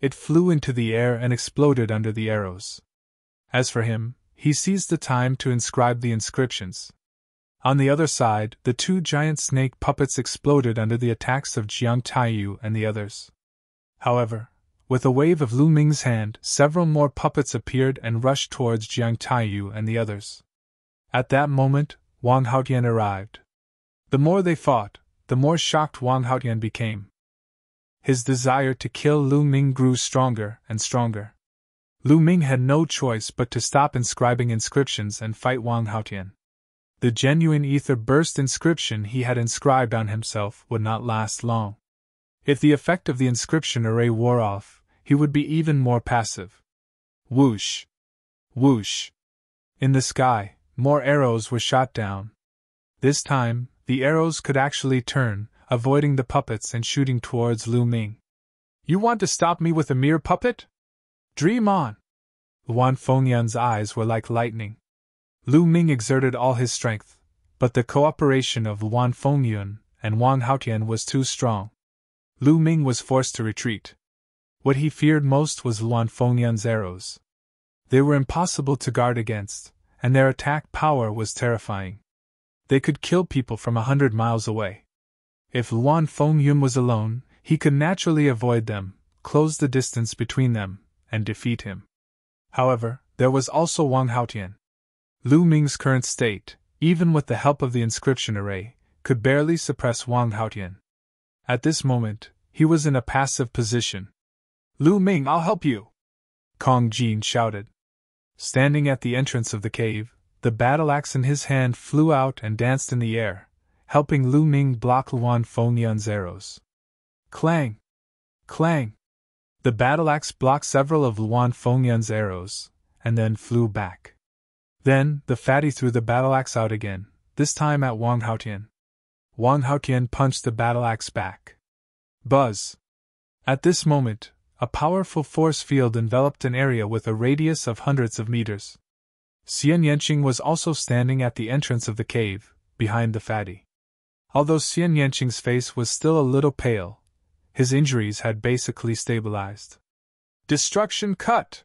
S1: It flew into the air and exploded under the arrows. As for him, he seized the time to inscribe the inscriptions. On the other side, the 2 giant snake puppets exploded under the attacks of Jiang Taiyu and the others. However, with a wave of Lu Ming's hand, several more puppets appeared and rushed towards Jiang Taiyu and the others. At that moment, Wang Haotian arrived. The more they fought, the more shocked Wang Haotian became. His desire to kill Lu Ming grew stronger and stronger. Lu Ming had no choice but to stop inscribing inscriptions and fight Wang Haotian. The genuine ether burst inscription he had inscribed on himself would not last long. If the effect of the inscription array wore off, he would be even more passive. Whoosh! Whoosh! In the sky, more arrows were shot down. This time, the arrows could actually turn, avoiding the puppets and shooting towards Lu Ming. You want to stop me with a mere puppet? Dream on! Luan Fengyun's eyes were like lightning. Lu Ming exerted all his strength, but the cooperation of Luan Fengyun and Wang Haotian was too strong. Lu Ming was forced to retreat. What he feared most was Luan Fengyun's arrows. They were impossible to guard against, and their attack power was terrifying. They could kill people from 100 miles away. If Luan Fengyun was alone, he could naturally avoid them, close the distance between them, and defeat him. However, there was also Wang Haotian. Lu Ming's current state, even with the help of the inscription array, could barely suppress Wang Haotian. At this moment, he was in a passive position. Lu Ming, I'll help you! Kong Jin shouted. Standing at the entrance of the cave, the battle axe in his hand flew out and danced in the air, helping Lu Ming block Luan Fengyan's arrows. Clang! Clang! The battle axe blocked several of Luan Fengyan's arrows, and then flew back. Then, the fatty threw the battle axe out again, this time at Wang Haotian. Wang Haotian punched the battle axe back. Buzz! At this moment, a powerful force field enveloped an area with a radius of hundreds of meters. Xian Yanqing was also standing at the entrance of the cave, behind the fatty. Although Xian Yanqing's face was still a little pale, his injuries had basically stabilized. Destruction cut!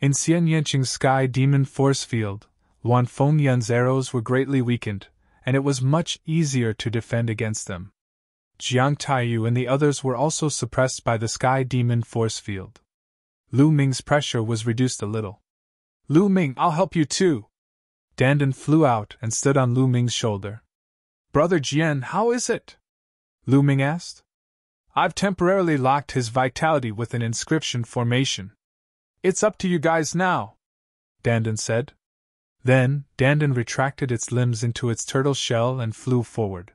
S1: In Xian Yanqing's sky demon force field, Luan Fengyan's arrows were greatly weakened, and it was much easier to defend against them. Jiang Taiyu and the others were also suppressed by the sky demon force field. Lu Ming's pressure was reduced a little. Lu Ming, I'll help you too! Dandan flew out and stood on Lu Ming's shoulder. Brother Jian, how is it? Lu Ming asked. I've temporarily locked his vitality with an inscription formation. It's up to you guys now, Dandan said. Then, Dandan retracted its limbs into its turtle shell and flew forward.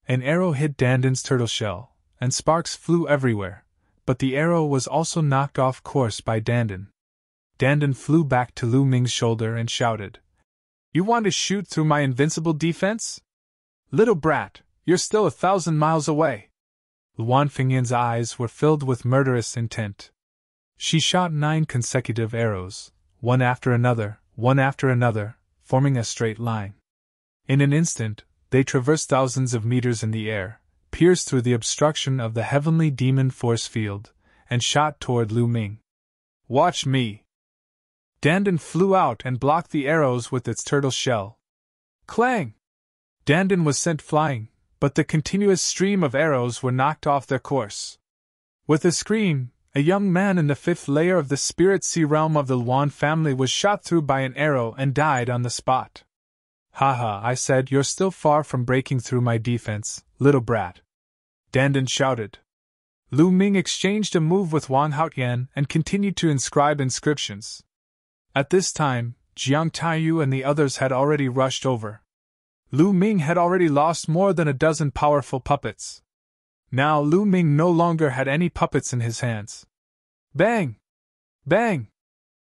S1: An arrow hit Dandan's turtle shell, and sparks flew everywhere, but the arrow was also knocked off course by Dandan. Dandan flew back to Lu Ming's shoulder and shouted, You want to shoot through my invincible defense? Little brat, you're still 1,000 miles away. Luan Fengyan's eyes were filled with murderous intent. She shot 9 consecutive arrows, one after another, forming a straight line. In an instant, they traversed thousands of meters in the air, pierced through the obstruction of the heavenly demon force field, and shot toward Lu Ming. Watch me! Dandan flew out and blocked the arrows with its turtle shell. Clang! Dandan was sent flying, but the continuous stream of arrows were knocked off their course. With a scream, a young man in the 5th layer of the spirit sea realm of the Luan family was shot through by an arrow and died on the spot. Haha, I said, you're still far from breaking through my defense, little brat. Dandan shouted. Lu Ming exchanged a move with Wang Haotian and continued to inscribe inscriptions. At this time, Jiang Taiyu and the others had already rushed over. Lu Ming had already lost more than a dozen powerful puppets. Now Lu Ming no longer had any puppets in his hands. Bang! Bang!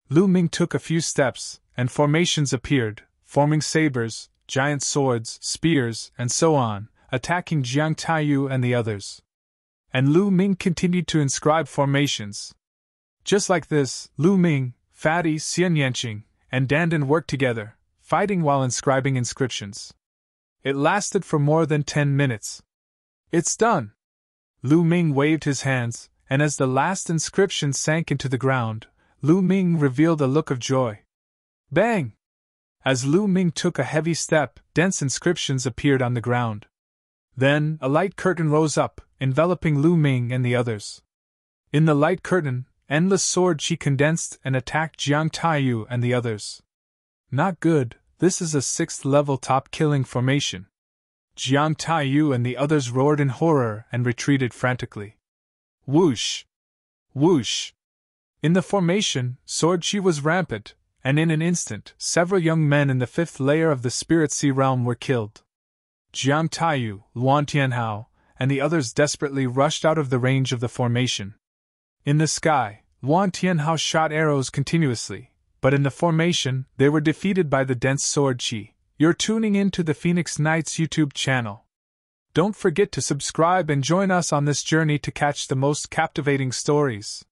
S1: Lu Ming took a few steps, and formations appeared, forming sabers, giant swords, spears, and so on, attacking Jiang Taiyu and the others. And Lu Ming continued to inscribe formations. Just like this, Lu Ming, Fatty, Xian Yanqing, and Dandan worked together, fighting while inscribing inscriptions. It lasted for more than 10 minutes. It's done! Lu Ming waved his hands, and as the last inscription sank into the ground, Lu Ming revealed a look of joy. Bang! As Lu Ming took a heavy step, dense inscriptions appeared on the ground. Then, a light curtain rose up, enveloping Lu Ming and the others. In the light curtain, endless sword chi condensed and attacked Jiang Taiyu and the others. Not good, this is a 6th level top killing formation. Jiang Taiyu and the others roared in horror and retreated frantically. Whoosh! Whoosh! In the formation, sword chi was rampant, and in an instant, several young men in the 5th layer of the spirit sea realm were killed. Jiang Taiyu, Luan Tianhao, and the others desperately rushed out of the range of the formation. In the sky, Luan Tianhao shot arrows continuously, but in the formation, they were defeated by the dense sword chi. You're tuning in to the Phoenix Knights YouTube channel. Don't forget to subscribe and join us on this journey to catch the most captivating stories.